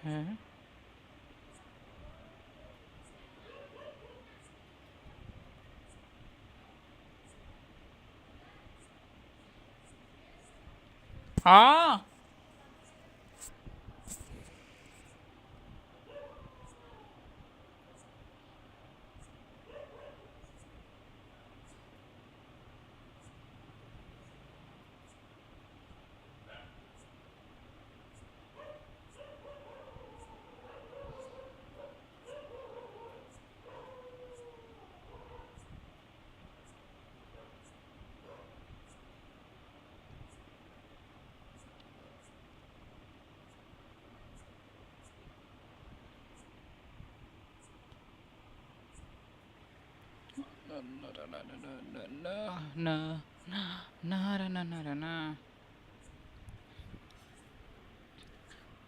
हैं? हाँ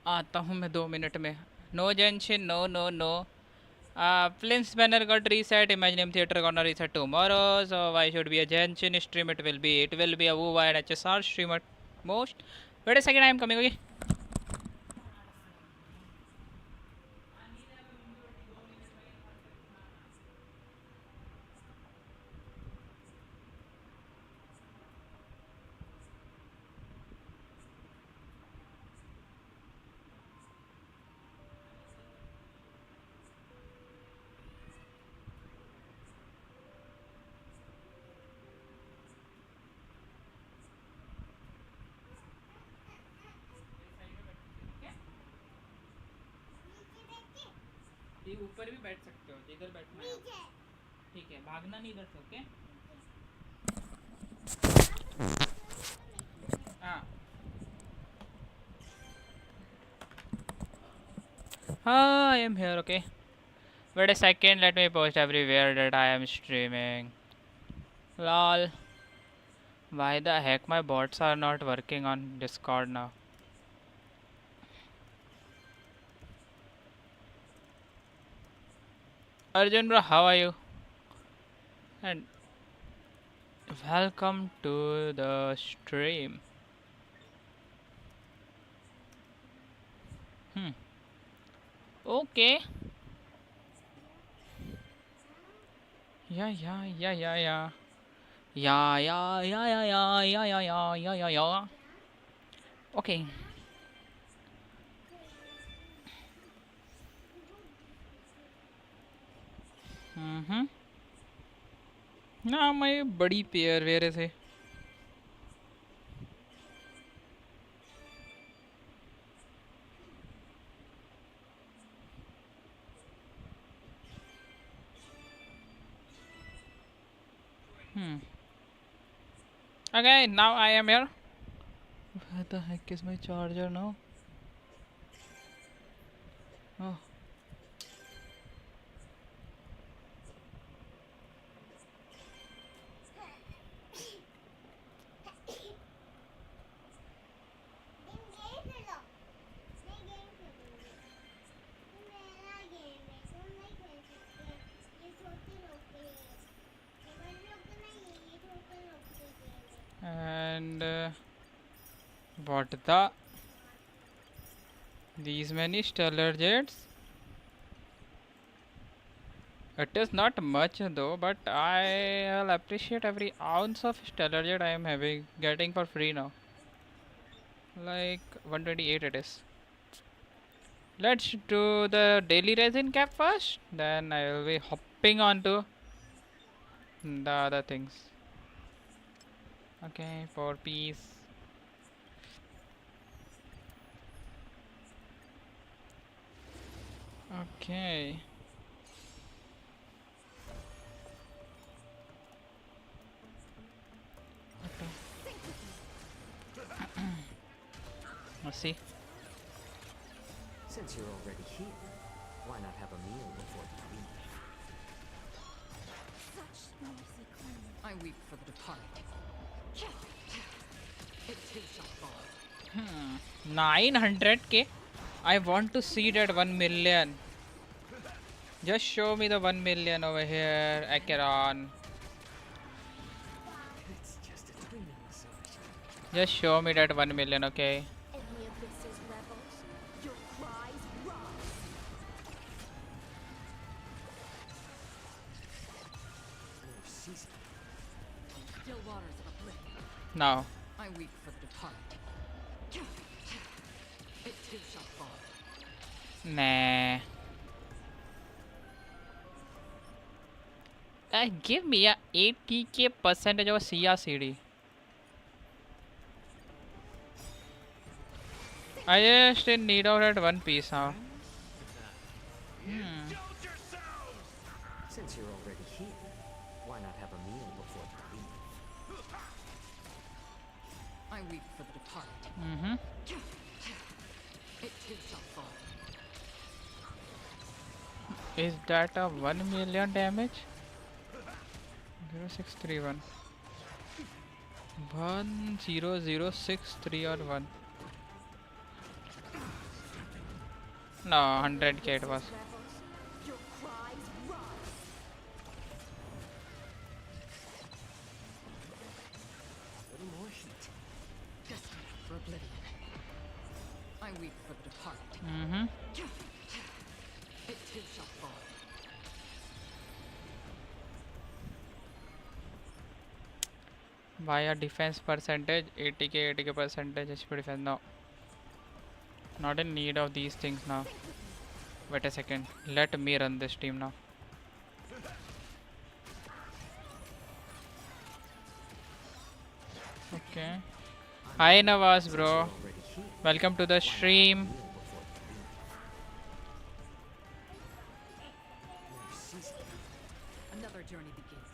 आता हूँ मैं 2 मिनट में. No Genshin, no, no, no. Flynn's banner got reset. Imagine Theater gonna reset tomorrow. So why should be a Genshin stream? It will be a Wuwa and HSR stream at most. Wait a second, I am coming. Okay. ये ऊपर भी बैठ सकते हो जिधर बैठना है. ठीक है, भागना नहीं इधर से. ओके. हाँ. I am here. Okay. Wait a second. Let me post everywhere that I am streaming. Lol. Why the heck my bots are not working on Discord now? Arjun bro, how are you? And welcome to the stream. Okay. Yeah, yeah, yeah, yeah, yeah. Yeah, yeah, yeah, yeah, yeah, yeah, yeah, yeah, yeah, yeah, yeah. Okay. ना मैं बड़ी pair वेरे से. Okay, now I am here. Where the heck is my charger now? Oh. And what the? These many stellar jets? It is not much though, but I will appreciate every ounce of stellar jet I am getting for free now. Like 128 it is. Let's do the daily resin cap first, then I will be hopping onto the other things. Okay, 4 piece. Okay. Let's see. Since you're already here, why not have a meal before you leave? Such noisy clamor. I weep for the departed. It is a fall. 900k. I want to see that 1 million. Just show me the 1 million over here, Acheron. It's just a twinning massage. Just show me that 1 million, okay? Any of this is rebels. Your cries rise. More season. Still waters of oblivion. Now. I weep for the departed. It too shall fall. Nah. Give me a 80k percentage of CRCD. I just in need of that one piece now. Since you're already here, why not have a meal before you leave? I weep for the departed. Mm-hmm. It too shall fall. Is that a 1 million damage? 0631. 10063 or 1. No, 100k it was. Rebels. Your cries rise. Little more heat. Destined for oblivion. I weep for the departed. Mm-hmm. It too shall fall. Via defense percentage, 80k percentage HP defense. No. Not in need of these things now. Wait a second. Let me run this team now. Okay. Hi Nawaz bro. Already here. Welcome to the stream. Meal before you leave. More season. Another journey begins.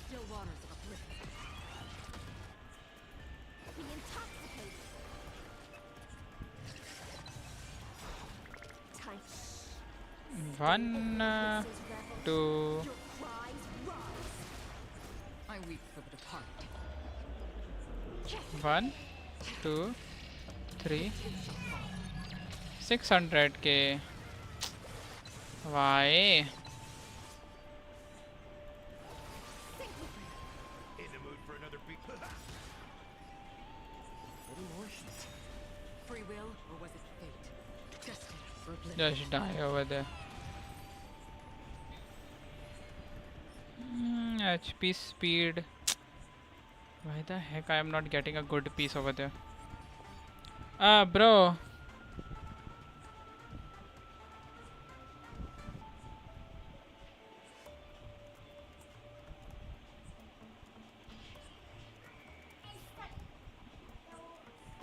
Still waters of oblivion. Be intoxicated. Time. One, This is rebels. 2. Your cries rise. I weep for the departed. 1, 2, 3. It shall fall. 600k. Why? In the mood for another beat? Little more heat. Free will, or was it fate? Destined for oblivion. Just die over there. HP speed. Why the heck I am not getting a good piece over there? Bro.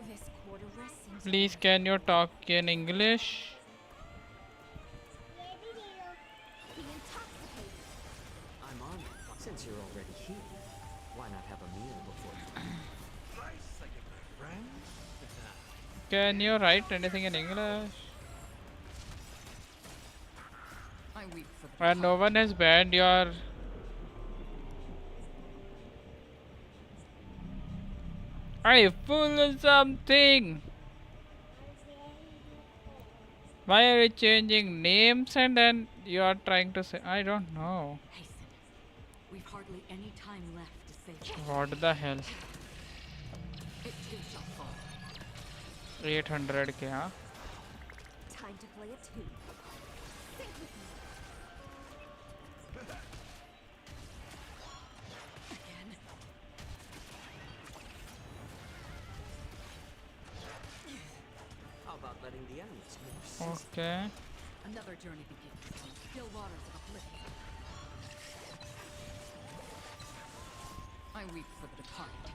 This quarter rest seems Please can you talk in English? be intoxicated. I'm on it. Since you're already here, why not have a meal before you leave? Nice, I get my friend. Can you write anything in English? I weep for the And no one has banned your. I pull something. Why are you changing names and then you are trying to say I don't know. Hasten. We've hardly any time left to save. What the hell? It too shall fall. 800k, huh? Time to play a tune. Sing with me. Again. How about letting the enemies more season? Okay. Another journey begins. Still waters of oblivion. I weep for the departed.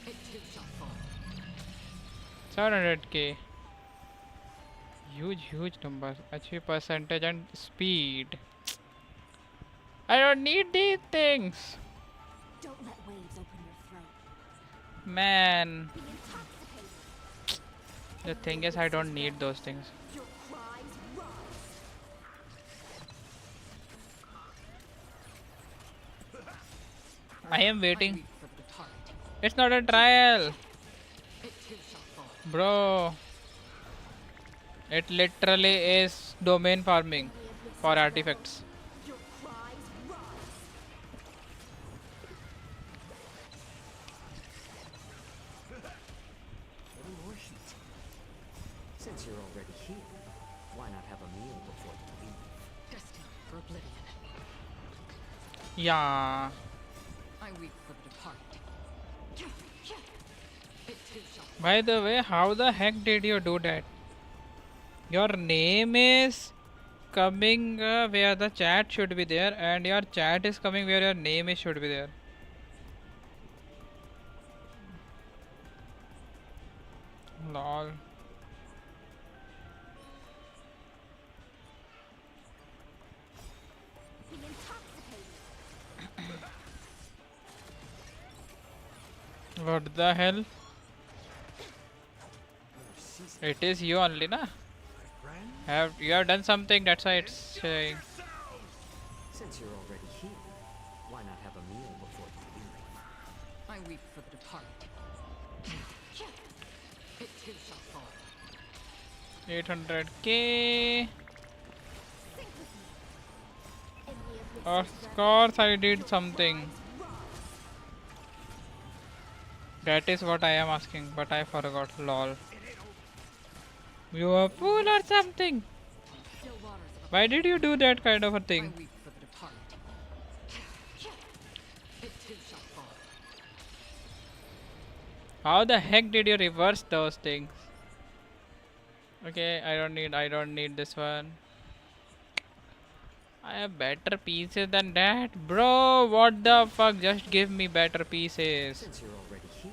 It too shall fall. 700k. Huge numbers. HP percentage and speed. I don't need these things. Don't let waves open your throat. Man. Be intoxicated. The thing is I don't need those things. Your cries rise. I am I waiting. weep for the departed. It's not a trial. It too shall fall. Bro. It literally is domain farming Enemy of your for city artifacts. rebels. Your cries rise. Little more heat. Since you're already here, why not have a meal before you leave? Destined for oblivion. Yeah. I weep for the departed. It too shall fall. By the way, how the heck did you do that? Your name is coming where the chat should be there, and your chat is coming where your name is should be there. Lol. Be intoxicated. What the hell? Your season. It is you only, na? My friend? You have done something. That's why it's saying. Since you're already here, why not have a meal before you leave? I weep for the departed. It too shall fall. 800k. Sink with me. Enemy of your Of city course, I rebels. did Your something. cries rise. That is what I am asking, but I forgot. Lol. You a fool or something? Still waters of Why did you do that kind of a I thing? weep for the departed. It too shall fall. How the heck did you reverse those things? Okay, I don't need this one. I have better pieces than that. Bro, what the fuck? Just give me better pieces. Since you're already here,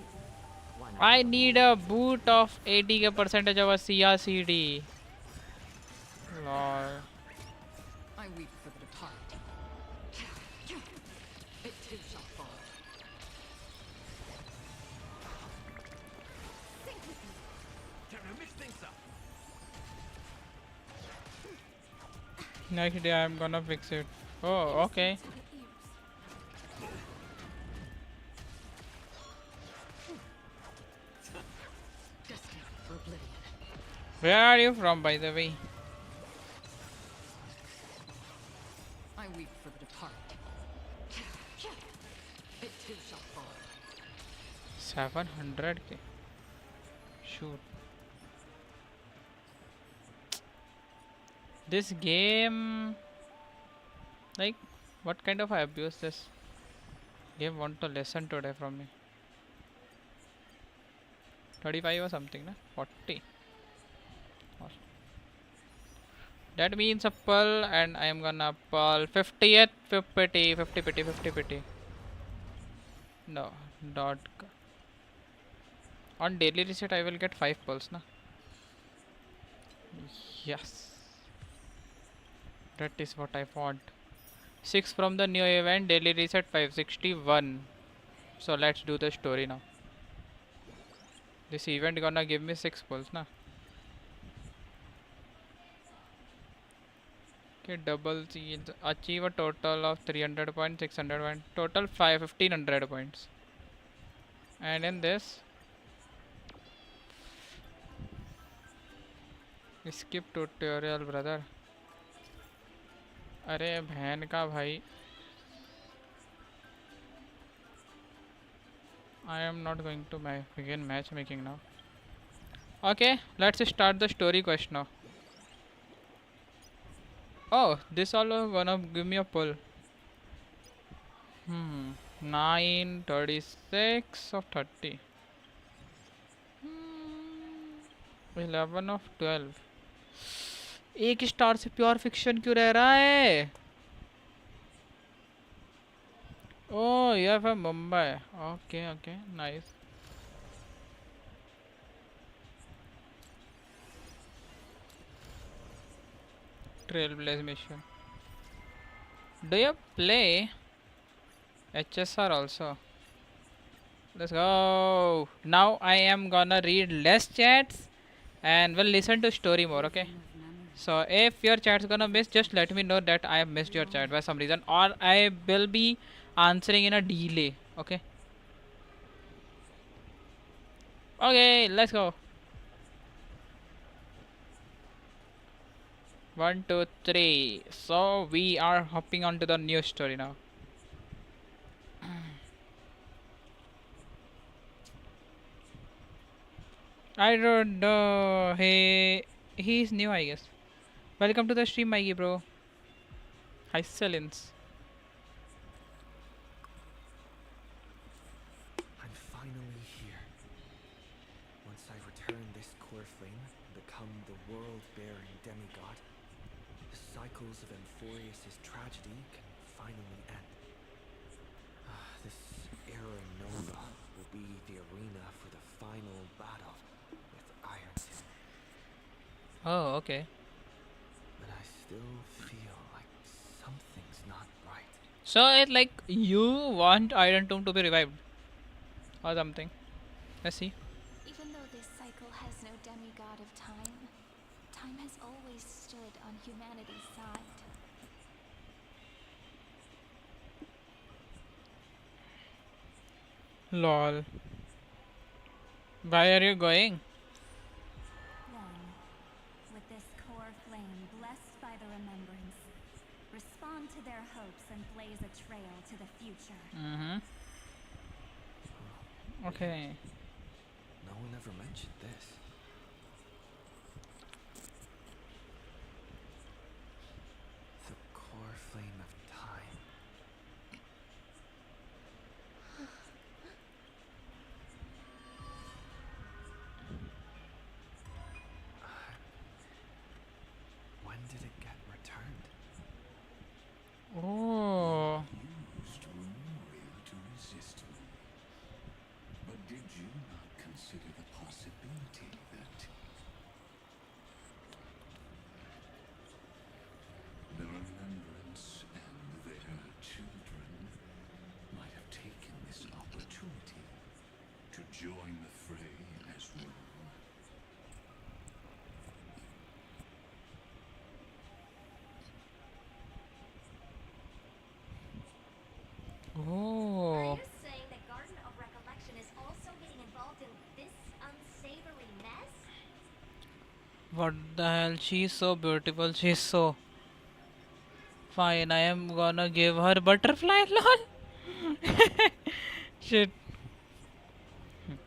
why not I have a need meal a boot of 80k percentage of a CRCD. Lol. I weep for the departed. It too shall fall. Sink with me. Time to mix things up. Next day I'm gonna fix it. Oh, okay. To the ears. Destined for oblivion. Where are you from, by the way? I weep for the departed. It too shall fall. 700k. Shoot. This game, like, what kind of abuse this game want to listen today from me? 35 or something, na? 40. Or- That means a pull, and I am gonna pull 50th, 50 50 50 50 50. No, dot. On daily reset, I will get 5 pulls, na? Yes. That is what I want. 6 from the new event, daily reset 561. So let's do the story now. This event gonna give me 6 pulls, na? Okay, double seals. Achieve a total of 300 points, 600 points. Total 1500 points. And in this, skip tutorial, brother. अरे बहन का भाई. I am not going to begin matchmaking now. Okay, let's start the story quest now. Oh, this all gonna give me a pull. 9, 36 of 30. 11 of 12. एक star से pure fiction क्यों रह रहा है? Oh, you're from Mumbai. Okay, okay, nice. Trailblaze mission. Do you play HSR also? Let's go. Now I am gonna read less chats and will listen to story more, okay? So if your chat's gonna miss, just let me know that I have missed your chat by some reason, or I will be answering in a delay, okay? Okay, let's go. 1, 2, 3. So we are hopping onto the new story now. I don't know. He's new, I guess. Welcome to the stream, Mikey, bro. Hi, Selins. I'm finally here. Once I return this core flame and become the world-bearing demigod, the cycles of Amphorius' tragedy can finally end. This era nova will be the arena for the final battle with Ironton. Oh, okay. But I still feel like something's not right. So it's like you want Iron Tomb to be revived or something. Let's see. Even though this cycle has no demigod of time, time has always stood on humanity's side. Lol. Why are you going? Then, with this core flame blessed by the remembrance, respond to their hopes and blaze a trail to the future. Mm-hmm. Okay. No one ever mentioned this. The core flame of time. When did it get returned? Oh. Used Wuwa to resist me. But did you not consider the possibility that the remembrance and their children might have taken this opportunity to join the fray as well? Oh. Saying that Garden of Recollection is also getting involved in this unsavory mess? What the hell? She's so beautiful. She's so fine. I am gonna give her butterfly. Lol. Shit.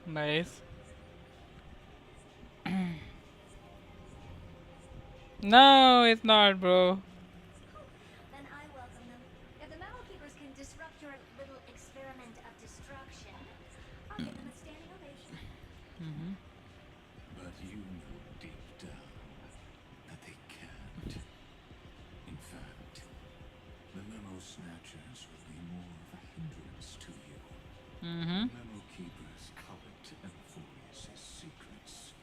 Nice. No, it's not, bro. Then I welcome them. If the Metal Keepers can disrupt your little experiment of destruction, I'll give them a standing ovation. But you know deep down that they can't. In fact, the memo snatchers will be more of a hindrance to you. Mm-hmm. Memo keepers covet Amphorius' secrets,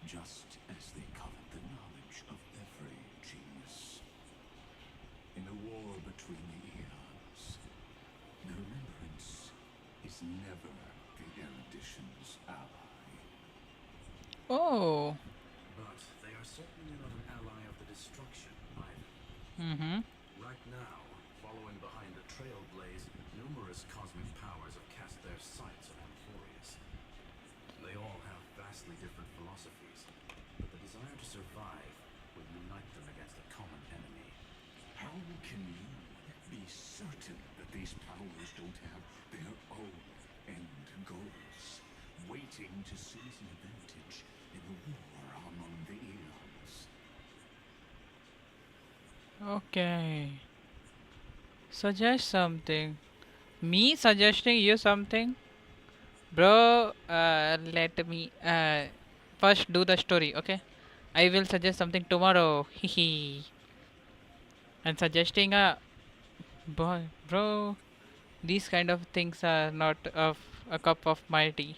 just as they covet the knowledge of every genius. In a war between the eons, the remembrance is never the erudition's ally. Oh. But they are certainly not an ally of the destruction either. Mm-hmm. Right now, following behind the trailblaze, numerous cosmic powers have cast their sights on Amphorius. They all have vastly different philosophies, but the desire to survive will unite them against a common enemy. How can you be certain that these powers don't have their own end goals, waiting to seize an advantage in a war among the eons? Okay. Suggest something. Me suggesting you something? Bro, let me first do the story, okay? I will suggest something tomorrow. Hehe. And suggesting a boy, bro. These kind of things are not of a cup of my tea.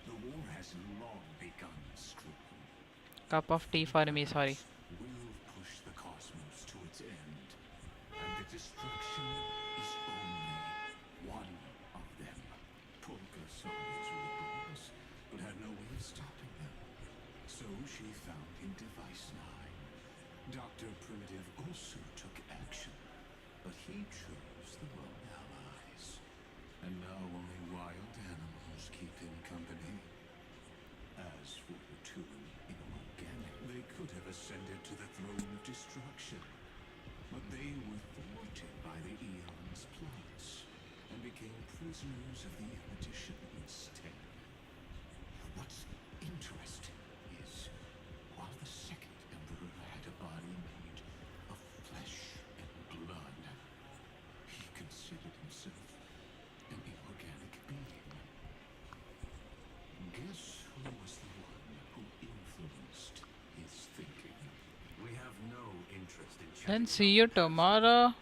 The war has long begun, Struan. Cup of tea for me, sorry. Will push the cosmos to its end, and the destruction is only one of them. Polka saw these rebels, but had no way of stopping them. So she found in Device 9. Dr. Primitive also took action, but he chose the wrong allies. And now only wild animals keep him company. As for the two inorganic, they could have ascended to the throne of destruction. of the edition instead. What's interesting is, while the second emperor had a body made of flesh and blood, he considered himself an inorganic being. Guess who was the one who influenced his thinking? We have no interest in Then checking see out you the past. tomorrow.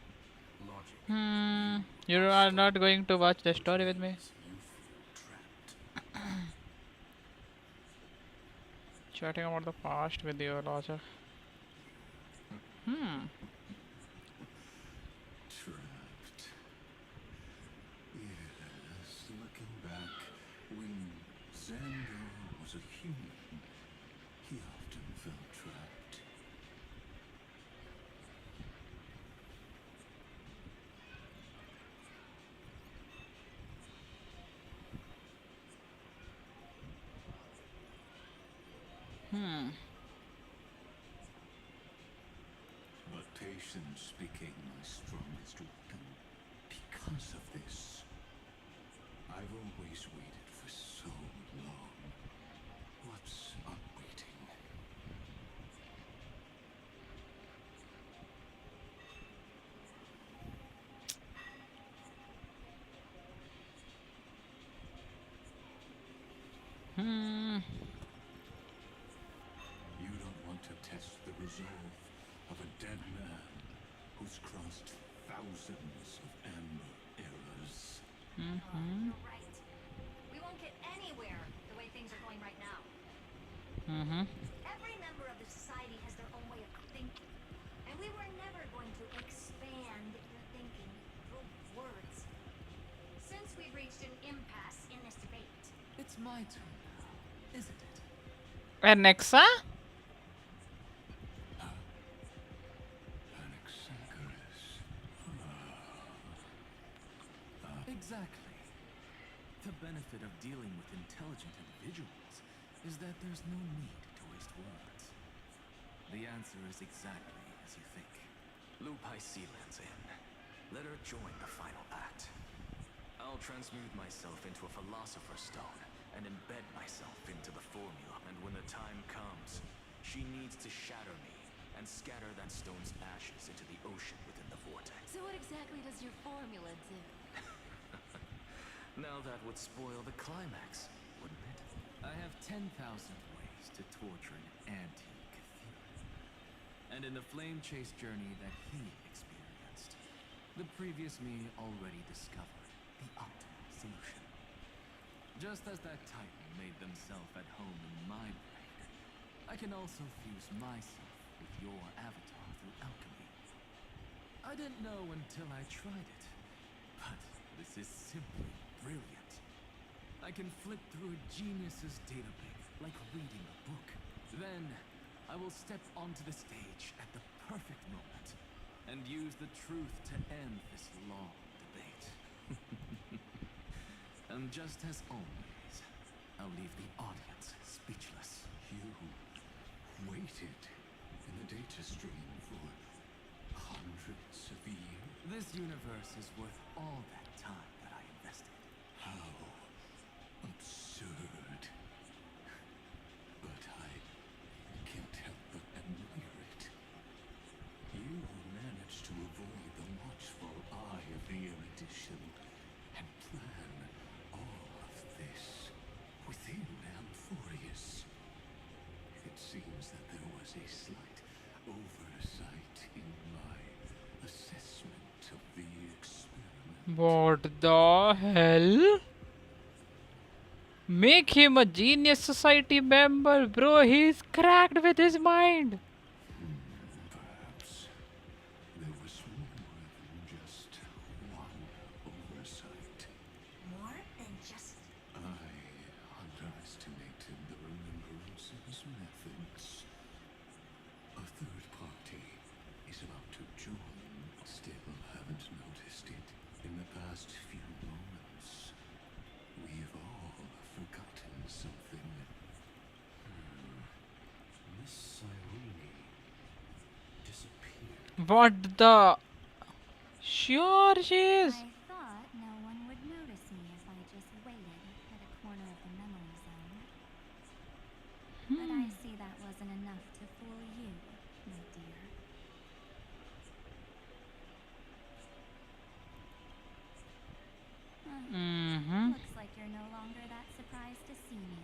Logic. You are not going to watch the story with me. You feel trapped. Chatting about the past with you, Roger. Trapped. Yes, looking back, when Xander was a human, he often felt trapped. But patience became my strongest weapon. Because of this, I've always waited for so long. What's up waiting? You don't want to test the resolve of a dead man who's crossed thousands of amber eras. You're right. We won't get anywhere the way things are going right now. Every member of the society has their own way of thinking, and we were never going to expand your thinking through words. Since we've reached an impasse in this debate, It's my turn now, isn't it? And Nexa? Anaxagoras. Exactly. The benefit of dealing with intelligent individuals is that there's no need to waste words. The answer is exactly as you think. Lupai Sealand's in. Let her join the final act. I'll transmute myself into a philosopher's stone and embed myself into the formula, and when the time comes, she needs to shatter me and scatter that stone's ashes into the ocean within the vortex. So what exactly does your formula do? Now that would spoil the climax, wouldn't it? I have 10,000 ways to torture an antique theory. And in the flame chase journey that he experienced, the previous me already discovered the optimal solution. Just as that titan made themselves at home in my brain, I can also fuse myself with your avatar through alchemy. I didn't know until I tried it, but this is simply brilliant. I can flip through a genius's databank like reading a book. Then, I will step onto the stage at the perfect moment and use the truth to end this long debate. And just as always, I'll leave the audience speechless. You waited in the data stream for hundreds of years. This universe is worth all that time that I invested. How absurd. But I can't help but admire it. You managed to avoid the watchful eye of the erudition and plan all of this within Amphorius. It seems that there was a slight oversight in my assessment of the experiment. What the hell? Make him a genius society member, bro. He's cracked with his mind. Perhaps there was more than just one oversight. more than just I underestimated the Remembrance's methods. A third party is about to join, still haven't noticed it. In the past few moments, we've all forgotten something. Miss Cyrene disappeared. What the? Sure she is. I thought no one would notice me if I corner of the memory zone. But I see that wasn't enough to fool you, my dear. Looks like you're no longer that surprised to see me,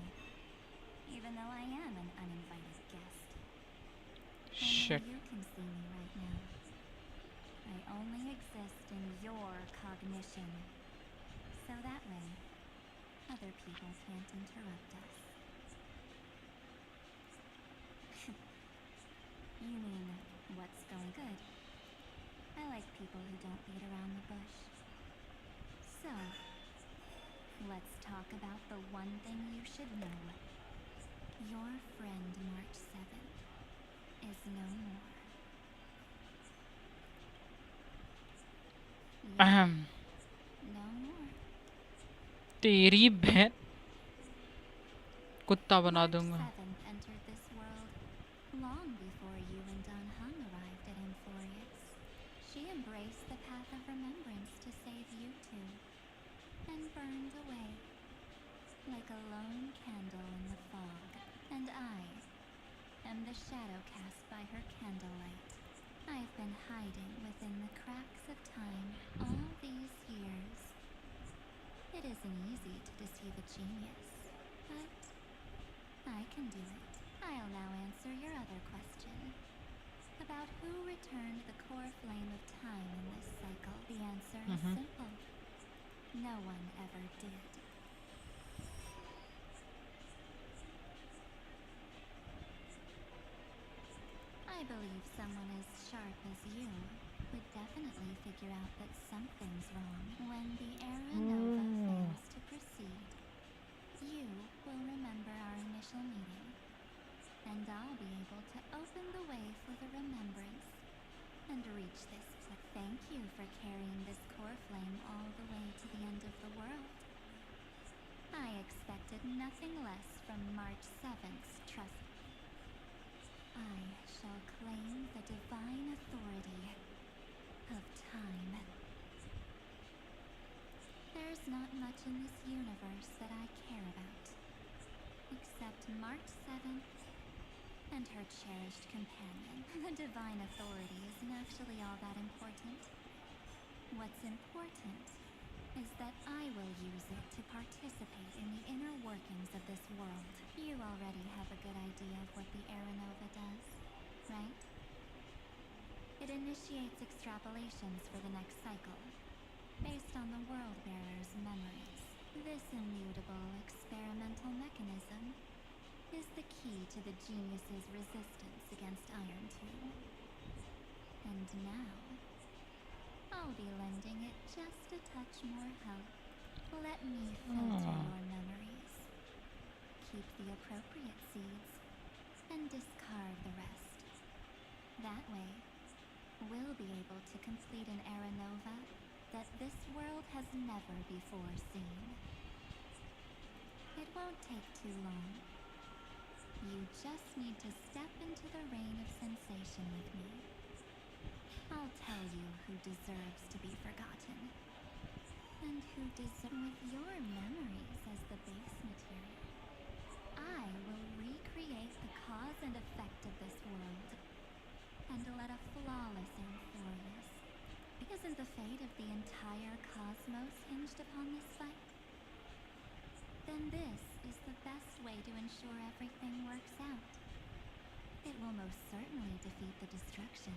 even though I am an uninvited guest. Shit. Only you can see me right now. I only exist in your cognition, so that way other people can't interrupt us. You mean, what's going good? I like people who don't beat around the bush. So, let's talk about the one thing you should know. Your friend March 7th is no more. Ahem. No more. तेरी बहन कुत्ता बना March दूंगा 7th entered this world long before you and Don Hung arrived at Amphorius. She embraced the path of remembrance to save you two, and burned away like a lone candle in the fog. And I am the shadow cast by her candlelight. I've been hiding within the cracks of time all these years. It isn't easy to deceive a genius, but I can do it. I'll now answer your other question about who returned the core flame of time in this cycle. The answer is simple. No one ever did. I believe someone as sharp as you would definitely figure out that something's wrong when the Era Nova fails to proceed. You will remember our initial meeting, and I'll be able to open the way for the remembrance and reach this place. Thank you for carrying this core flame all the way to the end of the world. I expected nothing less from March 7th's trust. I shall claim the divine authority of time. There's not much in this universe that I care about, except March 7th and her cherished companion. The divine authority isn't actually all that important. What's important is that I will use it to participate in the inner workings of this world. You already have a good idea of what the Era Nova does, right? It initiates extrapolations for the next cycle, based on the World Bearer's memories. This immutable experimental mechanism is the key to the genius's resistance against Iron Tomb. And now, I'll be lending it just a touch more help. Let me filter your memories, keep the appropriate seeds, and discard the rest. That way, we'll be able to complete an Era Nova that this world has never before seen. It won't take too long. You just need to step into the rain of sensation with me. I'll tell you who deserves to be forgotten, and who deserves with your memories as the base material. I will recreate the cause and effect of this world, and let a flawless Amphorius. Isn't the fate of the entire cosmos hinged upon this fight? Then this is the best way to ensure everything works out. It will most certainly defeat the destruction,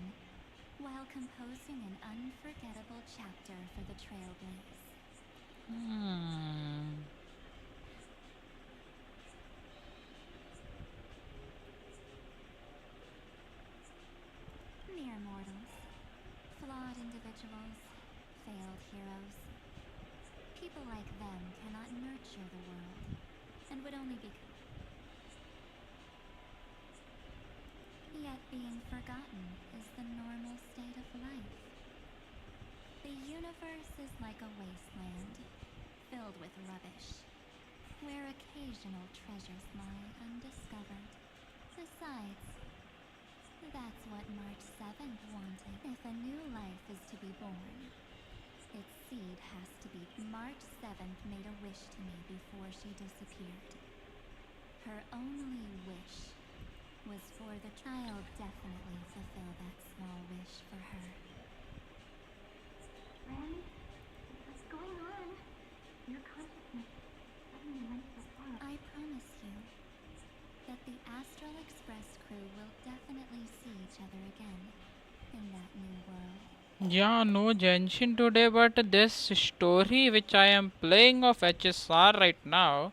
while composing an unforgettable chapter for the Trailblaze. Mere mortals, flawed individuals, failed heroes. People like them cannot nurture the world, and would only be... Yet being forgotten is the normal state of life. The universe is like a wasteland, filled with rubbish, where occasional treasures lie undiscovered. Besides, that's what March 7th wanted. If a new life is to be born, its seed has to be. March 7th made a wish to me before she disappeared. Her only wish was for the I'll definitely fulfill that small wish for her. Ren, what's going on? Your consciousness suddenly went so far. I promise you that the Astral Express crew will definitely see each other again in that new world. Yeah, no Genshin today, but this story which I am playing of HSR right now,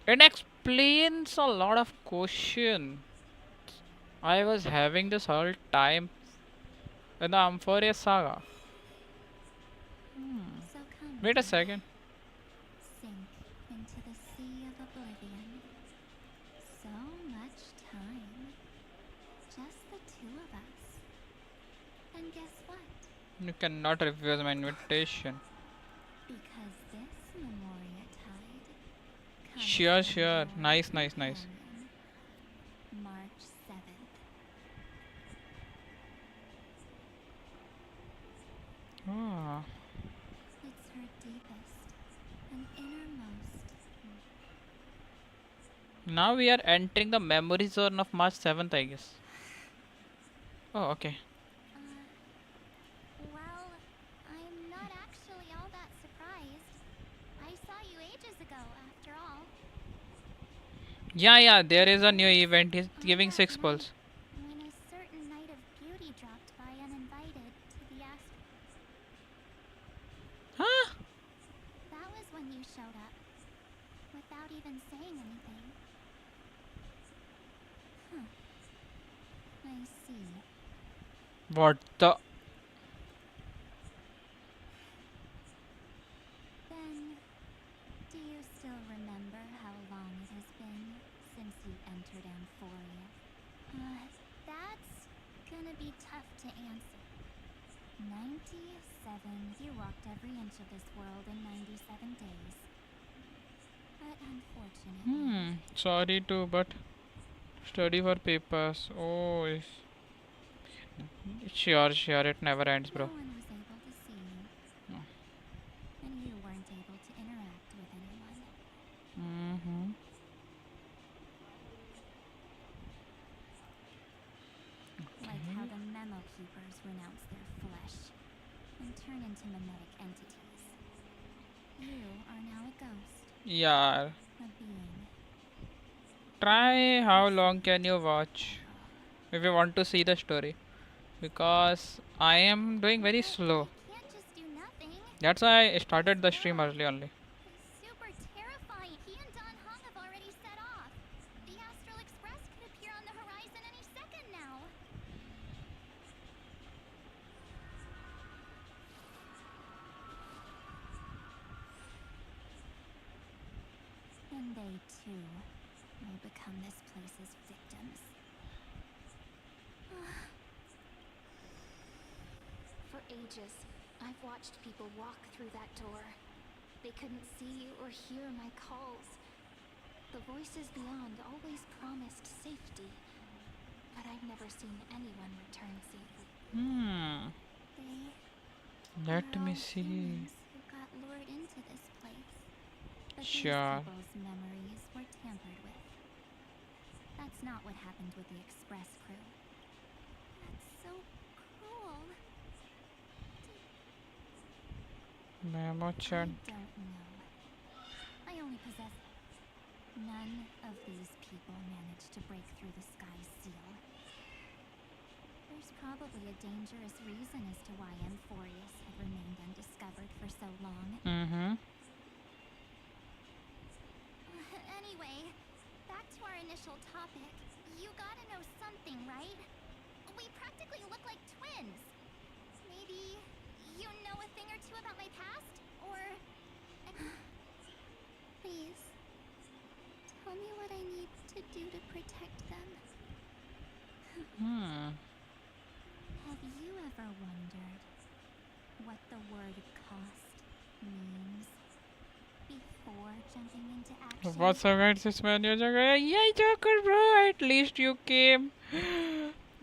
it explains a lot of questions I was having this whole time in the Amphoria saga. So come, Wait a second. sink into the sea of oblivion. So much time. Just the two of us. And guess what? You cannot refuse my invitation. Because this Memoria Tide comes Sure, from sure. your Nice, nice, nice. companion, March 7th. Ah. It's her deepest and innermost. Now we are entering the memory zone of March 7th, I guess. Oh, okay. Well, I'm not actually all that surprised. I saw you ages ago, after all. Yeah, there is a new event. He's giving that 6 night, pulls. When a certain knight of beauty dropped by uninvited to the Huh? That was when you showed up, without even saying anything. Huh. I see. What the? Then, do you still remember how long it has been since you entered Amphoria? That's gonna be tough to answer. 97. You walked every inch of this world in 97 days. But unfortunately, Sorry to, but study for papers. Oh, sure, it never ends, no bro. one was able to see you. No. And you weren't able to interact with anyone. Mm-hmm. Like how the memo keepers renounce their flesh and turn into mimetic entities. You are now a ghost, Yeah. a being. Try how long can you watch if you want to see the story. Because I am doing very slow. I can't just do nothing. That's why I started the stream early only. It's super terrifying. He and Don Hong have already set off. The Astral Express could appear on the horizon any second now. And they too will become this place's victims. For ages, I've watched people walk through that door. They couldn't see or hear my calls. The voices beyond always promised safety, but I've never seen anyone return safely. They Let are me all see. humans who got lured into this place. But Sure. these people's memories were tampered with. That's not what happened with the Express crew. That's so cruel. Memo I chat. don't know. I only possess... None of these people managed to break through the sky's seal. There's probably a dangerous reason as to why Amphorius had remained undiscovered for so long. Anyway, back to our initial topic. You gotta know something, right? We practically look like twins. Maybe you know a thing or two about my past? Or... Please, tell me what I need to do to protect them. Have you ever wondered what the word cost means before jumping into action? What's up, guys? It's my new Joker. Yay, Joker, bro! At least you came.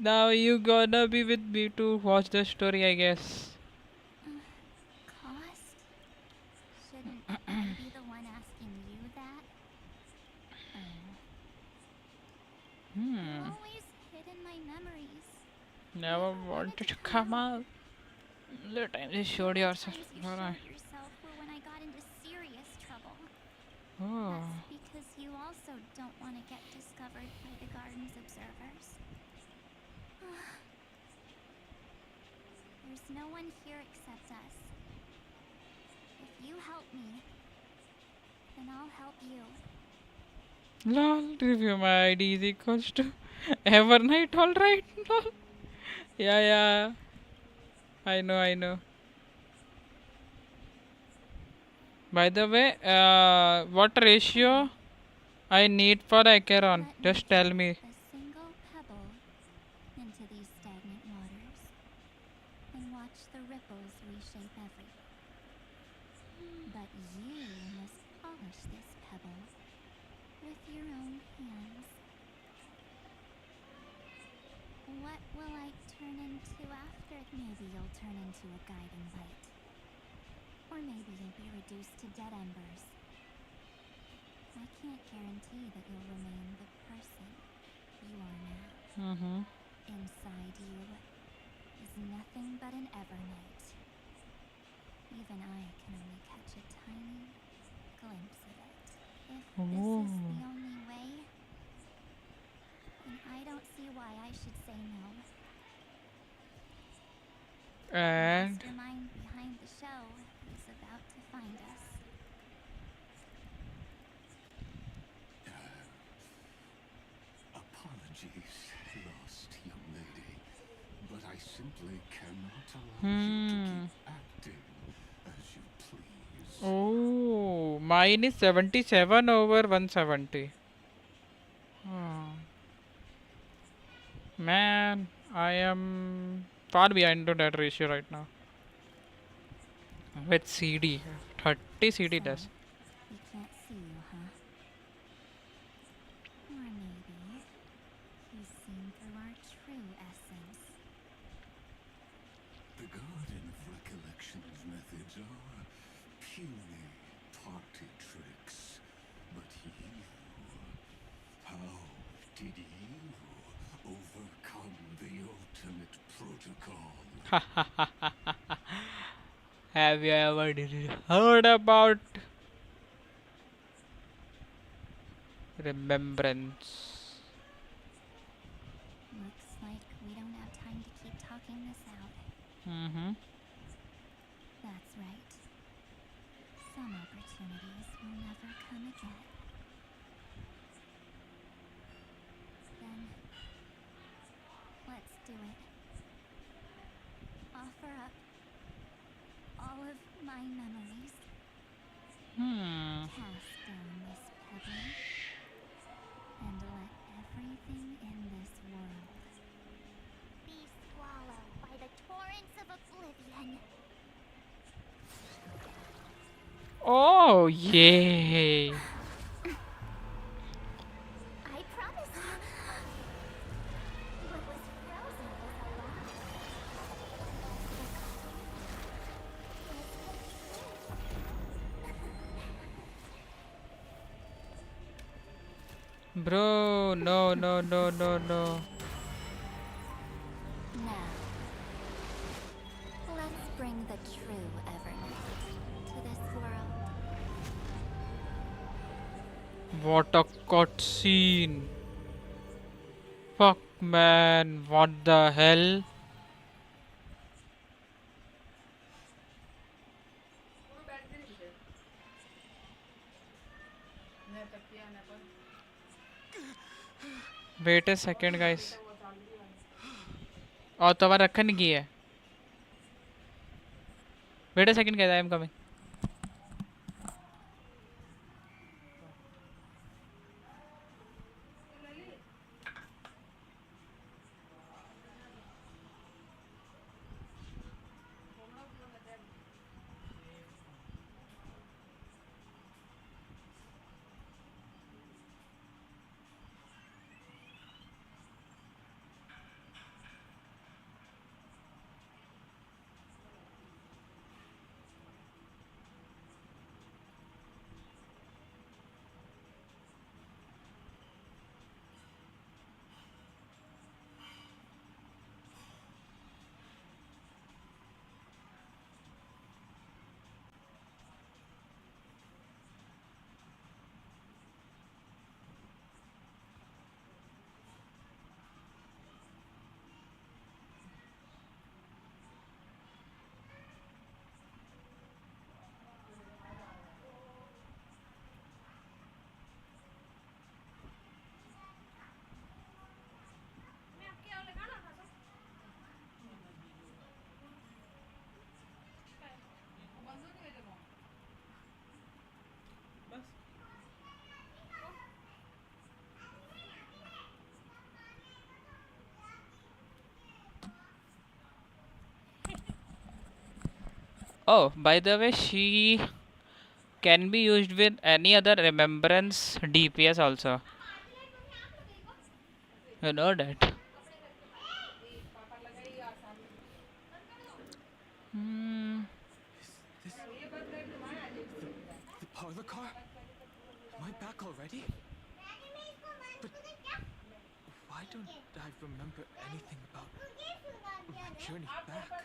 Now you gonna be with me to watch the story, I guess. Cost? Shouldn't I be the one asking you that? You always hid in my memories. Never wanted to come out. The time you showed The yourself. times you Alright. showed yourself were when I got into serious trouble. Oh. That's because you also don't want to get discovered by the garden's observers. There's no one here except us. If you help me, then I'll help you. Lol, review my ID is equals to Evernight, alright? Lol. Yeah, yeah. I know, I know. By the way, what ratio I need for Acheron? Let Just me tell drop me. a single pebble into these stagnant waters and watch the ripples reshape everything. But you must polish this pebble with your own hands. What will I turn into after? Maybe you'll turn into a guiding light. Or maybe you'll be reduced to dead embers. I can't guarantee that you'll remain the person you are now. Inside you is nothing but an evernight. Even I can only catch a tiny glimpse of it. If this is the only way, then I don't see why I should say no. The And mastermind behind the show is about to find us. Apologies, lost young lady, but I simply cannot allow you to keep acting as you please. oh, mine is 77 over 170. Man, I am far behind to that ratio right now. With CD, 30 CD So, less. we can't see you, huh? Or maybe he's seen through our true essence. The Garden of Recollection's methods are puny party tricks, but you, how did you overcome the ultimate protocol? Have you ever heard about remembrance? Looks like we don't have time to keep talking this out. That's right. Some opportunities will never come again. Then, let's do it. Offer up all of my memories. Cast down this pebble and let everything in this world be swallowed by the torrents of oblivion. Oh, yay! I promise you. What was frozen was alive. Bro, no, no, no, no, no. Now, let's bring the true Evernight to this world. What a cutscene! Fuck, man, what the hell? Wait a second, guys. और तो रखा नहीं की है. Wait a second, guys. I am coming. Oh, by the way, she can be used with any other remembrance DPS also. You know that. Hmm. Is this the parlor car? Am I back already? But why don't I remember anything about my journey back?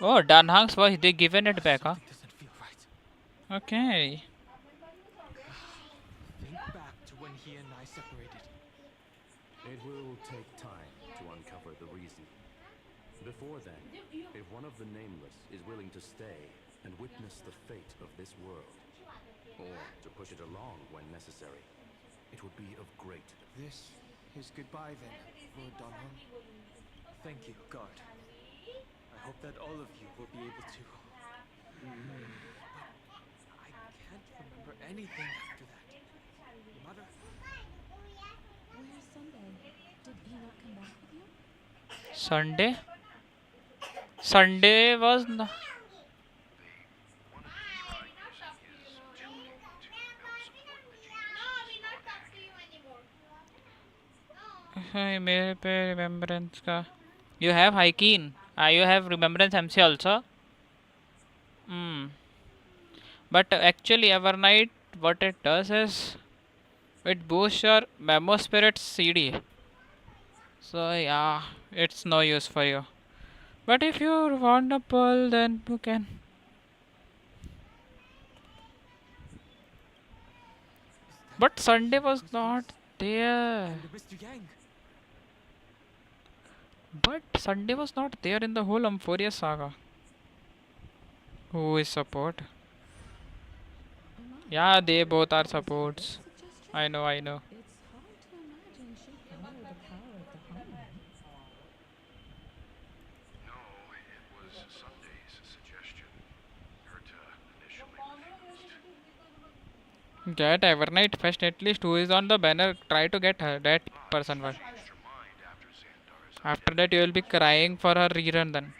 Oh, Danhang's voice, they given it back, huh? Something doesn't feel right. Okay. Think back to when he and I separated. It will take time to uncover the reason. Before then, if one of the Nameless is willing to stay and witness the fate of this world, or to push it along when necessary, it would be of great. This is goodbye then, Lord Donhong. Thank you, God. I hope that all of you will be able to. But I can't remember anything after that. No matter. Where's Sunday? Did he not come back with you? Sunday? Sunday was no. मेरे पे remembrance का. You have Haikin. You have remembrance MC also. Hmm. But actually, Evernight, what it does is it boosts your Memo Spirit CD. So yeah, it's no use for you. But if you want a pull, then you can. But Sunday was not there. And Mr. Yang. But Sunday was not there in the whole Amphoria saga. Who is support? Yeah, they both are supports. I know, I know. It's hard to imagine she followed the power of the Harmony. No, it was Sunday's suggestion. Herta initially refused. Get Evernight first, at least who is on the banner. Try to get her, that person first. Changed her mind after Xandar's After that, you will be crying for her rerun then.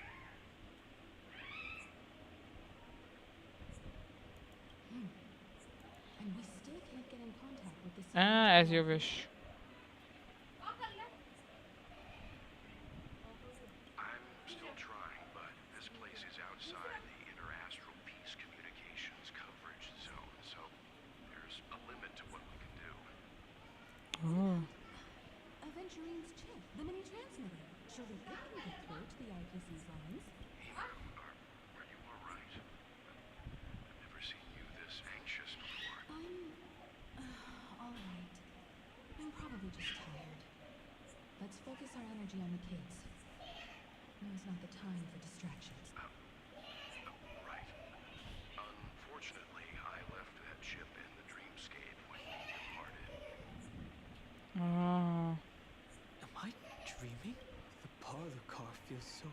And we still can't get in contact with this. As you wish. I'm still trying, but this place is outside the interastral peace communications coverage zone, so there's a limit to what we can do. Oh. Aventurine's chip, the mini transmitter. Surely it can get through to the IPC's lines. Are you alright? I've never seen you this anxious before. All right. I'm probably just tired. Let's focus our energy on the kids. Now's not the time for distractions. Right. Unfortunately, I left that chip in the dreamscape when we departed. Oh. Am I dreaming? The parlor car feels so.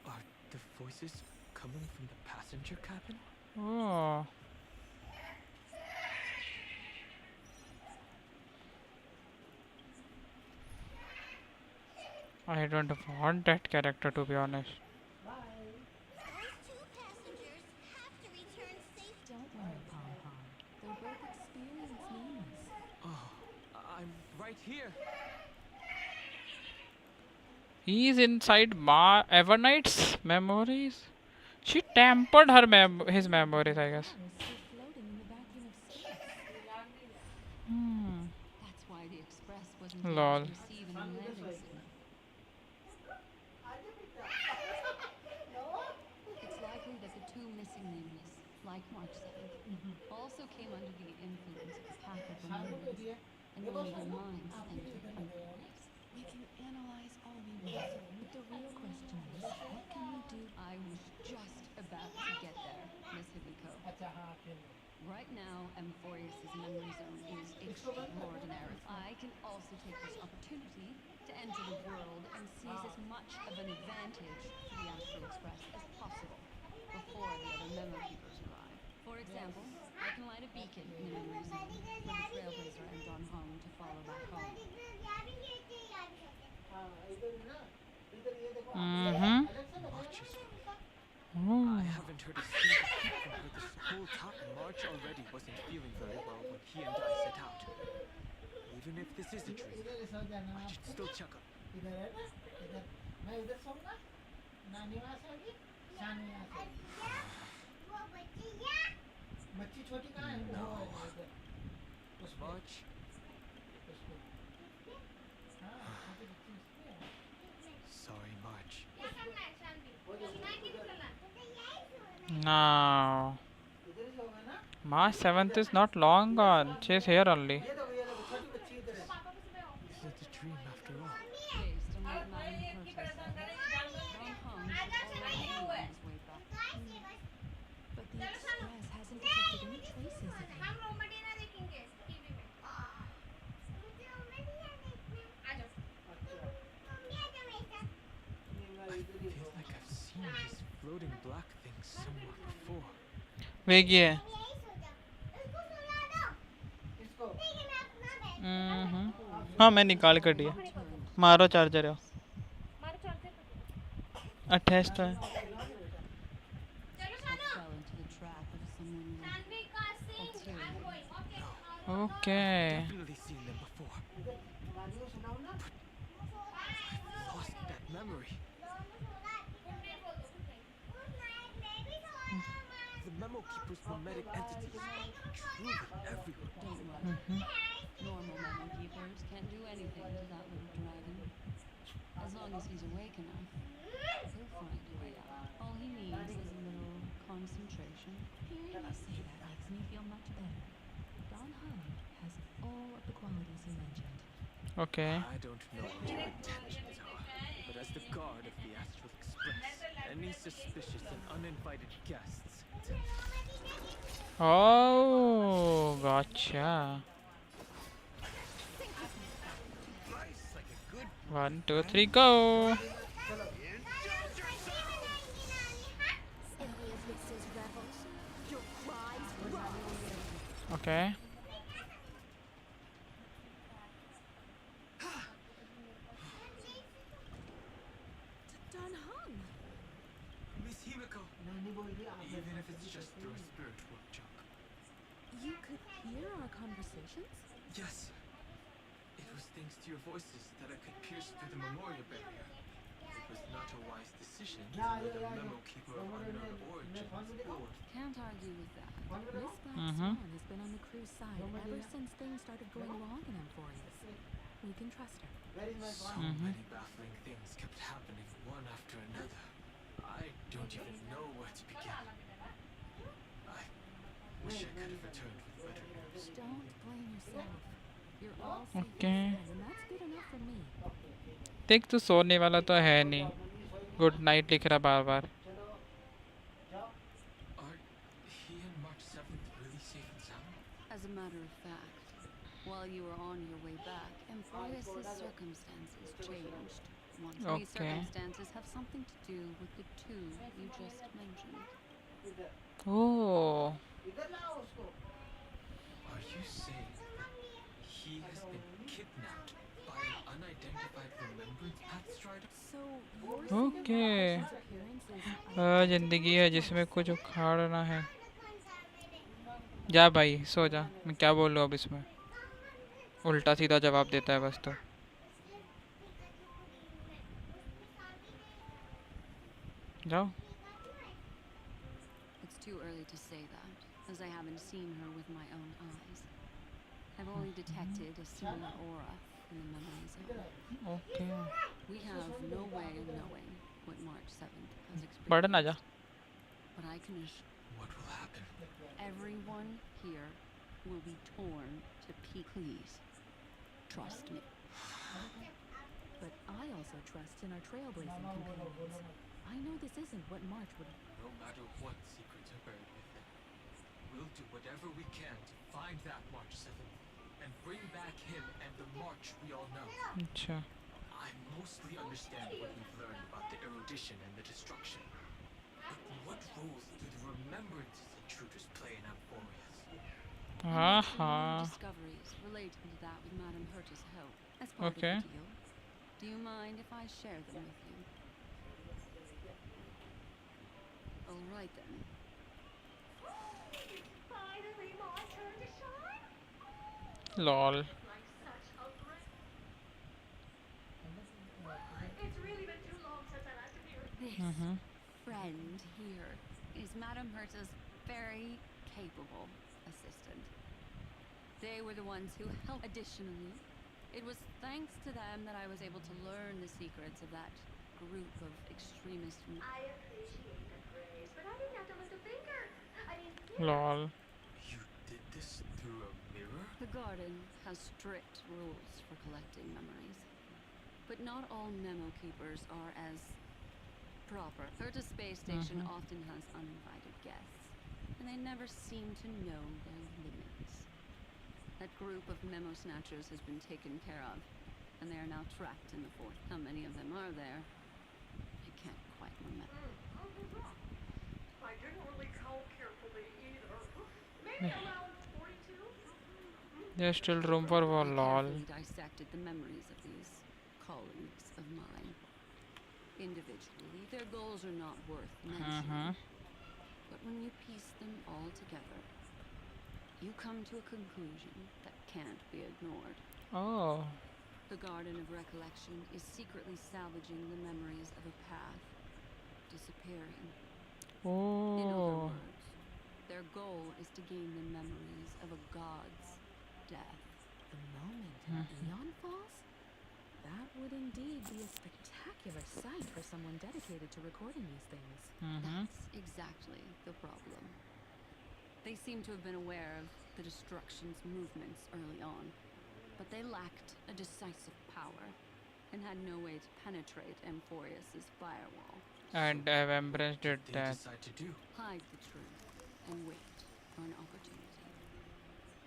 Are the voices coming from the passenger cabin? Oh. I don't want that character, to be honest. Those two passengers have to return safe. Don't worry, Pom Pom. They're both experienced nameless. Oh, I'm right here. He is inside Evernight's memories. She tampered her his memories, I guess. Stars still floating in the vacuum of space. Hmm. That's why the Express wasn't Lol. able to receive any landing signal. It's likely that the two missing nameless, like March 7th, also came under the influence of the path of remembrance, and only their minds entered Emporius. We can analyze all we want, but the real question is, what can we do? I was just about to get there, Miss Hibiko. Right now, Emporius' memory zone is extraordinary. I can also take this opportunity to enter the world and seize as much of an advantage for the Astral Express as possible before the other memo keepers arrive. For example, I can light a beacon in the memory zone for the Trailblazer and Don Hong to follow back home. Mm-hmm. March's I haven't heard a single peep from her this whole time. March already wasn't feeling very well when he and I set out. Even if this is a dream, I should still check up. March? Sorry, March. No. March 7th is not long gone. She's here only. Is it a dream after all? Based on what Madame Curtis said, Don Hong should already be on his way back. But the Express hasn't detected any traces of him. I feel like I've seen this floating black thing somewhere before. वेगी है. हाँ मैं निकाल कर दिया. मारो charger है. Attach तो है. Fell into the trap of someone ulterior. Okay. Definitely seen them before. But I lost that memory. The memo keepers were medic entities, truly everywhere. Don't worry. Normal memo keepers can't do anything to that little dragon. As long as he's awake enough, he'll find a way out. All he needs is a little concentration. Hearing you say that makes me feel much better. Don Hung has all of the qualities you mentioned. Okay. I don't know what your intentions are, but as the guard of the Astral Express, any suspicious and uninvited guests. Oh, gotcha. One, two, three, go. Okay. Don Hung! Miss Himiko, even if it's just through a spiritual jump. You could hear our conversations? Yes. It was thanks to your voices that I could pierce through the memorial barrier. It was not a wise decision to let a memo keeper of unknown origins board. Can't argue with that. Miss Black Swan has been on the crew's side ever since things started going wrong in Amphorius. We can trust her. So many baffling things kept happening one after another. I don't even know where to begin. I wish I could have returned with better news. Don't blame yourself. You're all safe Okay. and that's good enough for me. देख तू सोने वाला तो है नहीं. Good night लिख रहा बार बार. Are he and March 7th really safe and sound? As a matter of fact, while you were on your way back, Amphorius' circumstances changed. These Okay. circumstances have something to do with the two you just mentioned. Oh. Are you saying that he has been kidnapped by an unidentified remembrance path strider? So you're saying Okay. that March's appearance is जिंदगी है जिसमें कुछ उखाड़ना है. जा भाई सो जा. मैं क्या बोलूँ अब इसमें. उल्टा सीधा जवाब देता है बस तो. जाओ. It's too early to say that, as I haven't seen her with my own eyes. I've only detected a similar aura in the memory zone. Okay. We have no way of knowing what March 7th has button आ जा. experienced. But I can assure What will happen? everyone here will be torn to pieces. Please, trust me. But I also trust in our trailblazing companions. I know this isn't what March would. No matter what secrets are buried within, we'll do whatever we can to find that March 7th and bring back him and the March we all know. अच्छा. I mostly understand what we've learned about the erudition and the destruction. But what roles do the remembrances intruders play in Amphorius? Some हाँ. discoveries related to that with Madame Herta's help. As part Okay. of the deal. Do you mind if I share them with you? All right then. It's finally my turn to shine. Lol. It's like such a great. It's really been too long since I last appeared. This Mm-hmm. friend here is Madame Herta's very capable assistant. They were the ones who helped. Additionally, it was thanks to them that I was able to learn the secrets of that group of extremists. I appreciate the praise, but I didn't have to lift a finger. I mean, Lol. You did this through a mirror? The garden has strict rules for collecting memories, but not all memo keepers are as proper. Herta Space Station often has uninvited guests, and they never seem to know their limits. That group of memo snatchers has been taken care of, and they are now trapped in the fort. How many of them are there? I can't quite remember. I didn't really count carefully either. Maybe around 42? There's still room for I one. Lol. carefully dissected the memories of these colleagues of mine. Individually, their goals are not worth mentioning. But when you piece them all together, you come to a conclusion that can't be ignored. Oh. The Garden of Recollection is secretly salvaging the memories of a path disappearing. In other Oh. words, their goal is to gain the memories of a god's death. The moment an eon falls? That would indeed be a spectacular sight for someone dedicated to recording these things. That's exactly the problem. They seem to have been aware of the destruction's movements early on, but they lacked a decisive power and had no way to penetrate Amphorius's firewall. And Embrace did They that. decide to do. Hide the truth and wait for an opportunity.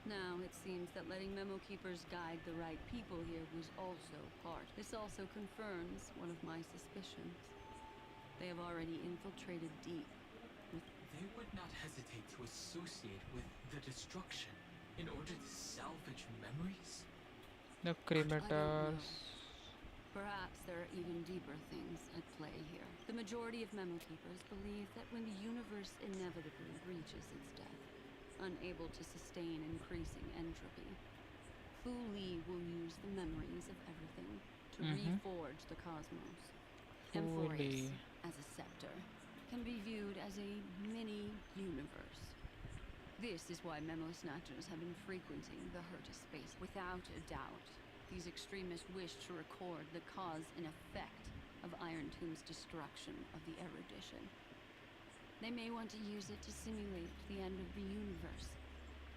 Now it seems that letting memo keepers guide the right people here was also part. This also confirms one of my suspicions. They have already infiltrated deep with. They would not hesitate to associate with the destruction in order to salvage memories? The cremators. Perhaps there are even deeper things at play here. The majority of memo keepers believe that when the universe inevitably reaches its death, unable to sustain increasing entropy, Fu Li will use the memories of everything to reforge the cosmos. Amphorius, as a scepter, can be viewed as a mini-universe. This is why memo snatchers have been frequenting the Herta space. Without a doubt, these extremists wish to record the cause and effect of Iron Tomb's destruction of the erudition. They may want to use it to simulate the end of the universe,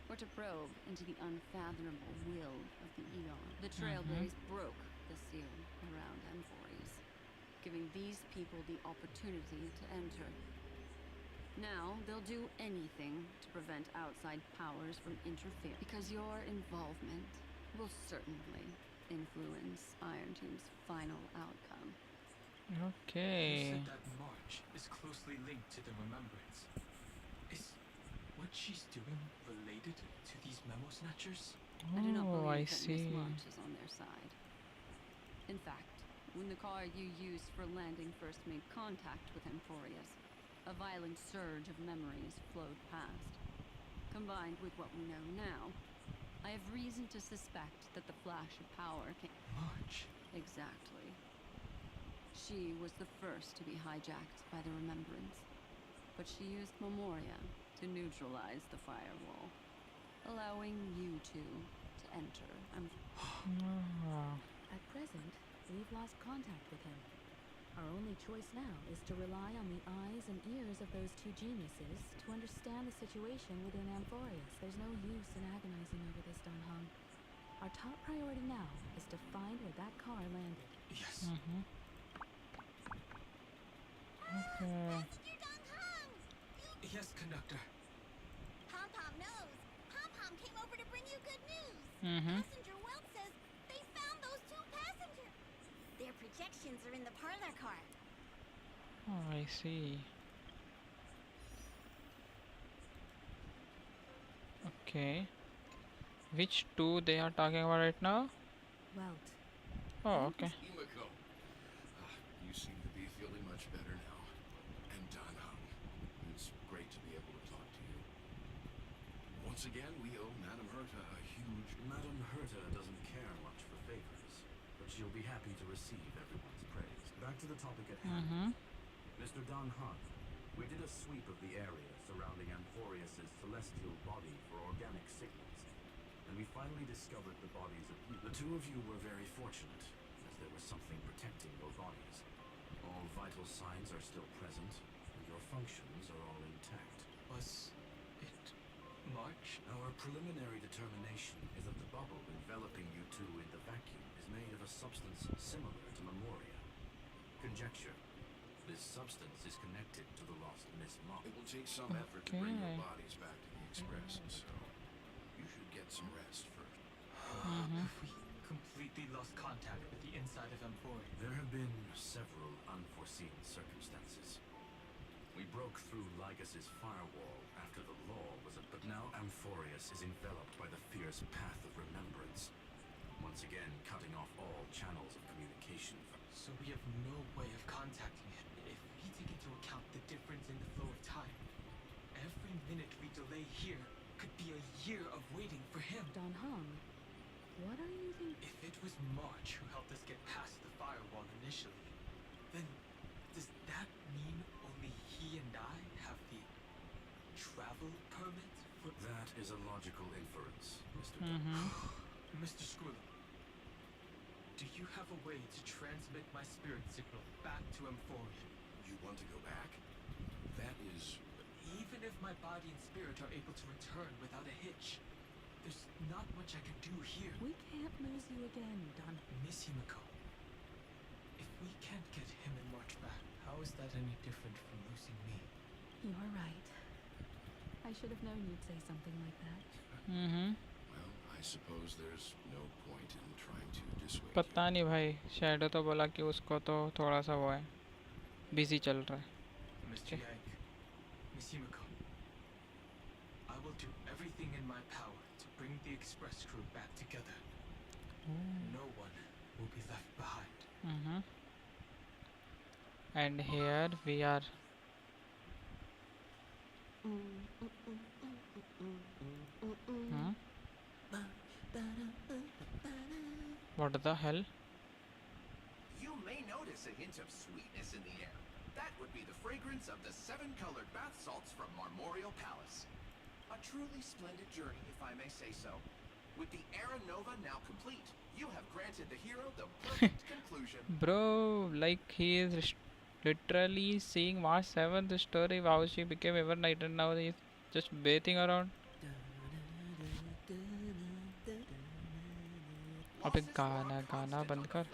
or to probe into the unfathomable will of the Eon. The Trailblaze broke the seal around Amphorius, giving these people the opportunity to enter. Now, they'll do anything to prevent outside powers from interfering, because your involvement will certainly influence Iron Tomb's final outcome. You Okay. said that March is closely linked to the remembrance. Is what she's doing related to these memo snatchers? I do not Oh, believe I that see. Miss March is on their side. In fact, when the car you used for landing first made contact with Amphorius, a violent surge of memories flowed past. Combined with what we know now, I have reason to suspect that the flash of power came. March. Exactly. She was the first to be hijacked by the remembrance, but she used Memoria to neutralize the firewall, allowing you two to enter. Ah. At present, we've lost contact with him. Our only choice now is to rely on the eyes and ears of those two geniuses to understand the situation within Amphorius. There's no use in agonizing over this, Don Hung. Our top priority now is to find where that car landed. Yes. Okay. Passenger Dong Hung! Yes, conductor. Pom-Pom knows. Pom-Pom came over to bring you good news. Mm-hmm. Passenger Welt says they found those two passengers. Their projections are in the parlor car. Oh, I see. Okay. Which two they are talking about right now? Welt. Oh, okay. Yumiko. You seem to be feeling much better now. And Don Hung. Once again, we owe Madame Herta a huge... Madame Herta doesn't care much for favors, but she'll be happy to receive everyone's praise. Back to the topic at hand. Mr. Don Han, we did a sweep of the area surrounding Amphorius's celestial body for organic signals, and we finally discovered the bodies of you. The two of you were very fortunate, as there was something protecting your bodies. All vital signs are still present, and your functions are all intact. Was it March? Our preliminary determination is that the bubble enveloping you two in the vacuum is made of a substance similar to Memoria. Conjecture. This substance is connected to the lost Miss Mom. It will take some effort to bring your bodies back to the Express, so you should get some rest first. Have we completely lost contact with the inside of Amphoria? There have been several unforeseen circumstances. We broke through Lygas's firewall after the law was but now Amphorius is enveloped by the fierce path of remembrance, once again cutting off all channels of communication. So we have no way of contacting him. If we take into account the difference in the flow of time, every minute we delay here could be a year of waiting for him. Don Han, what are you thinking? If it was March who helped us get past the firewall initially, then does that mean only he and I have the travel permit for... That is a logical inference, Mr. Mr. Skrull, do you have a way to transmit my spirit signal back to Amphoria? You want to go back? That is... Even if my body and spirit are able to return without a hitch, there's not much I can do here. We can't lose you again, Don. Miss Himiko, if we can't get him and March back, how is that any different from losing me? You're right. I should have known you'd say something like that. Well, I suppose there's no point in trying to dissuade you. पता नहीं भाई, shadow तो बोला कि उसको तो थोड़ा सा वो है, बिजी चल रहा है. Mr. Yank, Miss Himiko, I will do everything in my power to bring the express crew back together. No one will be left behind. And here we are. What the hell? You may notice a hint of sweetness in the air. That would be the fragrance of the 7-colored bath salts from Marmorial Palace. A truly splendid journey, if I may say so. With the Era Nova now complete, you have granted the hero the perfect conclusion. Bro, like he is literally seeing March 7th story, how she became Evernight, and now he's just bathing around. अबे गाना बंद कर.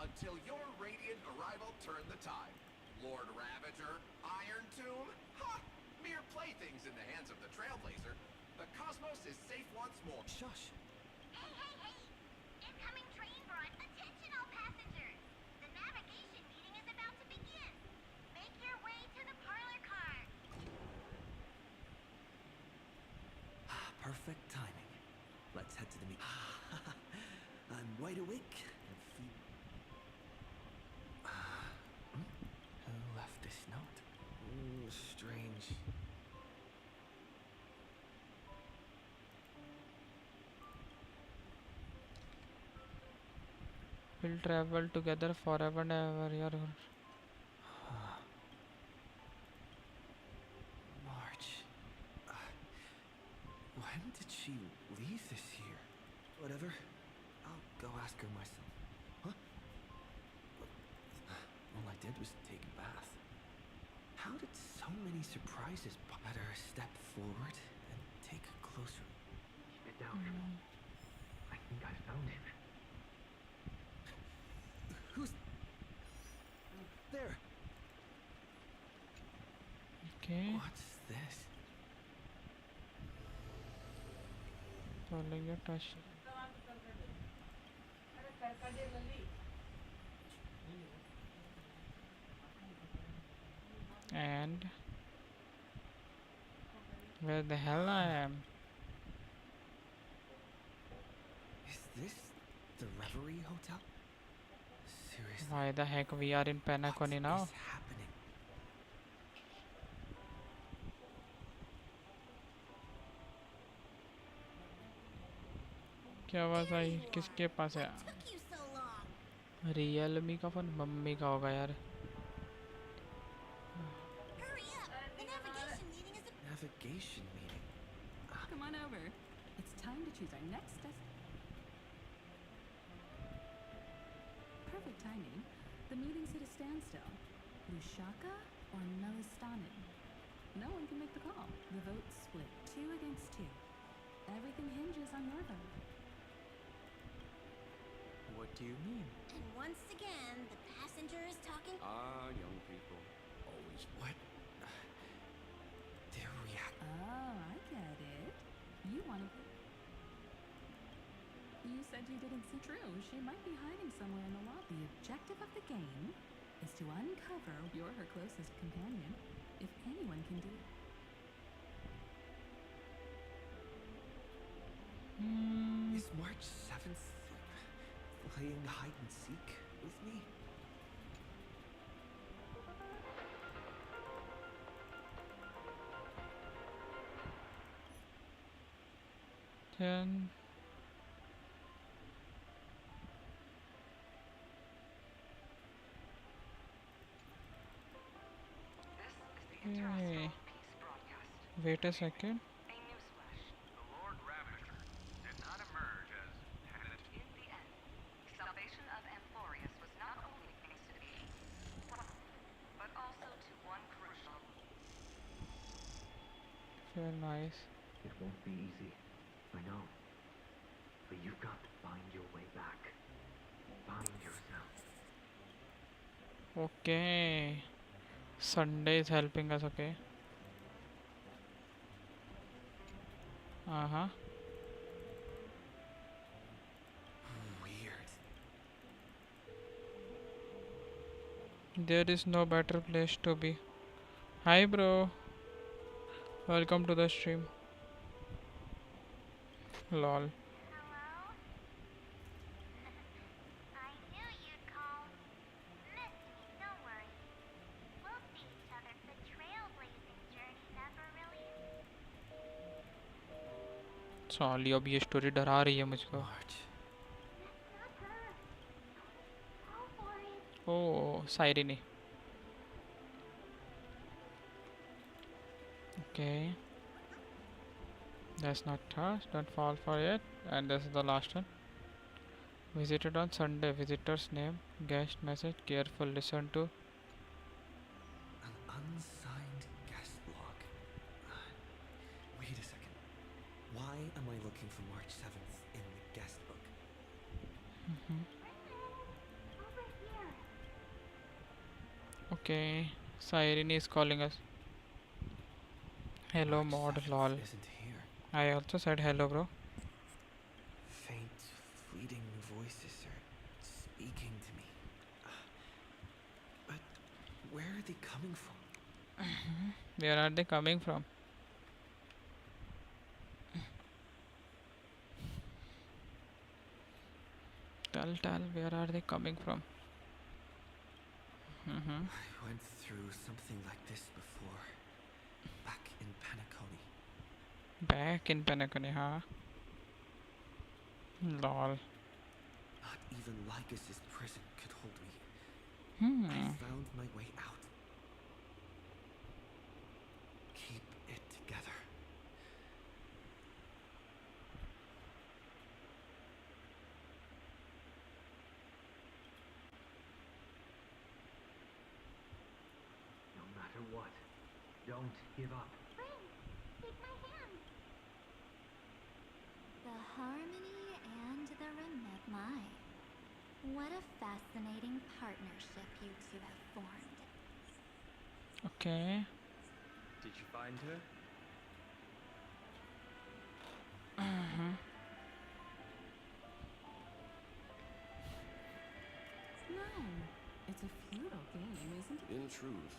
Until your radiant arrival turned the tide. Lord Ravager, Iron Tomb, ha! Mere playthings in the hands of the Trailblazer. The cosmos is safe once more. Shush! Hey, hey, hey! Incoming train run. Attention all passengers! The navigation meeting is about to begin. Make your way to the parlor car. Perfect timing. Let's head to the meeting. I'm wide awake and feel... Who left this note? Ooh, strange. We'll travel together forever and ever. March. When did she leave this year? Whatever. I'll go ask her myself. Huh? All I did was take a bath. How did so many surprises better step forward and take a closer? Get down. I think I found him. Who's there? Okay. What's this? Following your touch. And where the hell I am? Is this the Reverie Hotel? Seriously. Why the heck we are in Penacony now? What is happening? क्या आवाज आई? किसके पास है? Took you so long. Realme का phone mummy का होगा यार. Hurry up. The navigation meeting is Navigation meeting. Come on over. It's time to choose our next Perfect timing. The meeting's at a standstill. Lushaka or Melistanen? No one can make the call. The vote's split 2 against 2. Everything hinges on your vote. What do you mean? And once again, the passenger is talking. Young people. Always. What? They're reacting. Oh, I get it. You want to... You said you didn't see True. She might be hiding somewhere in the lobby. The objective of the game is to uncover you're her closest companion. If anyone can do it. Is March 7th playing hide and seek with me? Then hey, wait a second. The Lord Ravager did not emerge as Hannah. In the end, salvation of Amphorius was not only thanks to the but also to one crucial. Very nice. It won't be easy, I know. But you've got to find your way back. Find yourself. Okay. Sunday is helping us, okay. Uh-huh. Weird. There is no better place to be. Hi bro. Welcome to the stream. Lol. Hello? I knew you'd call. Missed me, don't worry. We'll see each other. The trailblazing journey never really... साली अब ये story डरा रही है मुझको. March. That's not her. Call for it. Oh, Sirenny. Okay. That's not her. Don't fall for it. And this is the last one. Visited on Sunday. Visitor's name. Guest message. Careful. Listen to. An unsigned guest log. Wait a second. Why am I looking for March 7th in the guest book? Over here. Okay. Sirenny is calling us. Hello, mod. 7th Lol. Isn't here. I also said hello, bro. Faint, fleeting voices are speaking to me. But where are they coming from? Where are they coming from? Tell, where are they coming from? I went through something like this before. Back in Panaconi. Back in Penacony, huh? Lol. Not even Lycus's prison could hold me. I found my way out. Keep it together. No matter what, don't give up. Ring, take my hand. The harmony and the my. What a fascinating partnership you two have formed. Okay. Did you find her? No, it's a futile game, isn't it? In truth,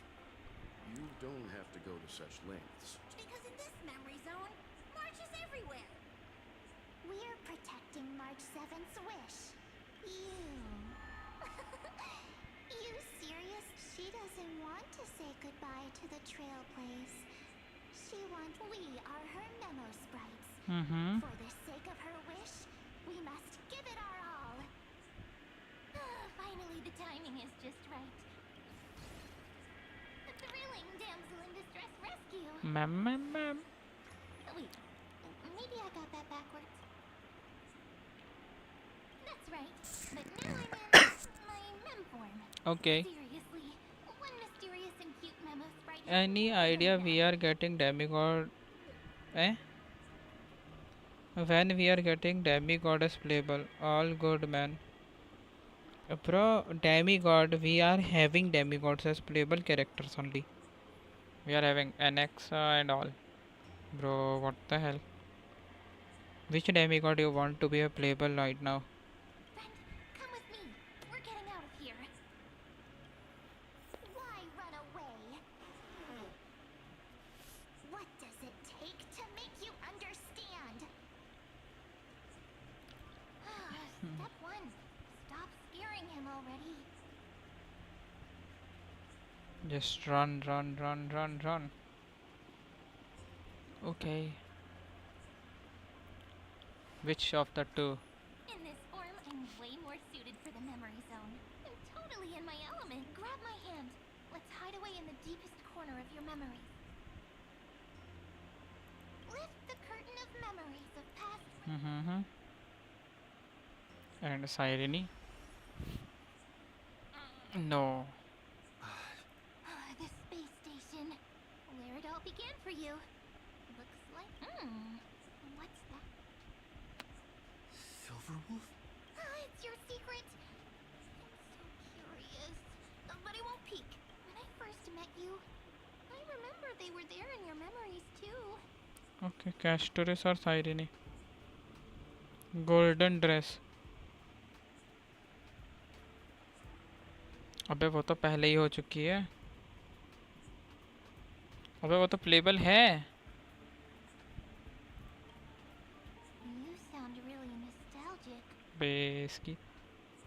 you don't have to go to such lengths. Because in this memory zone, March is everywhere. We're protecting March 7th's wish. You. You serious? She doesn't want to say goodbye to the Trailblaze. We are her memo sprites. For the sake of her wish, we must Finally, the timing is just right. A thrilling damsel in distress rescue. Ma'am. Oh, wait, maybe I got that backwards. That's right, but now I'm in my mem form. Okay. Seriously, one mysterious and cute memo sprite has Any really idea done we are getting demigod? When we are getting demigoddess playable, all good man. Bro, demigod, we are having demigods as playable characters only. We are having Alexa and all. Bro, what the hell? Which demigod you want to be a playable right now? Friend, come with me. We're getting out of here. Why run away? What does it take to make you understand? Step one. Stop scaring him already. Just run. Okay. Which of the two? In this form, I'm way more suited for the memory zone. I'm totally in my element. Grab my hand. Let's hide away in the deepest corner of your memory. Lift the curtain of memories of past... And Sirene? No. The space station. Where it all began for you. Looks like... what's that? Silverwolf? It's your secret. I'm so curious. But I won't peek. When I first met you, I remember they were there in your memories too. Okay, Castorus or Sirene? Golden dress. अबे वो तो पहले ही हो चुकी है. अबे वो तो प्लेबल है. You sound really nostalgic. Basically,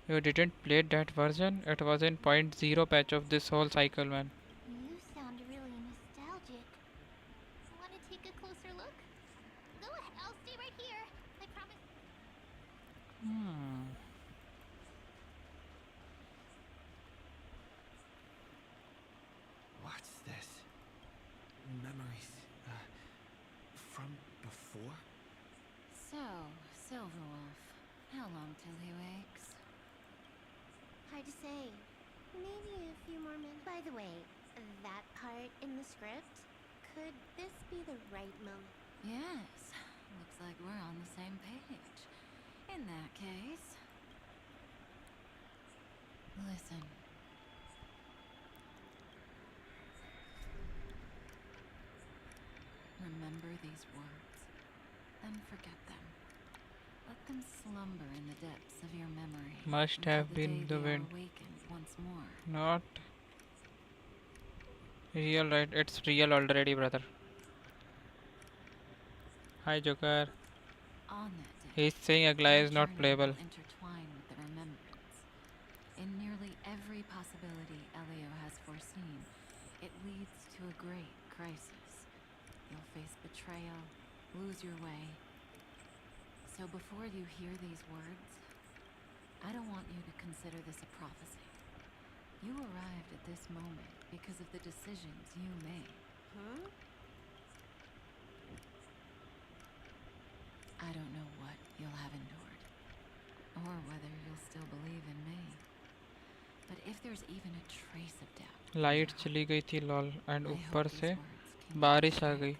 you didn't play that version. It was in 0.0 patch of this whole cycle, man. You sound really nostalgic. Want to take a closer look? Go ahead, I'll stay right here. I promise. What's this? Memories. From before? So, Silverwolf, how long till he wakes? Hard to say. Maybe a few more minutes. By the way, that part in the script, could this be the right moment? Yes, looks like we're on the same page. In that case... Listen. Remember these words, then forget them. Let them slumber in the depths of your memory. Must until have the been day the they wind. are awakened once more. Not real, right? It's real already, brother. Hi, Joker. On that day, He's saying Aglaia is your not journey playable. will intertwine with the remembrance. In nearly every possibility Elio has foreseen, it leads to a great crisis. You'll face betrayal, lose your way. So before you hear these words, I don't want you to consider this a prophecy. You arrived at this moment because of the decisions you made. I don't know what you'll have endured, or whether you'll still believe in me. But if there's even a trace of doubt, light चली गई थी lol and I ऊपर hope से these words can बारिश आ straight. गई.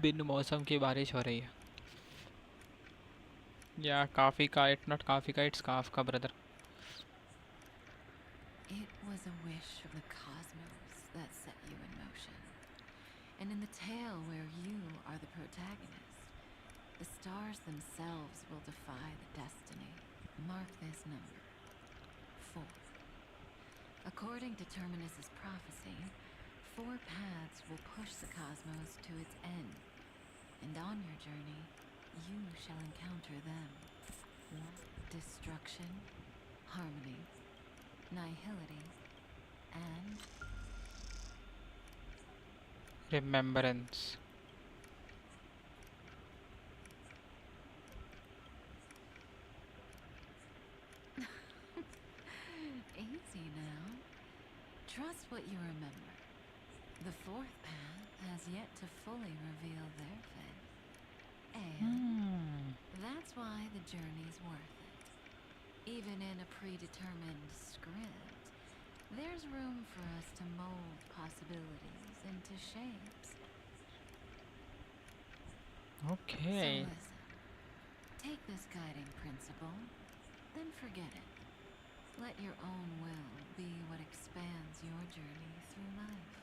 बिन मौसम की बारिश हो रही है. या काफी का इट नॉट काफी का इट्स काफ का brother. It was a wish of the cosmos that set you in motion. And in the tale where you are the protagonist, the stars themselves will defy the destiny. Mark this number. 4. According to Terminus's prophecy, 4 paths will push the cosmos to its end. And on your journey, you shall encounter them. Destruction, harmony, nihility, and Remembrance. yet to fully reveal their fate. And that's why the journey's worth it. Even in a predetermined script, there's room for us to mold possibilities into shapes. Okay. So listen, take this guiding principle, then forget it. Let your own will be what expands your journey through life.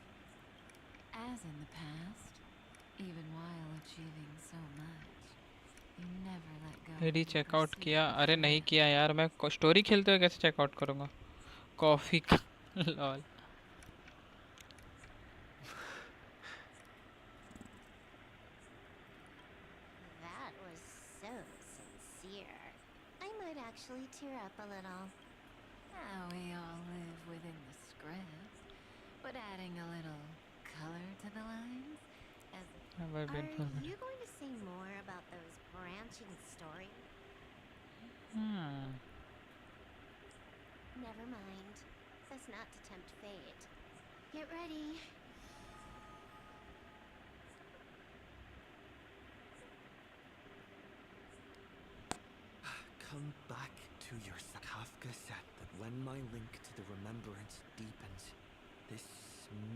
As in the past, even while achieving so much, you never let go मेरी of the checkout pursuit किया? of अरे नहीं किया यार, मैं story खेलते हुए कैसे चेकआउट करूँगा? कॉफी का lol. That was so sincere. I might actually tear up a little. We all live within the script, but adding a little color to the lines as Have I been for a Are minute? you going to say more about those branching stories? Never mind. Best not to tempt fate. Get ready. Come back to your Kafka said that when my link to the remembrance deepens, this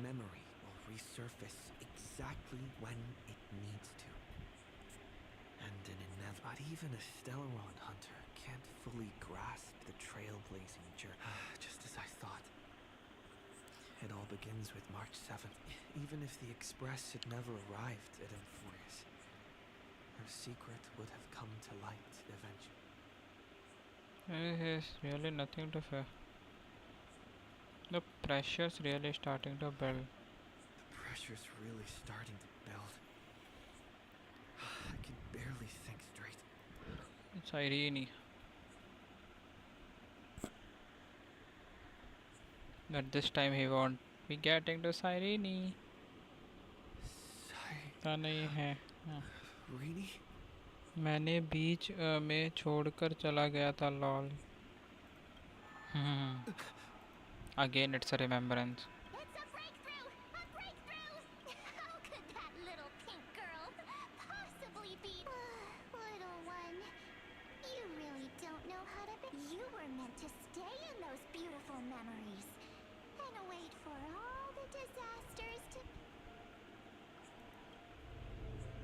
memory will resurface exactly when it needs to. And an but even a Stellaron hunter can't fully grasp the trailblazing journey. Just as I thought. It all begins with March 7th. Even if the Express had never arrived at Emphorius, her secret would have come to light eventually. There is really nothing to fear. The pressure's really starting to build. The pressure's really starting to build. I can barely think straight. It's Irene. But this time he won't be getting to Irene. पता नहीं है। Rini? मैंने बीच में छोड़कर चला गया था lol. Again it's a remembrance. It's a breakthrough! A breakthrough! How could that little pink girl possibly be... little one, you really don't know how to be... You were meant to stay in those beautiful memories and wait for all the disasters to...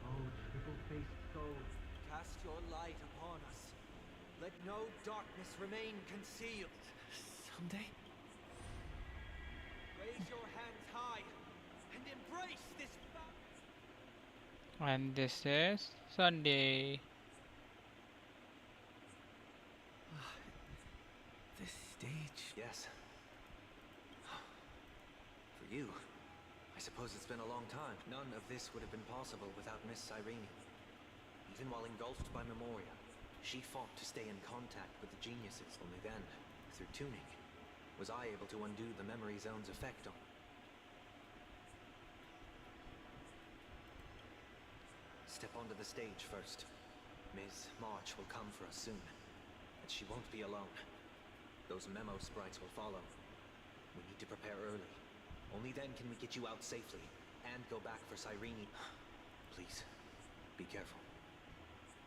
Oh, triple-faced soul. Cast your light upon us. Let no darkness remain concealed. Someday? Raise your hands high and embrace this And this is Sunday. This stage... Yes. For you, I suppose it's been a long time. None of this would have been possible without Miss Irene. Even while engulfed by Memoria, she fought to stay in contact with the geniuses. Only then, through tuning, was I able to undo the memory zone's effect on. Step onto the stage first. Ms. March will come for us soon, and she won't be alone. Those memo sprites will follow. We need to prepare early. Only then can we get you out safely, and go back for Cyrene. Please, be careful.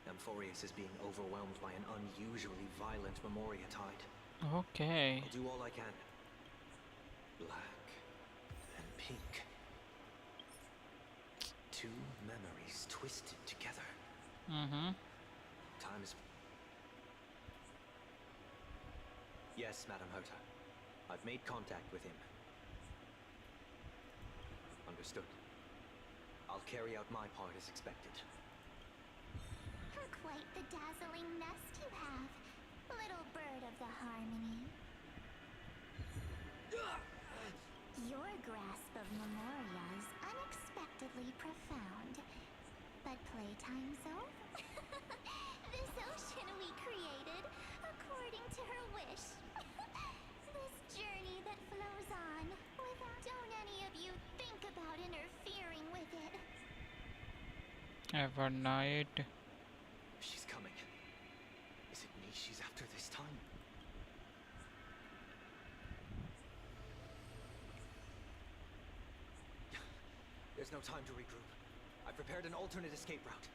Amphorius is being overwhelmed by an unusually violent Memoria tide. Okay. I'll do all I can. Black and pink. Two memories twisted together. Time is... Yes, Madam Herta. I've made contact with him. Understood. I'll carry out my part as expected. Quite the dazzling nest you have, little bird of the harmony. Your grasp of Memoria is unexpectedly profound. But playtime's over. This ocean we created, according to her wish. This journey that flows on without... Don't any of you think about interfering with it. Ever night. She's coming. Is it me she's after this time? There's no time to regroup. I prepared an alternate escape route.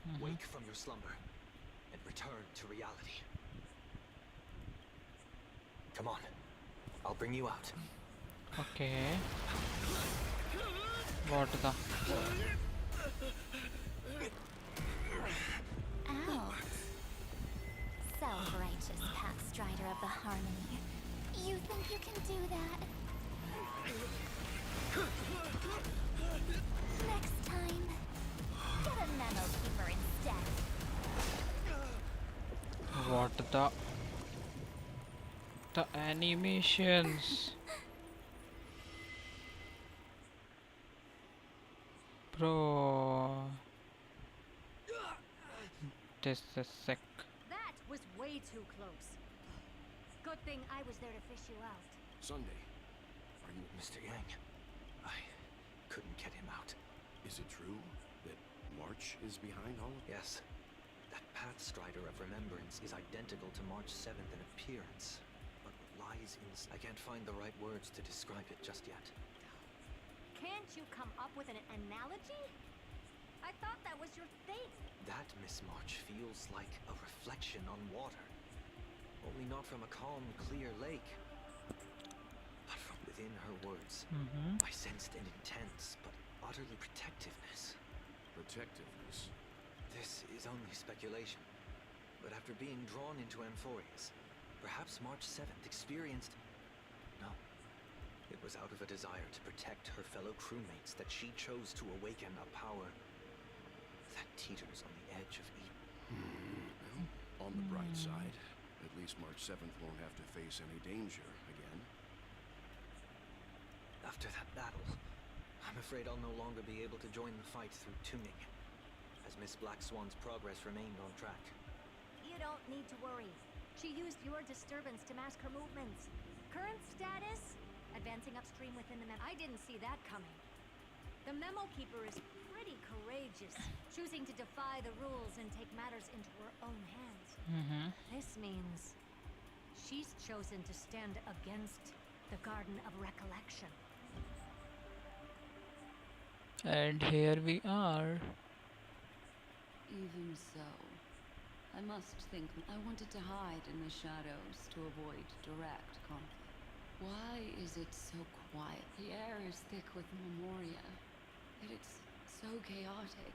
Mhm. Wake from your slumber and return to reality. Come on. I'll bring you out. Okay. What the? Out. Self-righteous path strider of the harmony. You think you can do that? Next time, get a memo keeper instead. What the animations? Bro, this is sick. That was way too close. Good thing I was there to fish you out. Sunday, Are you Mr. Yang? I couldn't get him out. is it true that March is behind all of Yes. That path strider of remembrance is identical to March 7th in appearance. But what lies in... I can't find the right words to describe it just yet. Can't you come up with an analogy? I thought that was your thing. That Miss March feels like a reflection on water. Only not from a calm, clear lake. But from within her words, I sensed an intense but utterly protectiveness. protectiveness? This is only speculation. But after being drawn into Amphorius, perhaps March 7th experienced... No. It was out of a desire to protect her fellow crewmates that she chose to awaken a power that teeters on the edge of Eden. Well, on the bright side, at least March 7th won't have to face any danger again. After that battle, I'm afraid I'll no longer be able to join the fight through tuning, as Miss Black Swan's progress remained on track. You don't need to worry. She used your disturbance to mask her movements. Current status? Advancing upstream within the memo. I didn't see that coming. The memo keeper is pretty courageous, choosing to defy the rules and take matters into her own hands. This means she's chosen to stand against the Garden of Recollection. And here we are. Even so, I must think I wanted to hide in the shadows to avoid direct conflict. Why is it so quiet? The air is thick with memoria, yet it's so chaotic.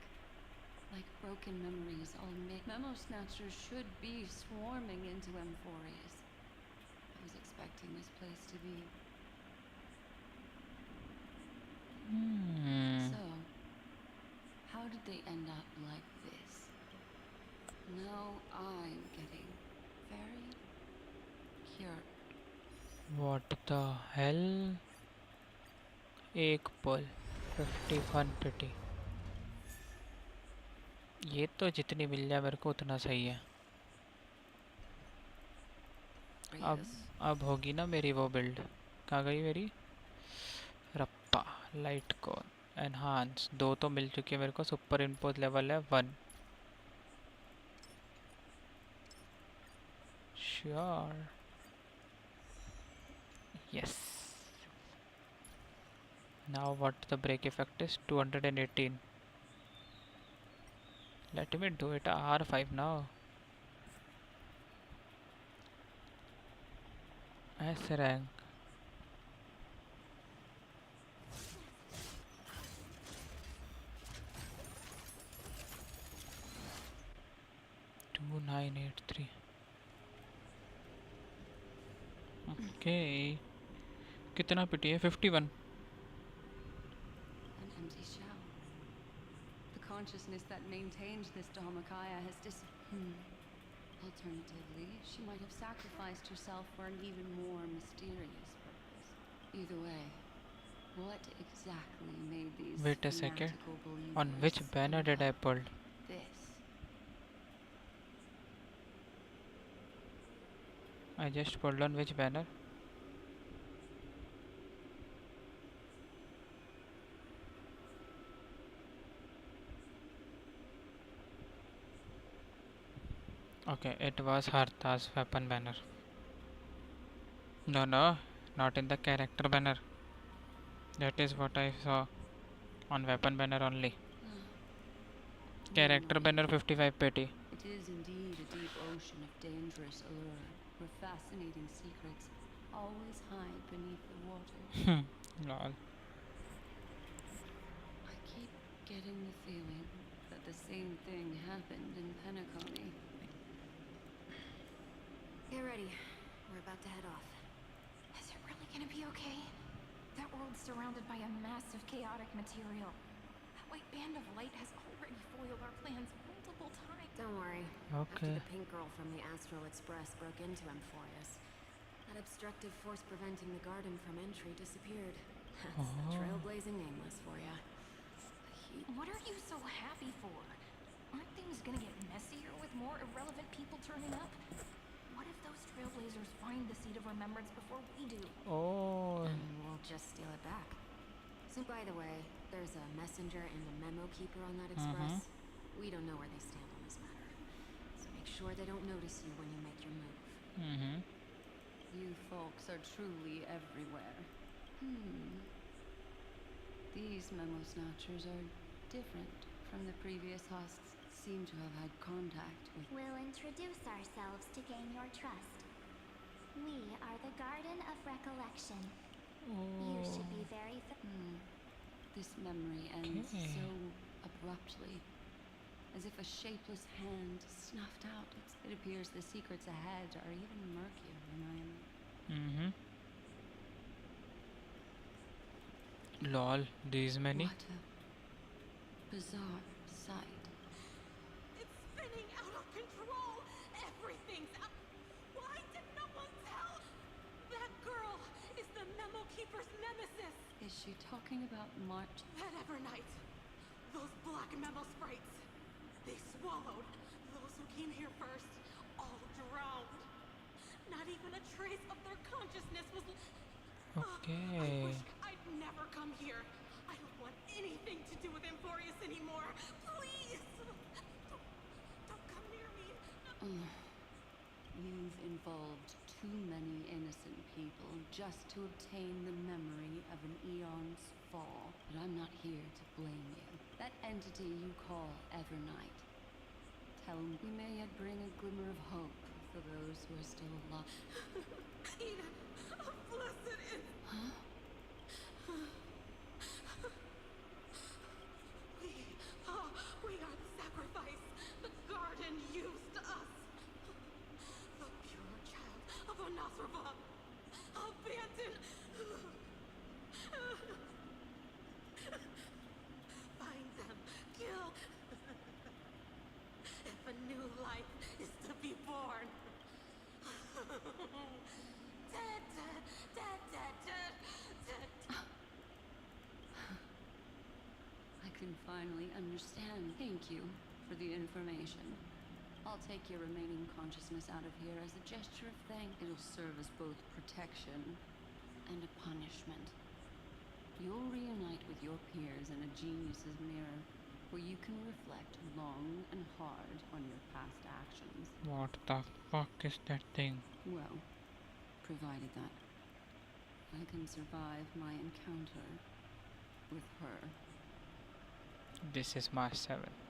Like broken memories all Memo Snatchers should be swarming into Amphorius. I was expecting this place to be... So, how did they end up like this? Now I'm getting very curious. What the hell? एक पुल 51 पिटी. ये तो जितनी मिल जाए मेरे को उतना सही है. अब होगी ना मेरी वो बिल्ड. कहाँ गई मेरी? रप्पा लाइट कोन एनहांस. 2 तो मिल चुकी है मेरे को. सुपर इनपुट लेवल है 1. Sure. Yes. Now what the break effect is? 218. Let me do it R5 now. S rank. Two 983. Okay. कितना पिटी है? 51. An empty shell. The consciousness that maintained this Dharmakaya has Alternatively, she might have sacrificed herself for an even more mysterious purpose. Either way, what exactly made these Wait a second. fanatical believers On which banner did I pull? this? I just pulled on which banner? Okay, it was Harta's weapon banner. No, not in the character banner. That is what I saw. On weapon banner only. Character banner 55 petty. It is indeed a deep ocean of dangerous allure, where fascinating secrets always hide beneath the water. Lol. I keep getting the feeling that the same thing happened in Penacony. Get ready. We're about to head off. Is it really gonna be okay? That world's surrounded by a massive chaotic material. That white band of light has already foiled our plans multiple times. Don't worry. Okay. After the pink girl from the Astral Express broke into Amphorius, that obstructive force preventing the garden from entry disappeared. That's the trailblazing nameless for ya. What are you so happy for? Aren't things gonna get messier with more irrelevant people turning up? What if those trailblazers find the seed of remembrance before we do? Oh. And we'll just steal it back. So, by the way, there's a messenger and a memo keeper on that express. We don't know where they stand on this matter. So make sure they don't notice you when you make your move. You folks are truly everywhere. These memo snatchers are different from the previous husks. Seem to have had contact with... We'll introduce ourselves to gain your trust. We are the Garden of Recollection. You should be very... This memory ends so abruptly, as if a shapeless hand snuffed out. It appears the secrets ahead are even murkier than I am. Lol, these many? What a bizarre sight. It's spinning out of control. Everything's up. Why did no one tell? That girl is the Memo Keeper's nemesis. Is she talking about March? That Evernight. Those black Memo sprites. They swallowed those who came here first. All drowned. Not even a trace of their consciousness was... Okay. I wish I'd never come here. I don't want anything to do with Amphorius anymore. Please! Don't come near me. You've involved too many innocent people just to obtain the memory of an eon's fall. But I'm not here to blame you. That entity you call Evernight. Tell me we may yet bring a glimmer of hope for those who are still alive. Eden, blessed is... Huh? We are the sacrifice the garden used us. The pure child of Anasrava. Abandoned. Find them. Kill. If a new life is to be born. Dead, dead, dead, dead, dead, dead. I can finally understand. Thank you for the information. I'll take your remaining consciousness out of here as a gesture of thanks. It'll serve as both protection and a punishment. You'll reunite with your peers in a genius's mirror, where you can reflect long and hard on your past actions. What the fuck is that thing? Well, provided that I can survive my encounter with her. This is March 7th.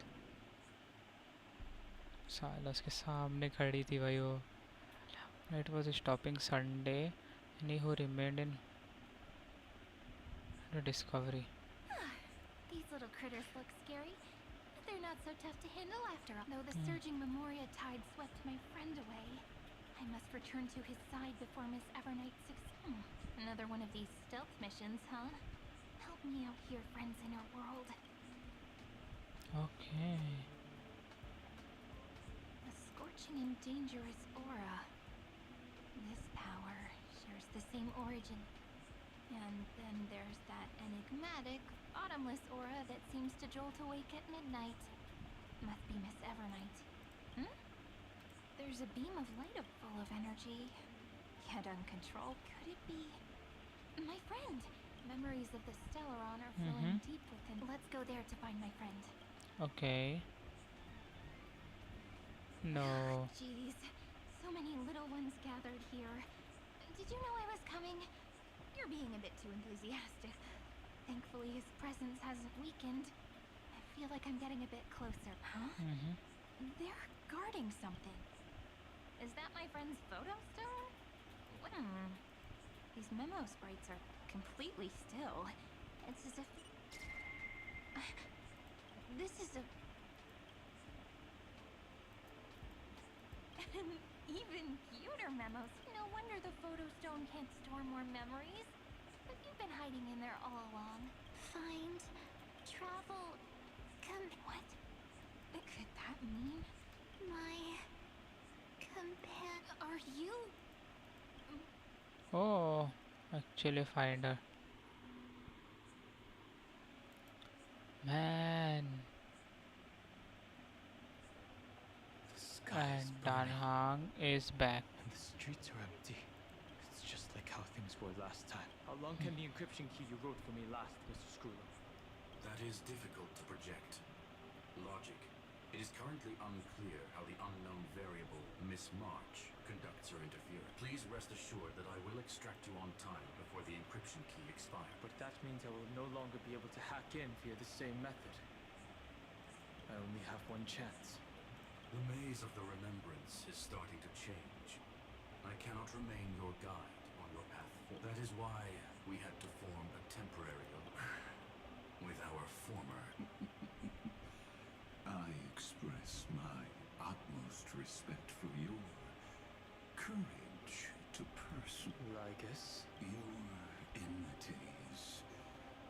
साला उसके सामने खड़ी थी भाई वो. It was stopping Sunday and he who remained in the discovery. These little critters look scary, but they're not so tough to handle after all. Though the surging Memoria tide swept my friend away, I must return to his side before Miss Evernight Another one of these stealth missions, huh? Help me out here, friends in our world. Okay. A scorching and dangerous aura. This power shares the same origin. And then there's that enigmatic, bottomless aura that seems to jolt awake at midnight. Must be Miss Evernight. There's a beam of light full of energy, yet uncontrolled. Could it be my friend? Memories of the Stellaron are flowing deep within. Let's go there to find my friend. Okay. No. Jeez, so many little ones gathered here. Did you know I was coming? You're being a bit too enthusiastic. Thankfully, his presence hasn't weakened. I feel like I'm getting a bit closer. Huh? They're guarding something. Is that my friend's photo stone? These memo sprites are completely still. It's as if... This is a... An even cuter memos. No wonder the photo stone can't store more memories. But you've been hiding in there all along. Find... travel... What? Could that mean? My... Are you... Oh, actually find her. Man. The sky is And burning, Danhang is back. and the streets are empty. It's just like how things were last time. How long can the encryption key you wrote for me last, Mr. Screwler? That is difficult to project. Logic. It is currently unclear how the unknown variable, Miss March, conducts her interference. Please rest assured that I will extract you on time before the encryption key expires. But that means I will no longer be able to hack in via the same method. I only have one chance. The maze of the remembrance is starting to change. I cannot remain your guide on your path forward. That is why we had to form a temporary with our former. I express my utmost respect for your courage to pursue Lygus? your enmities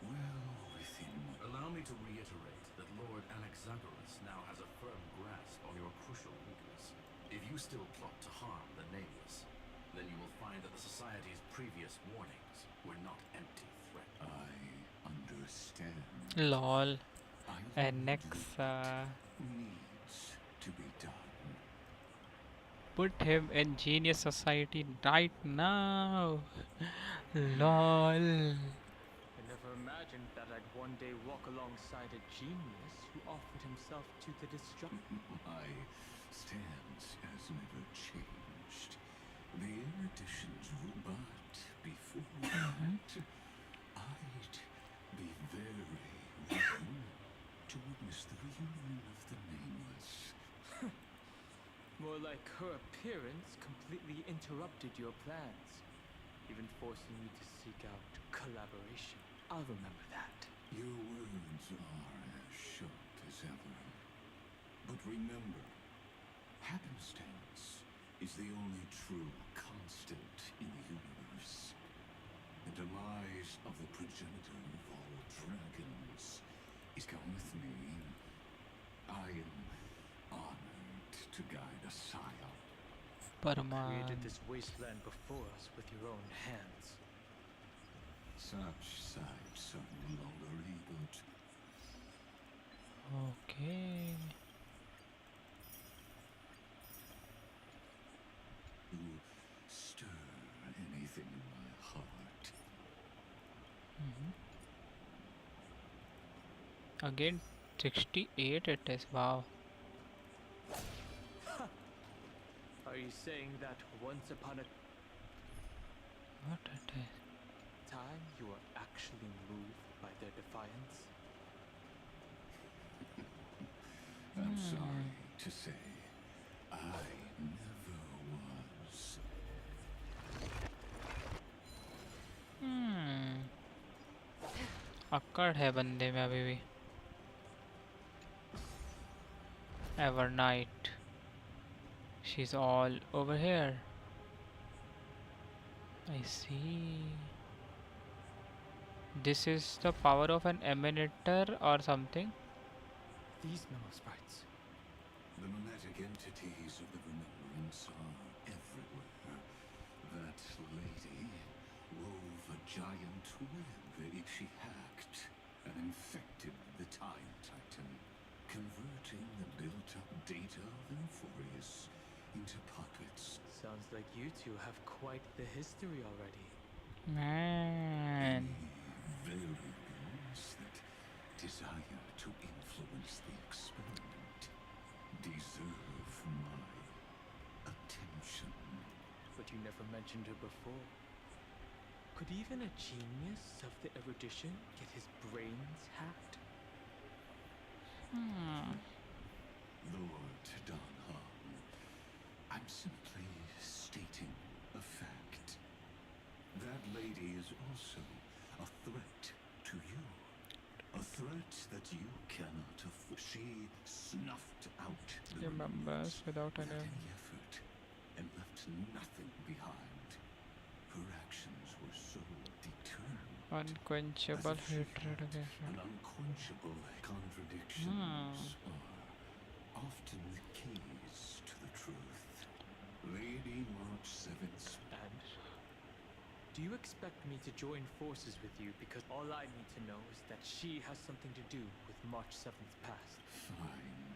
well within. Allow me to reiterate that Lord Anaxagoras now has a firm grasp on your crucial weakness. If you still plot to harm the Nameless, then you will find that the Society's previous warnings were not empty threats. I understand. Lol. I And will next, do what needs to be done. put him in Genius Society right now. Lol. I never imagined that I'd one day walk alongside a genius who offered himself to the destruction. My stance has never changed. The erudition's robot before that. I'd be very willing to witness the reunion of the Nameless. More like her appearance completely interrupted your plans, even forcing you to seek out collaboration. I'll remember that. Your words are as sharp as ever. But remember, happenstance is the only true constant in the universe. The demise of the progenitor of all dragons is come with me. I am honored to guide a scion. Created this wasteland before us with your own hands. Such sights are no longer able to. Okay. Stir anything in my heart. Again, 68 it is. Wow. Are you saying that once upon a What it is? time you were actually moved by their defiance? I'm sorry to say, I never was. अक्कड़ है बंदे में अभी भी. Evernight. She's all over here. I see. This is the power of an emanator or something. These memo sprites. The mimetic entities of the remembrance are everywhere. That lady wove a giant web. She hacked and infected the Time Titan, converting the built-up data of Euphorius into puppets. Sounds like you two have quite the history already. Man. Variables that desire to influence the experiment deserve my attention. But you never mentioned her before. Could even a genius of the erudition get his brains hacked? Lord Danhan, I'm simply stating a fact. That lady is also a threat to you. A threat that you cannot afford. She snuffed out the members without any any effort and left nothing behind. Her actions were so determined. unquenchable As if she hatred had against an unquenchable contradictions are often the keys to the truth. Lady March 7th. And do you expect me to join forces with you because all I need to know is that she has something to do with March 7th past? Fine.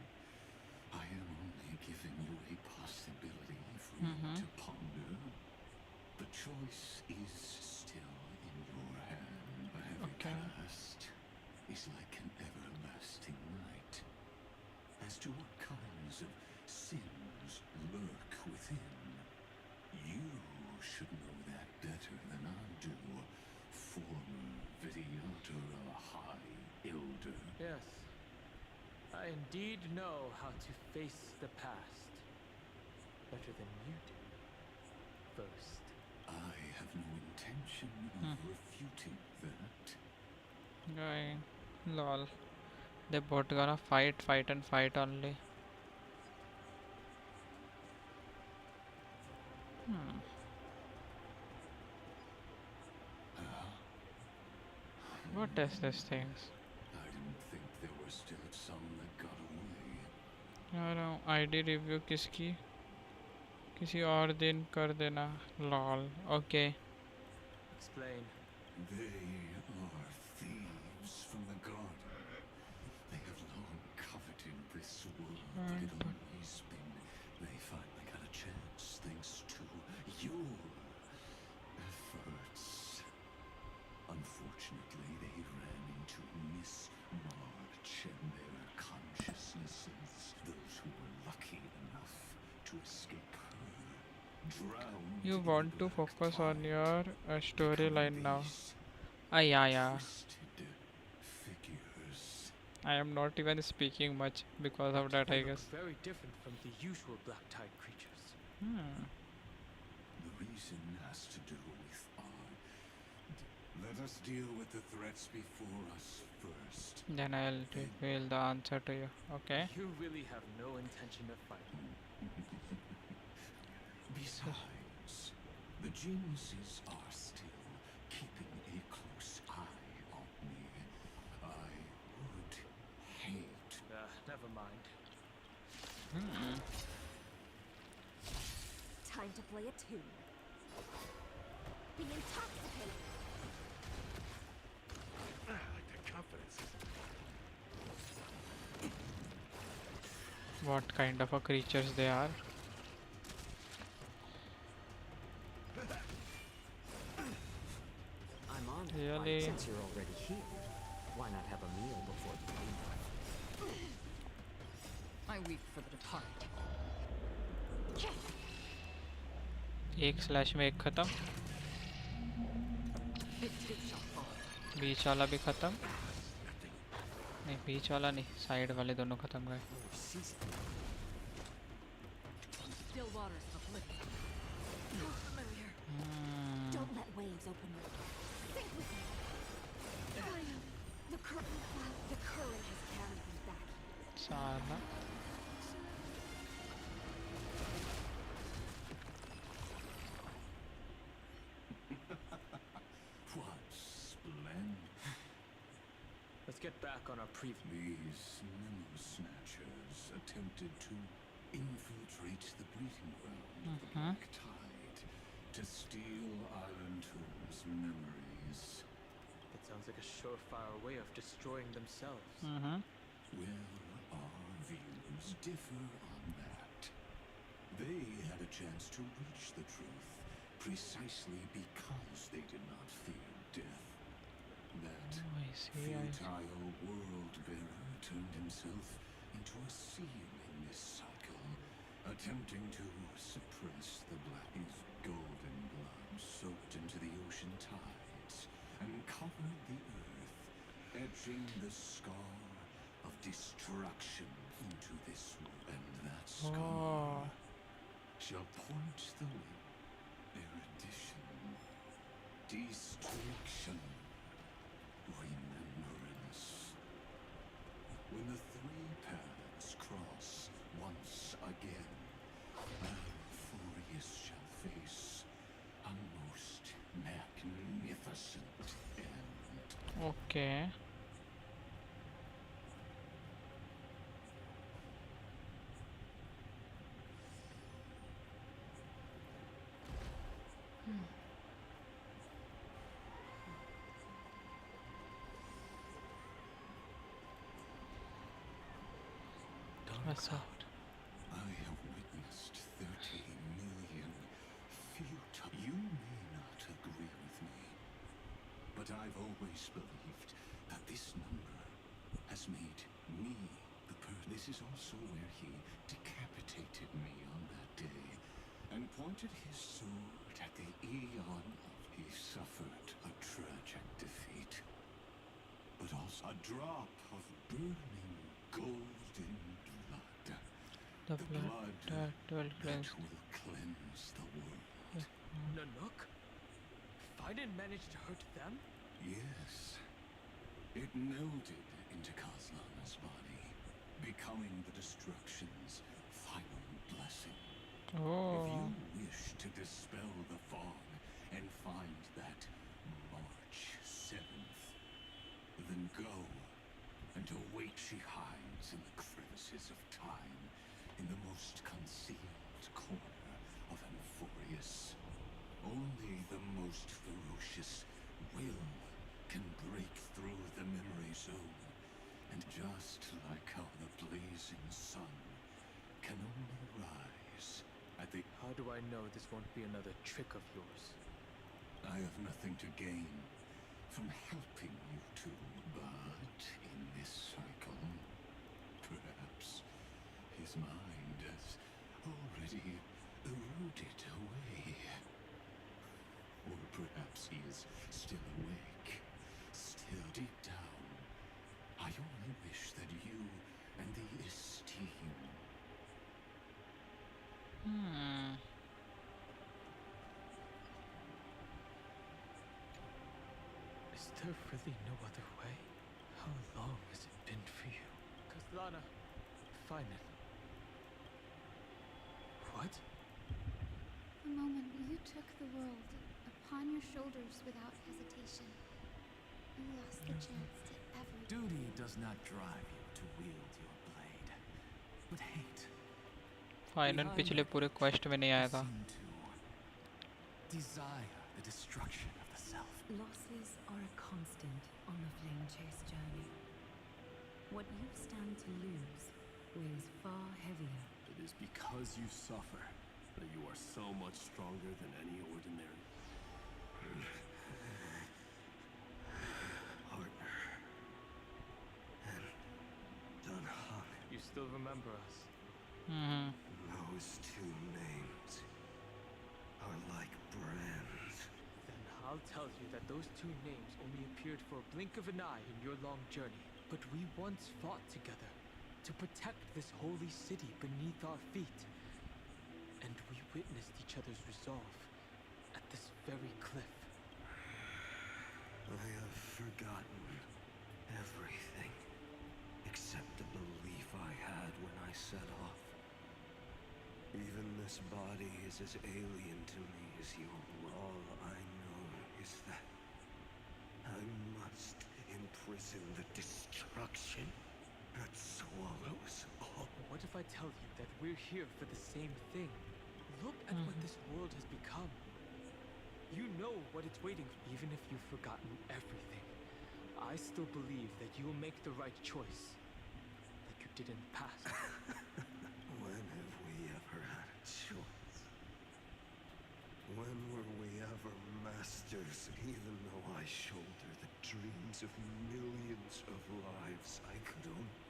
I am only giving you a possibility for you to ponder. The choice is still in your hand. A heavy past is like an everlasting night. As to what kinds of sins lurk within, you should know that better than I do, former Vidyatara High Elder. Yes. I indeed know how to face the past better than you do. First. I have no intention of refuting that. guy. Lol. They both gonna fight and fight only. What is this things? I didn't think there were still some that got away. I know ID review किसकी किसी और दिन कर देना lol. Okay. Explain. They are thieves from the garden. They have long coveted this world, but it always been. They finally got a chance thanks to your efforts. Unfortunately, they ran into Miss March and their consciousnesses. Those who were lucky enough to escape her drowned. You want to focus on your storyline now. Yeah. I am not even speaking much because of that, They I look guess. very different from the usual black-tide creatures. The reason has to do with our... Let us deal with the threats before us first. Then I'll reveal the answer to you. Okay. You really have no intention of fighting. Besides, the geniuses are still keeping a close eye on me. I would hate... Never mind. Time to play a tune. Be intoxicated. I like that confidence. What kind of a creatures they are? I'm on it. Really? Since you're already here, why not have a meal before the game? I weep for the departed. एक slash में एक खत्म. बीच वाला भी खत्म. नहीं बीच वाला नहीं, साइड वाले दोनों खत्म गए. Still waters of liquid. So familiar. Don't let waves open your eyes. Sink with me. The current has carried me back. साला. What splendid. Let's get back on our preview. These memo snatchers attempted to infiltrate the breeding ground of the Black Tide to steal Island Tomb's memories. That sounds like a surefire way of destroying themselves. Well, our views differ on that. They had a chance to reach the truth precisely because they did not fear death. That futile world-bearer turned himself into a seal in this cycle, attempting to suppress the black. His golden gloves soaked into the ocean tides and covered the earth, etching the scar of destruction into this world. And that scar shall point the way. Erudition, destruction, remembrance. When the three paths cross once again, Amphorius shall face a most magnificent end. Okay. What's up? I have witnessed 30 million futile. You may not agree with me, but I've always believed that this number has made me the person. This is also where he decapitated me on that day and pointed his sword at the eon of. He suffered a tragic defeat, but also a drop of burning golden blood. The blood that will cleanse. Will cleanse the world. Nanook? Fiden managed to hurt them? Yes. It melded into Kazlana's body, becoming the destruction's final blessing. If you wish to dispel the fog and find that March 7th, then go and await she hides in the crevices of time, in the most concealed corner of Amphorius. Only the most ferocious will can break through the memory zone, and just like how the blazing sun can only rise at the... How do I know this won't be another trick of yours? I have nothing to gain from helping you two, but in this cycle, perhaps his mind has already eroded away. Or perhaps he is still awake, still deep down. I only wish that you and the esteem... Is there really no other way? How long has it been for you? Kazlana, Finen. What? The moment you took the world upon your shoulders without hesitation, you lost the chance to ever... Duty does not drive you to wield your blade, but hate. Final पिछले पूरे quest में नहीं आया था. Desire the destruction of the self. Losses are a constant on the flame chase journey. What you stand to lose weighs far heavier. It is because you suffer that you are so much stronger than any ordinary partner. And Dunhong. You still remember us? Those two names are like brands. Then I'll tell you that those two names only appeared for a blink of an eye in your long journey. But we once fought together to protect this holy city beneath our feet. And we witnessed each other's resolve at this very cliff. I have forgotten everything except the belief I had when I set off. Even this body is as alien to me as you. All I know is that I must imprison the destruction that swallows all. What if I tell you that we're here for the same thing? Look at what this world has become. You know what it's waiting for. Even if you've forgotten everything, I still believe that you will make the right choice, like you did in the past. When have we ever had a choice? When were we ever masters, even though I shoulder the dreams of millions of lives I could only...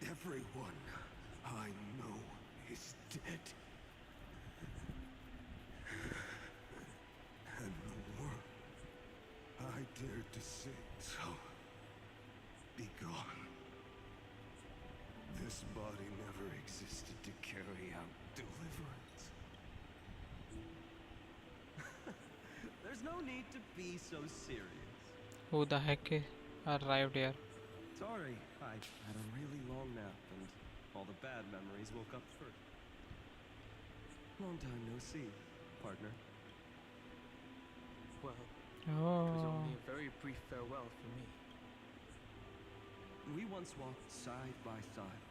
Everyone I know is dead. And the world I dared to say so. Be gone. This body never existed to carry out deliverance. There's no need to be so serious. Who the heck arrived here? Sorry, I had a really long nap and all the bad memories woke up first. Long time no see, partner. Well, it was Oh, only a very brief farewell for me. We once walked side by side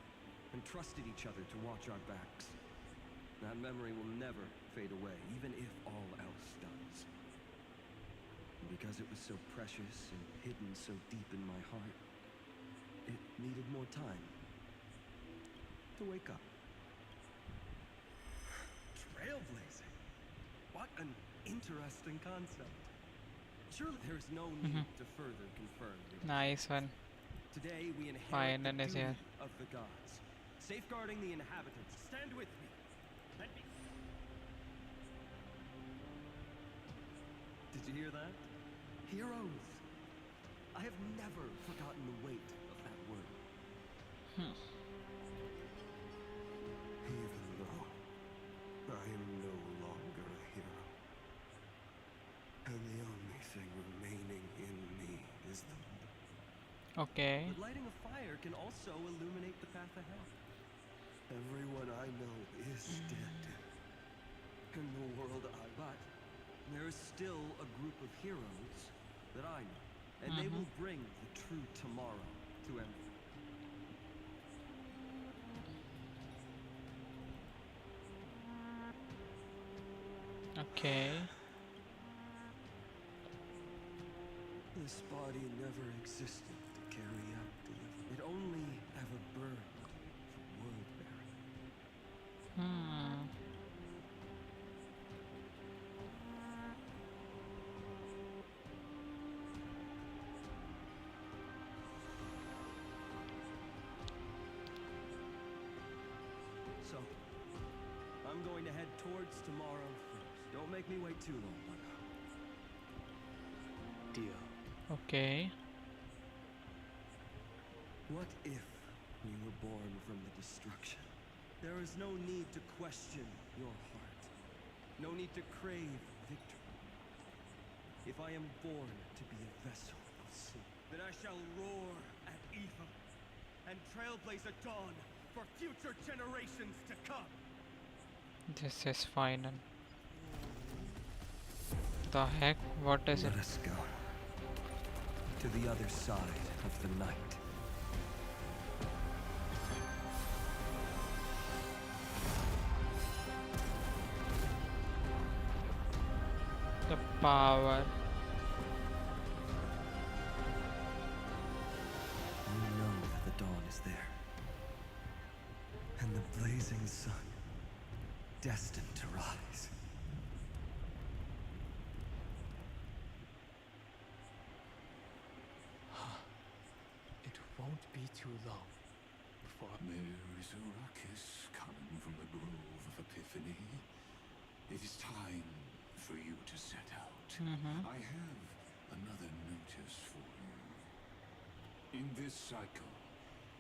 and trusted each other to watch our backs. That memory will never fade away, even if all else does. And because it was so precious and hidden so deep in my heart, it needed more time to wake up. Trailblazing. What an interesting concept. Surely there is no need to further confirm your nice one. Today we inherit Fine, the and is duty here. of the gods, safeguarding the inhabitants. Stand with me. Let me. Did you hear that? Heroes. I have never forgotten the weight of that word. Even though I am no longer a hero, and the only thing remaining in me is the... Okay. But lighting a fire can also illuminate the path ahead. Everyone I know is dead. In the world but there is still a group of heroes that I know, and they will bring the true tomorrow to everyone. Okay. This body never existed to carry out deliverance. It only ever burned for world bearing. So, I'm going to head towards tomorrow first. Don't make me wait too long, Marco. Deal. Okay. What if we were born from the destruction? There is no need to question your heart. No need to crave victory. If I am born to be a vessel of sin, then I shall roar at evil and trailblaze a dawn for future generations to come. This is final. The heck? What is it? Let us go to the other side of the night. The power. You know that the dawn is there. And the blazing sun, destined to rise. It won't be too long before... There is a ruckus coming from the Grove of Epiphany. It is time for you to set out. I have another notice for you. In this cycle,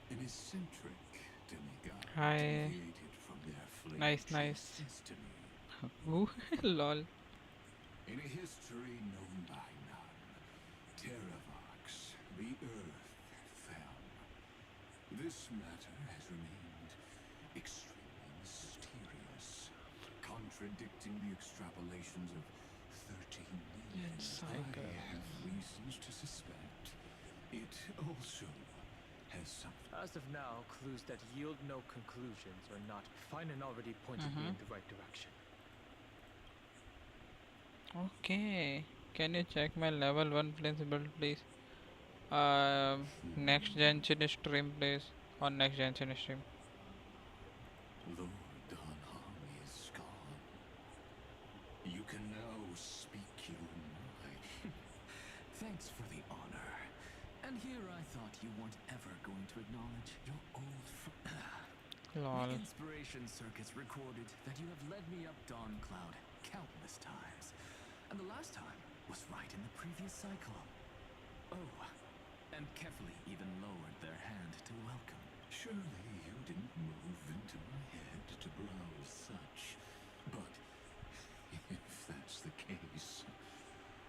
an eccentric demigod Hi. deviated from their Nice. destiny. Ooh, lol. In a history known by none, Terravox, the Earth, fell. This matter has remained extremely mysterious, contradicting the extrapolations of 13 years. I have reasons to suspect it also has something. As of now, clues that yield no conclusions are not fine and already pointed me in the right direction. Okay. Can you check my level 1 planes build, please? Next gen stream, please. On next gen stream. Lord Donham is gone. You can now speak your mind. Thanks for the honor. And here I thought you weren't ever going to acknowledge your old Lol. The inspiration circuits recorded that you have led me up Dawn Cloud countless times, and the last time was right in the previous cycle. Oh, and carefully even lowered their hand to welcome. Surely you didn't move into my head to browse such. But if that's the case,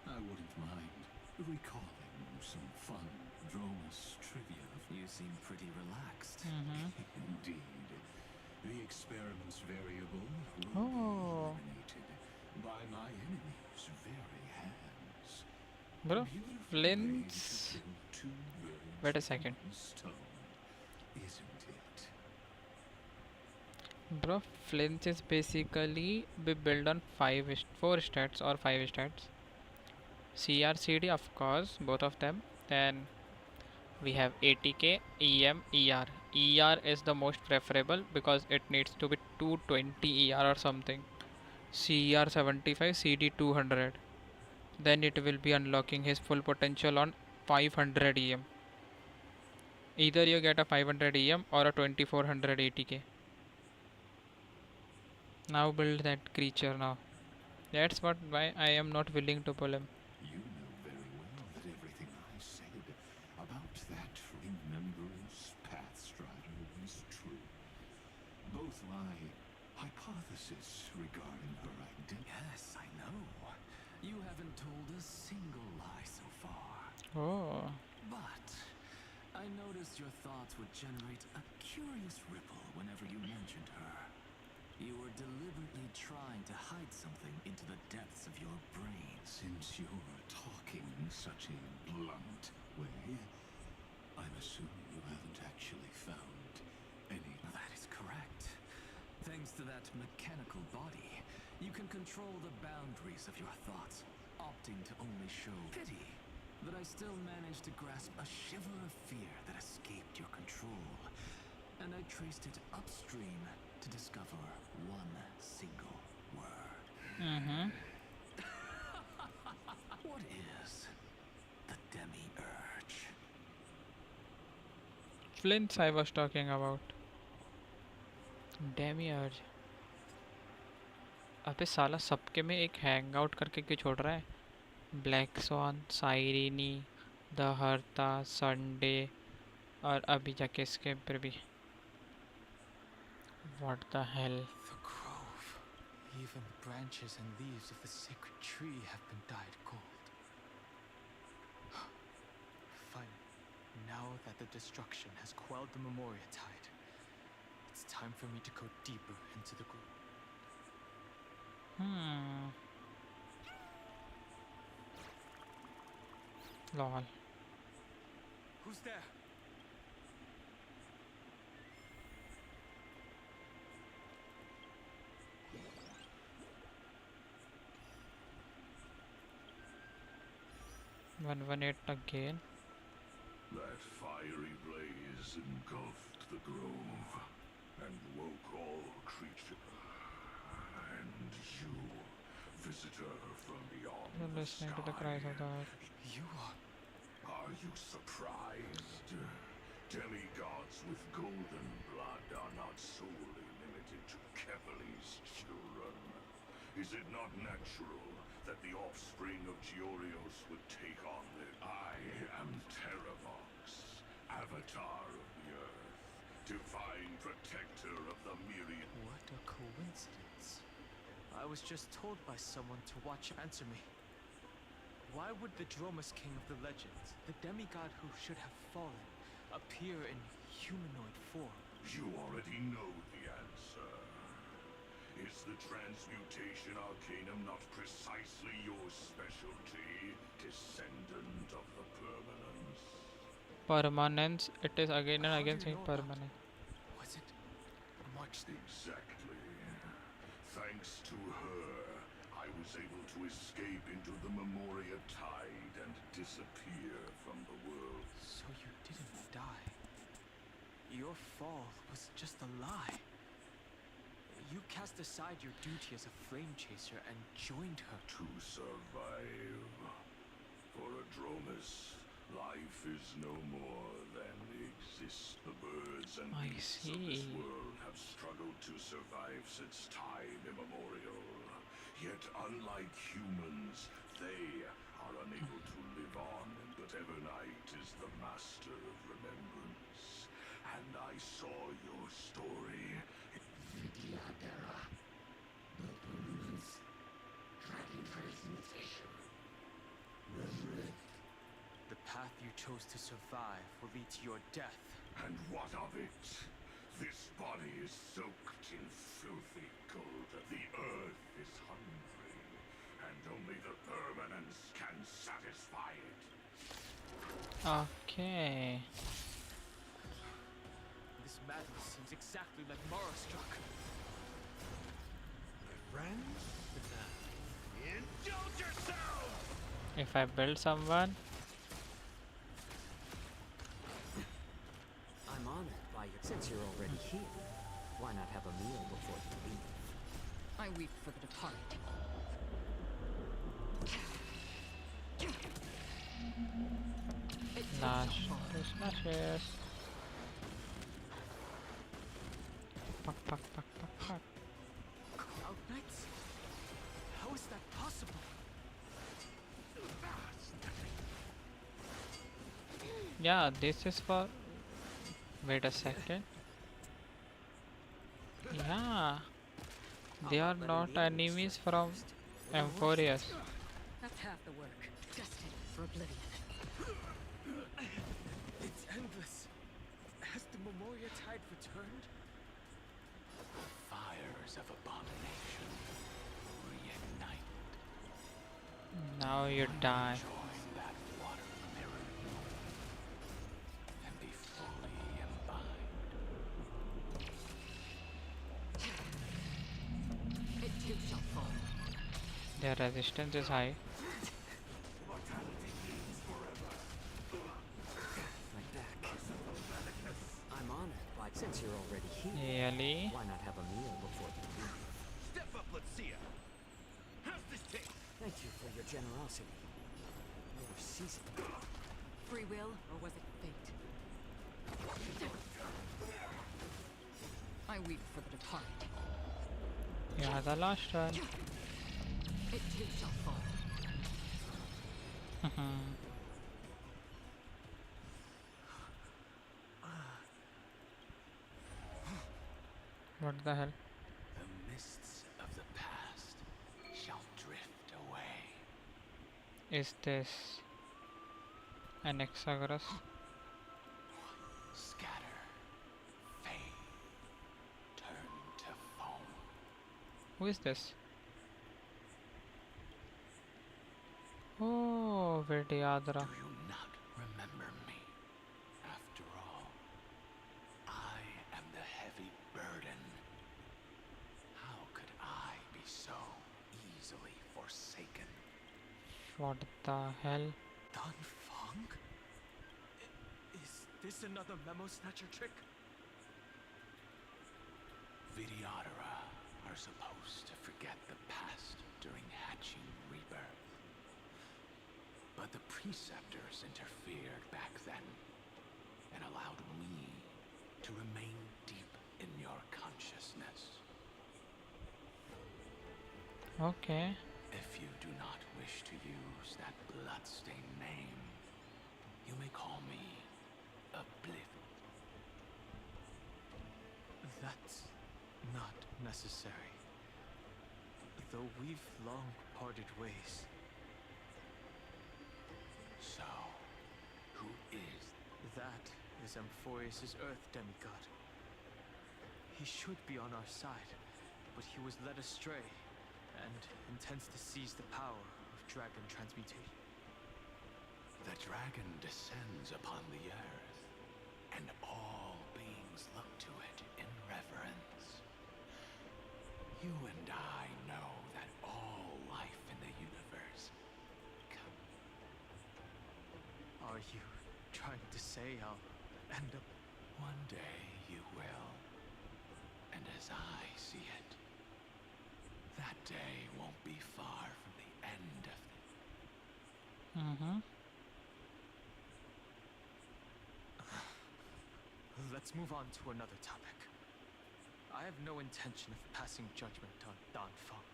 I wouldn't mind recalling some fun Dromus trivia. You seem pretty relaxed. Indeed. The experiment's variable will be Oh. eliminated by my enemy's very hands. Bro, Beautiful Flints. way to kill two birds Wait a with second. one stone, isn't it? Bro, Flints is basically be built on 4 stats or 5 stats. CRCD, of course, both of them. Then we have ATK, EM, ER. ER is the most preferable because it needs to be 220 ER or something. CR 75, CD 200. Then it will be unlocking his full potential on 500 EM. Either you get a 500 EM or a 2400 ATK. Now build that creature now. That's what why I am not willing to pull him. You know very well that everything I said about that remembrance Pathstrider was true. Both my hypothesis regarding her identity. Yes, I know. You haven't told a single lie so far. Oh. But I noticed your thoughts would generate a curious ripple whenever you mentioned her. You were deliberately trying to hide something into the depths of your brain. Since you're talking in such a blunt way, I'm assuming you haven't actually found any. That is correct. Thanks to that mechanical body, you can control the boundaries of your thoughts, opting to only show pity. But I still managed to grasp a shiver of fear that escaped your control, and I traced it upstream to discover one single word. What is the demi-urge? Flints I was talking about. Demiurge. अबे साला सबके में एक hang out करके क्यों छोड़ रहा है? ब्लैक स्वॉन, साइरिनी, द हर्ता, संडे और अभी जाके इसके पर भी. What the hell? The grove. Even the branches and leaves of the sacred tree have been dyed gold. Finally, now that the destruction has quelled the Memoria tide, it's time for me to go deeper into the grove. Lol. Who's there? One eight again. That fiery blaze engulfed the grove and woke all creatures. And you, visitor from beyond You're the listening to the sky, cries of the earth. You are. Are you surprised? Demigods with golden blood are not solely limited to Kevali's children. Is it not natural that the offspring of Georios would take on the... I am Terravox, Avatar of the Earth, divine protector of the myriad... What a coincidence. I was just told by someone to watch answer me. Why would the Dromus King of the legends, the demigod who should have fallen, appear in humanoid form? You already know the answer. Is the transmutation arcanum not precisely your specialty, descendant of the permanence? Permanence. It is again and again saying permanent. Was it March? Exactly. Thanks to her, I was able to escape into the Memoria tide and disappear from the world. So you didn't die. Your fall was just a lie. You cast aside your duty as a flame chaser and joined her. To survive. For a Dromus, Life is no more than exists. The birds and I beasts of this see. world have struggled to survive since time immemorial. Yet unlike humans, they are unable to live on, but Evernight is the master of remembrance. And I saw your story. The path you chose to survive will lead to your death. And what of it? This body is soaked in filthy gold. The earth is hungry, and only the permanence can satisfy it. Okay. This madness seems exactly like Mara struck. Friends, indulge yourselves! If I build someone, I'm honored by you. Since you're already here, why not have a meal before you leave? I weep for the departed. lashes. Fuck, fuck, fuck, fuck, fuck. Cloud Knights? How is that possible? Yeah, this is for. Wait a second. Yeah, they are not enemies from Amphorius. That's half the work. Destined for oblivion. It's endless. Has the Memoria Tide returned? Fires of abomination reignite. Now you die. Join that water mirror and be fully imbibed. It too shall fall. Their resistance is high. Like that. I'm honored by since you're already here. Really? Why not have a meal before you leave? Step up, let's see it. How's this taste? Thank you for your generosity. Your season. Free will, or was it fate? I weep for the departed. You are the last one. It too shall fall. What the hell? The mists of the past shall drift away. Is this an Exagoras? Scatter, fade, turn to foam. Who is this? Oh, Vidyadhara. Do you not remember me? After all, I am the heavy burden. How could I be so easily forsaken? What the hell? Dun Feng? Is this another memo snatcher trick? Vidyadhara are supposed to forget the past during hatching rebirth. But the preceptors interfered back then and allowed me to remain deep in your consciousness. Okay. If you do not wish to use that bloodstained name, you may call me Oblivion. That's not necessary. Though we've long parted ways. So, who is? That is Amphorius' Earth demigod. He should be on our side, but he was led astray and intends to seize the power of dragon transmutation. The dragon descends upon the earth, and all beings look to it in reverence. You and I know that all life in the universe comes. Are you trying to say I'll end up... One day you will. And as I see it, that day won't be far from the end of Mm-hmm. let's move on to another topic. I have no intention of passing judgment on Dan Feng,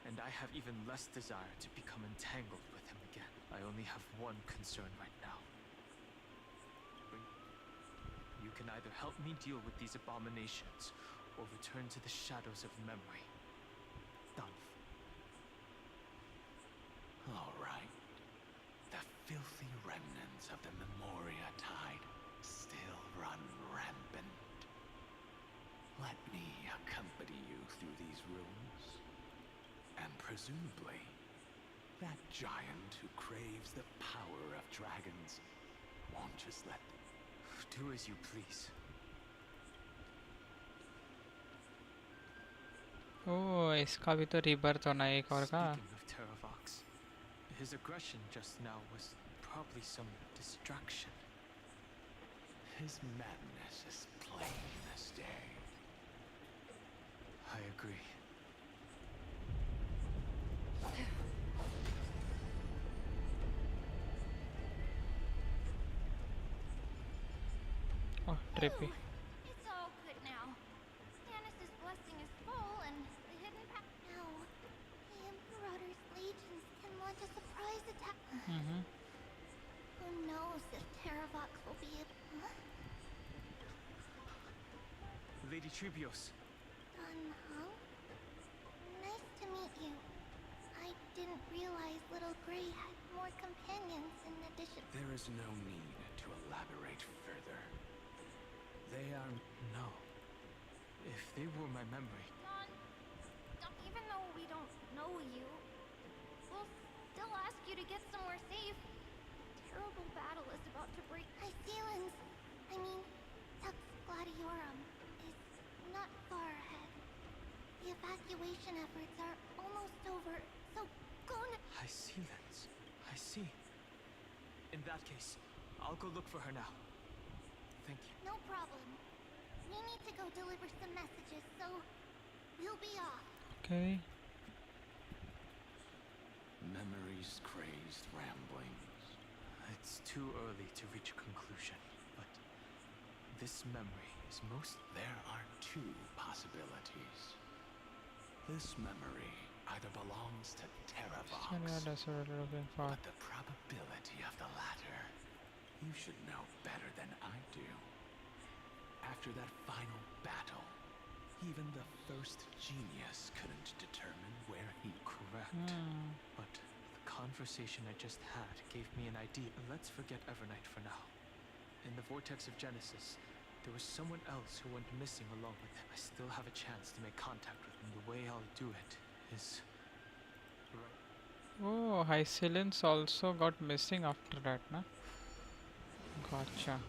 and I have even less desire to become entangled with him again. I only have one concern right now. You can either help me deal with these abominations, or return to the shadows of memory. Dan Feng. All right. The filthy remnants of the Memoria Tide still run rampant. Let me accompany you through these rooms. And presumably, that giant who craves the power of dragons won't just let them. Do as you please. ओह इसका भी तो rebirth होना है एक और का. Speaking of Terravox, his aggression just now was probably some distraction. His madness is plain as day. I agree. Oh, trippy. It's all good now. Stannis' blessing is full, and the hidden path. Now, the Emperor's legions can launch a surprise attack. Who knows if Terravox will be able. Lady Trebios. Dunhung? Nice to meet you. I didn't realize Little Grey had more companions in addition. There is no need to elaborate further. They are... No. If they were my memory... Even though we don't know you, we'll still ask you to get somewhere safe. Terrible battle is about to break. Icelands, I mean, Tux Gladiorum, is not far ahead. The evacuation efforts are almost over, so go now. Icelands. I see. In that case, I'll go look for her now. Thank you. No problem. We need to go deliver some messages, so we'll be off. Okay. Memories crazed ramblings. It's too early to reach a conclusion, but this memory is most... There are two possibilities. This memory either belongs to Terravox, That's what I'm looking for. but the probability of the latter, you should know better than I do. After that final battle, even the first genius couldn't determine where he... Correct. But the conversation I just had gave me an idea. Let's forget Evernight for now. In the Vortex of Genesis, there was someone else who went missing along with him. I still have a chance to make contact with him. The way I'll do it is... Oh, Icelands also got missing after that, na? Gotcha.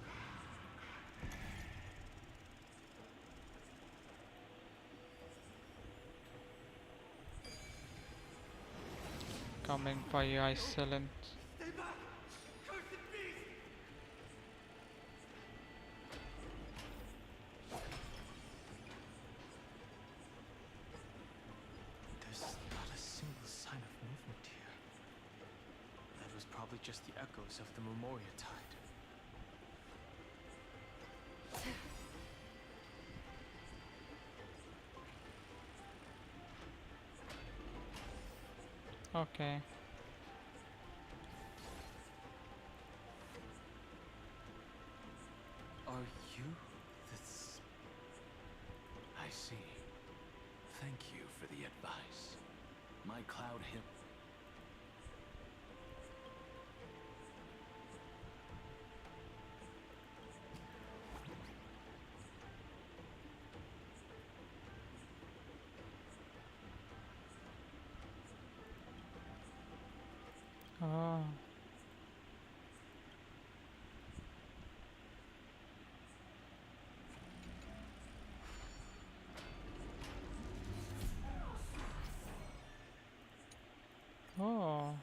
Coming for you, Icelands. Stay back! Cursed beast! There's not a single sign of movement here. That was probably just the echoes of the Memoria Tide. Okay. Are you this? I see. Thank you for the advice. My cloud him... Oh. Oh.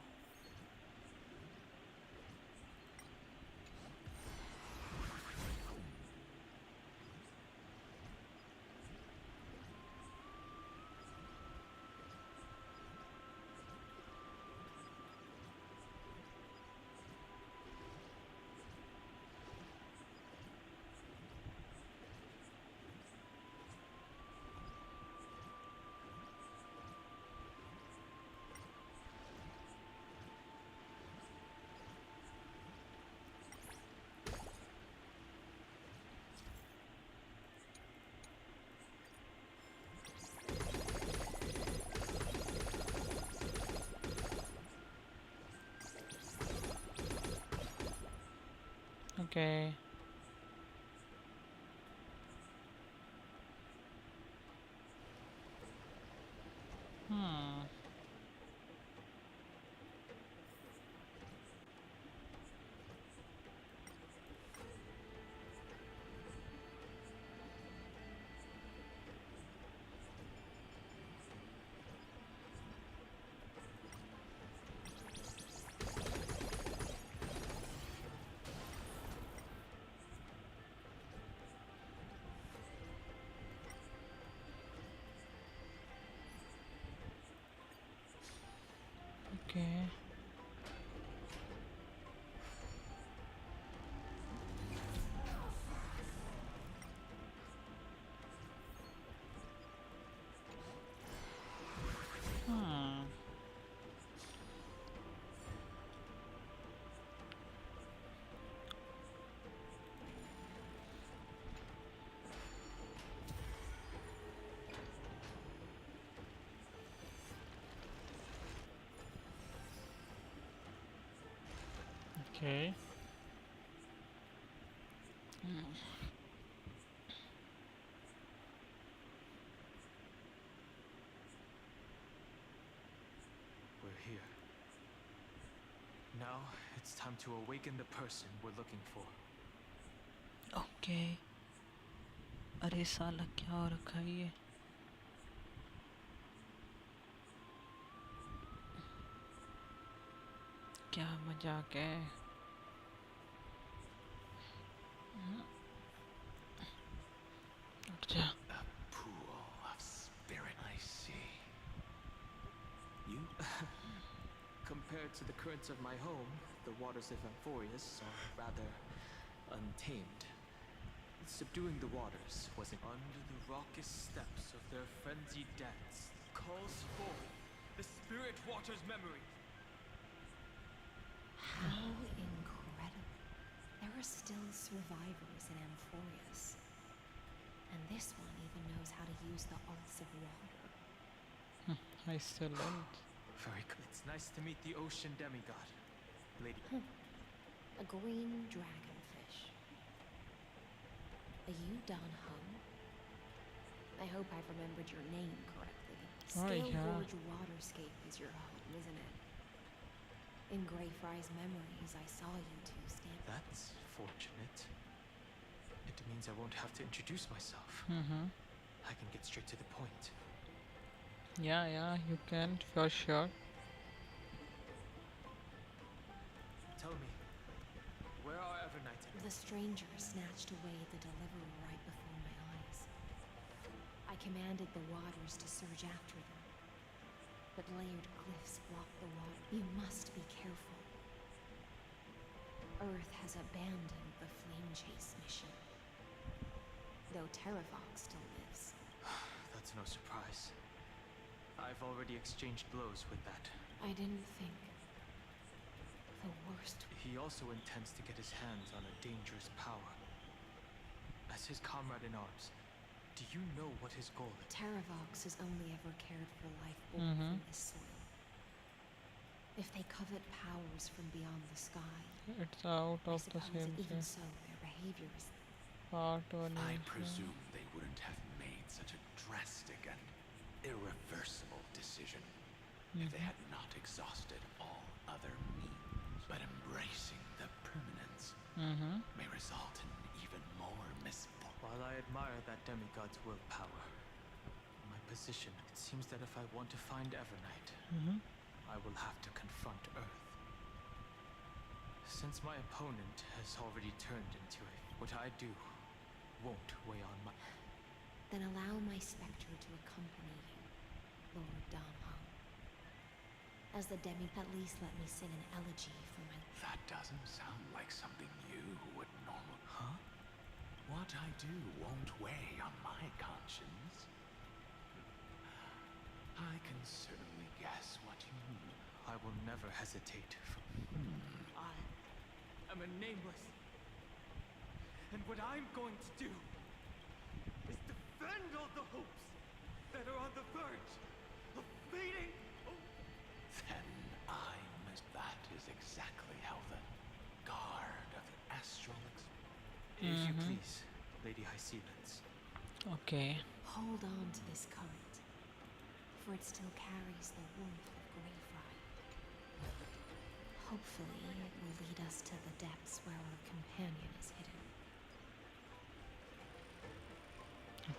Okay. Hmm. Okay. Hmm. Okay. We're here. Now it's time to awaken the person we're looking for. Okay. अरे साला क्या हो रखा है ये? क्या मजाक है? उठ जा. A pool of spirit, I see. You? Compared to the currents of my home, the waters of Amphorius are rather untamed. Subduing the waters was under the raucous steps of their frenzied dance. Calls forth the spirit water's memory. How incredible. There are still survivors in Amphorius. And this one even knows how to use the arts of water. I still don't. Very good. It's nice to meet the ocean demigod, lady. A green dragonfish. Are you Don Hung? I hope I've remembered your name correctly. Scale Gorge Waterscape is your home, isn't it? In Grey Fry's memories, I saw you two stand. That's fortunate. It means I won't have to introduce myself. I can get straight to the point. Yeah, you can, for sure. Tell me, where are Evernight? The stranger snatched away the deliverer right before my eyes. I commanded the waters to surge after them, but layered cliffs block the water. You must be careful. Earth has abandoned the flame chase mission, though Terravox still lives. That's no surprise. I've already exchanged blows with that. I didn't think. The worst. He also intends to get his hands on a dangerous power. As his comrade in arms, do you know what his goal is? Terravox has only ever cared for life born from this soil. If they covet powers from beyond the sky, it's out of the same even thing. so, their behavior is. I presume they wouldn't have made such a drastic and irreversible decision if they had not exhausted all other means. But embracing the permanence may result in even more misfortune. While I admire that demigod's willpower, my position, it seems that if I want to find Evernight, I will have to confront Earth. Since my opponent has already turned into it, what I do won't weigh on my... Then allow my spectre to accompany you, Lord Don Hung. As the at least let me sing an elegy for my... That doesn't sound like something you would normally... Huh? What I do won't weigh on my conscience. I can certainly guess what you mean. I will never hesitate from... I am a nameless. And what I'm going to do is defend all the hopes that are on the verge of fading. Then that is exactly how the Guard of the Astral Express If you please, Lady Hsr. Okay. Hold on to this current, for it still carries the warmth of Greyfry. Hopefully, it will lead us to the depths where our companion is hidden.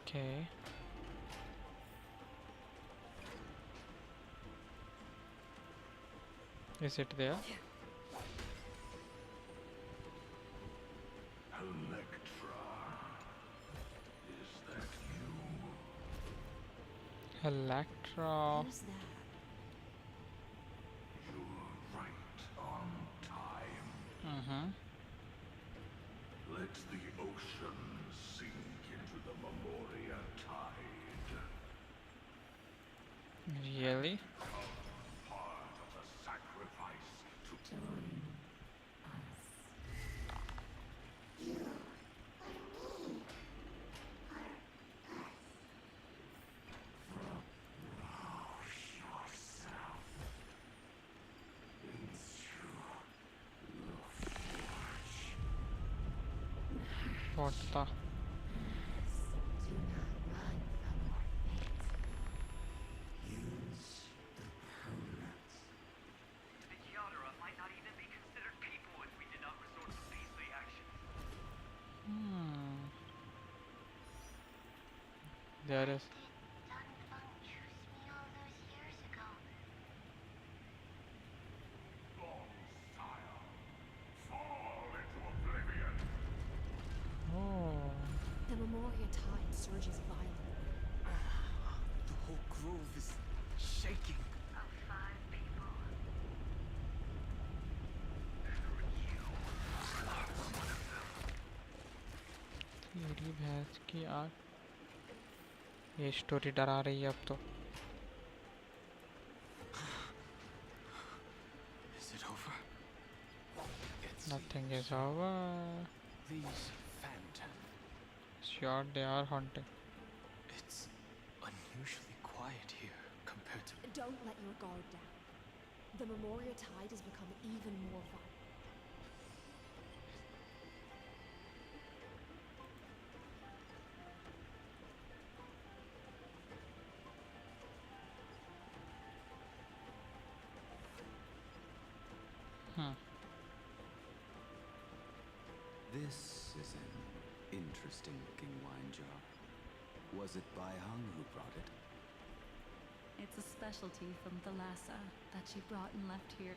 Okay. Is it there? Electra, is that you? Electra. Who's that? You're right on time. Let the ocean sink into the Memoria tide. Really? Part of the sacrifice to join us. Yourself into the What the? Do not run from your fate. Use the permanence. The Yadara might not even be considered people if we did not resort to beastly action. There is. Oh. The Memoria tide surges violently. The whole grove is shaking. Of 5 people. तेरी भैंस की आग। ये story डरा रही है अब तो। Is it over? Nothing is over. These phantoms. Sure, they are haunting. It's unusually quiet here compared to. Don't let your guard down. The Memoria tide has become even more violent. This is an interesting looking wine jar. Was it Baihang who brought it? It's a specialty from Thalassa that she brought and left here.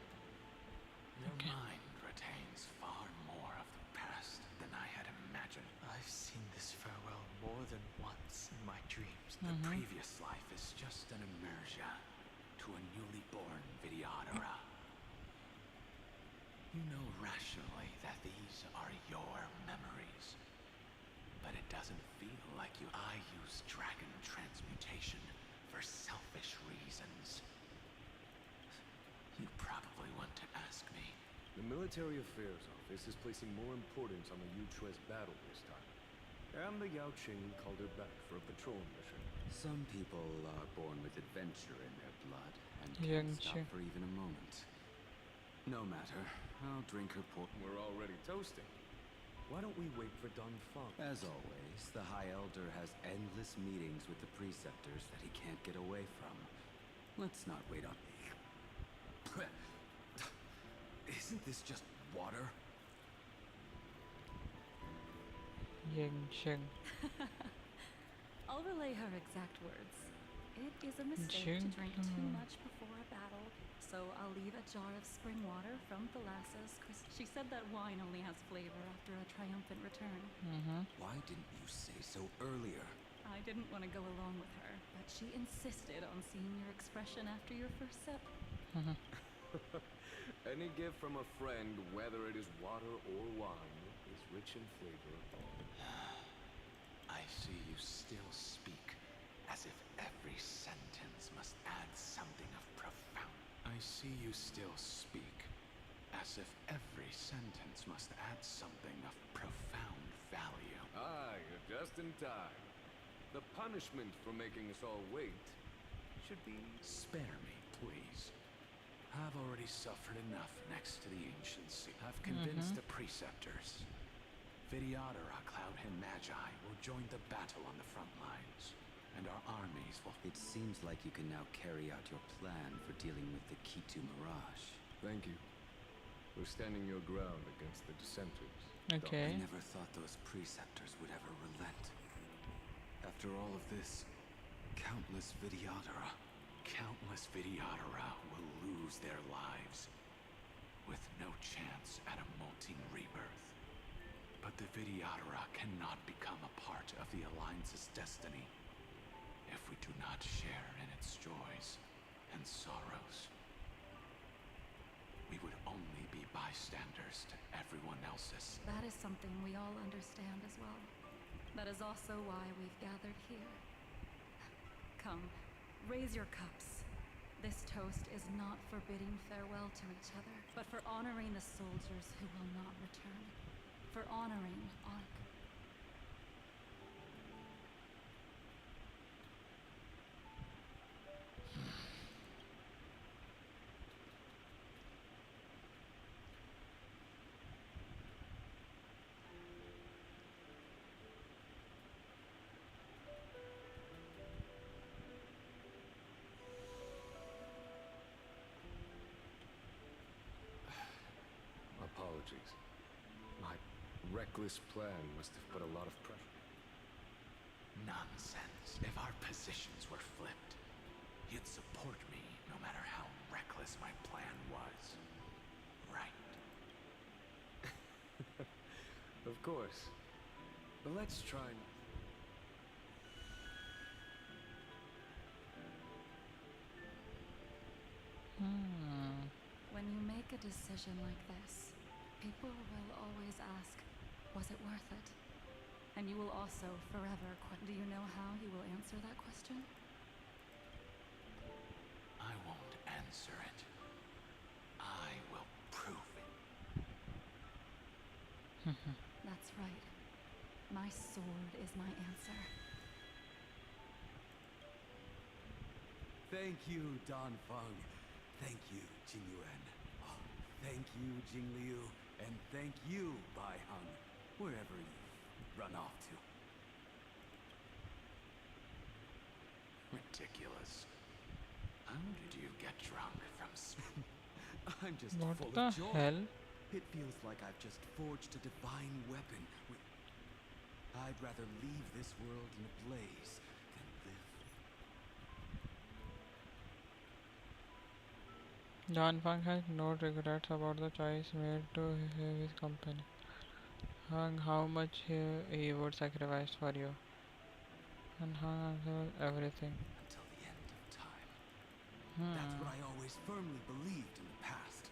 Your mind retains far more of the past than I had imagined. I've seen this farewell more than once in my dreams. The previous life is just an immersion to a newly born Vidyadhara. You know rationally that these are your memories, but it doesn't feel like you. I use dragon transmutation for selfish reasons. You probably want to ask me. The Military Affairs Office is placing more importance on the Yuchue's battle this time. And the Yaoqing called her back for a patrol mission. Some people are born with adventure in their blood and Young can't stop Chi. for even a moment. No matter. I'll drink her port. We're already toasting. Why don't we wait for Don Fong? As always, the High Elder has endless meetings with the preceptors that he can't get away from. Let's not wait on... Isn't this just water? Ying Ching. I'll relay her exact words. It is a mistake to drink too much before a battle, so I'll leave a jar of spring water from Thalassa's crystal. She said that wine only has flavor after a triumphant return. Why didn't you say so earlier? I didn't want to go along with her, but she insisted on seeing your expression after your first sip. Any gift from a friend, whether it is water or wine, is rich in flavor. I see you still speak as if every sentence must add something of profound. I see you still speak as if every sentence must add something of profound value. Ah, you're just in time. The punishment for making us all wait should be... Spare me, please. I've already suffered enough next to the ancient sea. I've convinced the preceptors. Vidyadhara, Cloudhen Magi will join the battle on the front lines, and our armies will... It seems like you can now carry out your plan for dealing with the Kitu Mirage. Thank you. We're standing your ground against the dissenters. Okay. I never thought those preceptors would ever relent. After all of this, countless Vidyadhara will lose their lives, with no chance at a molting rebirth. But the Vidyadhara cannot become a part of the Alliance's destiny if we do not share in its joys and sorrows. We would only be bystanders to everyone else's. That is something we all understand as well. That is also why we've gathered here. Come, raise your cups. This toast is not for bidding farewell to each other, but for honoring the soldiers who will not return. For honoring Ark. Apologies. My reckless plan must have put a lot of pressure. Nonsense. If our positions were flipped, you'd support me no matter how reckless my plan was. Right? Of course. But let's try and... When you make a decision like this, people will always ask, was it worth it? And you will also forever do you know how you will answer that question? I won't answer it. I will prove it. That's right. My sword is my answer. Thank you, Dan Feng. Thank you, Jing Yuan. Oh, thank you, Jing Liu. And thank you, Bai Heng, wherever you've run off to. Ridiculous. How did you get drunk from I'm just What full the of joy. hell? It feels like I've just forged a divine weapon. I'd rather leave this world in a blaze than live. John Fang has no regrets about the choice made to save his company. Hung, how much he would sacrifice for you. And Hung answered everything. Until the end of time. That's what I always firmly believed in the past.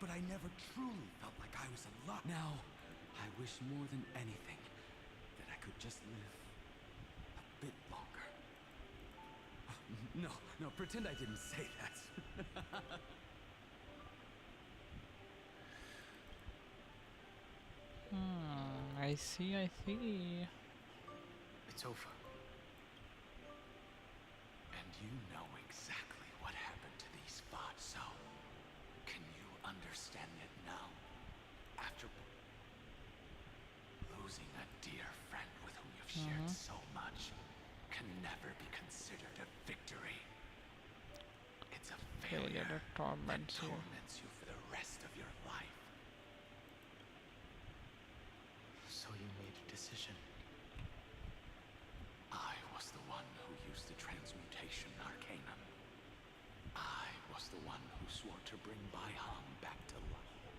But I never truly felt like I was alive. Now, I wish more than anything that I could just live a bit longer. No, pretend I didn't say that. I see. It's over. And you know exactly what happened to these thoughts, so can you understand it now? After losing a dear friend with whom you've shared so much can never be considered a victory. It's a failure that torments you for the rest of your life. So you made a decision. I was the one who used the transmutation arcanum. I was the one who swore to bring Bai Hong back to life.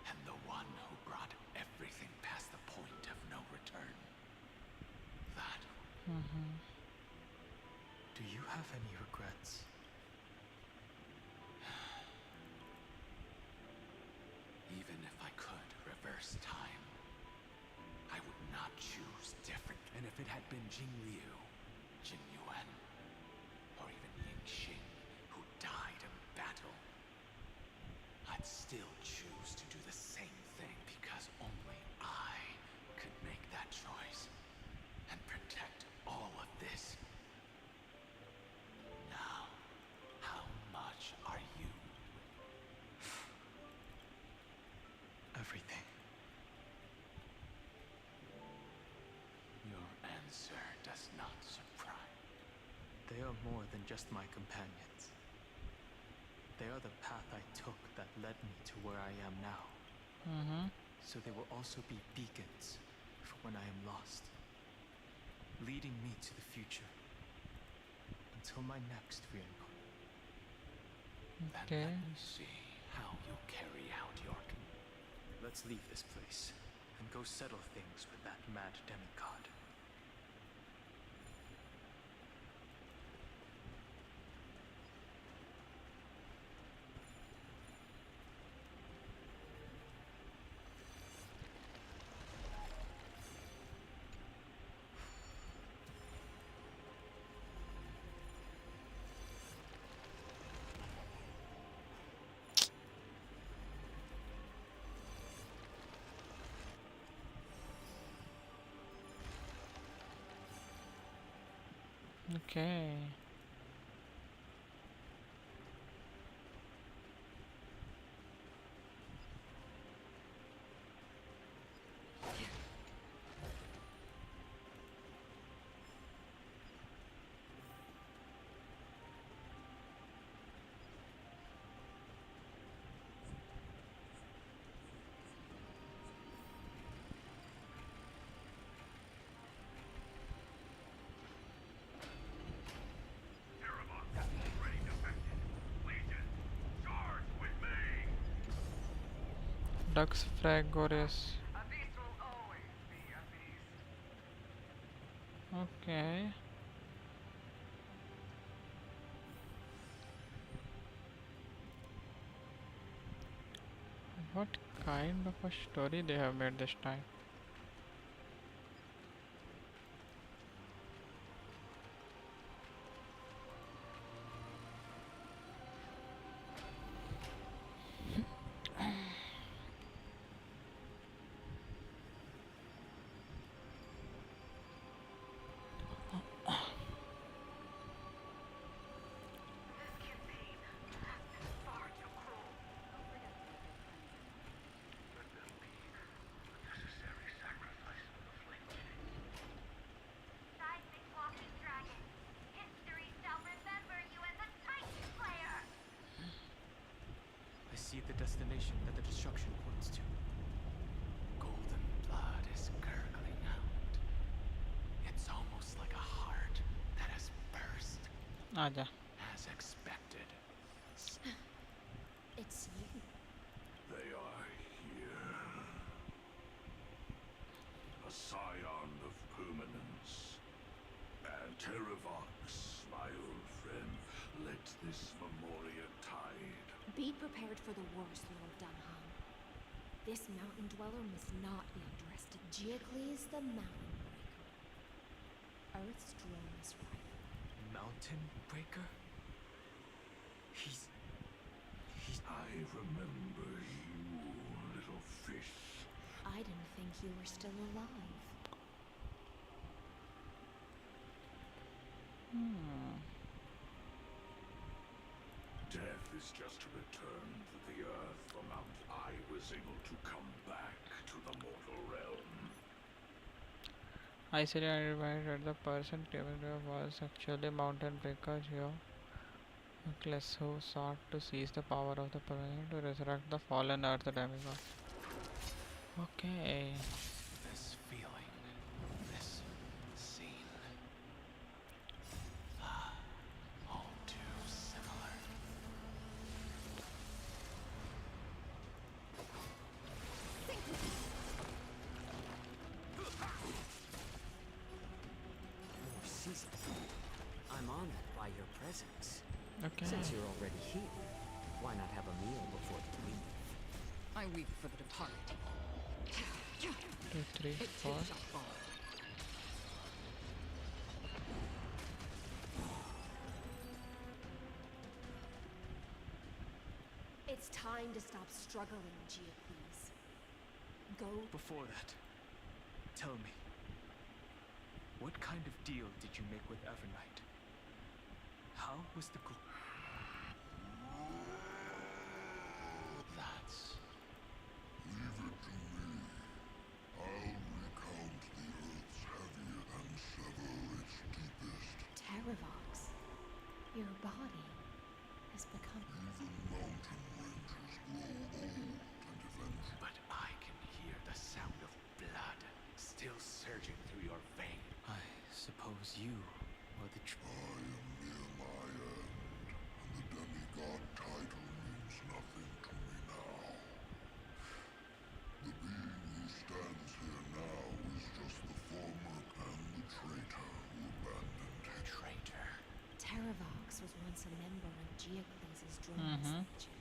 And the one who brought everything past the point of no return. That. Do you have any regrets? Even if I could reverse time, I would not choose different. And if it had been Jing Liu, Jin Yuan, or even Ying Xing, who died in battle, I'd still choose to do the same thing because only I could make that choice and protect all of this. Now, how much are you? Everything. They are more than just my companions. They are the path I took that led me to where I am now. So they will also be beacons for when I am lost, leading me to the future until my next reincarnation. Then let me see how you'll carry out your... Let's leave this place and go settle things with that mad demigod. Okay. Lux Fragorius. Okay. What kind of a story they have made this time? Seismic walking dragon. History shall remember you as a Titan Slayer. I see the destination that the destruction points to. Golden blood is gurgling out. It's almost like a heart that has burst. Aja. As expected. It's you. They are here. A scion of permanence. And Terravox, my old friend, let this Memoria tide. Be prepared for the worst, Lord Dunham. This mountain dweller must not be underestimated. Geocles the Mountain Breaker. Earth's strongest rival. Mountain Breaker? He's... I remember you, little fish. I didn't think you were still alive. Death is just a return to the earth from out I was able to come back to the mortal realm. I said I reminded that the person claiming was actually Mountain Breaker here. A class who sought to seize the power of the planet to resurrect the fallen earth demigod. Okay. This feeling, this scene. All too similar. More season. I'm honored by your presence. Okay. Since you're already here, why not have a meal before you leave? I weep for the departed. 2, 3, 4. It's time to stop struggling, Geocles. Go. Before that, tell me, what kind of deal did you make with Evernight? How was the That's... Leave it to me. I'll recount the Earth's heavy and sever its deepest. Terravox. Drones Legion.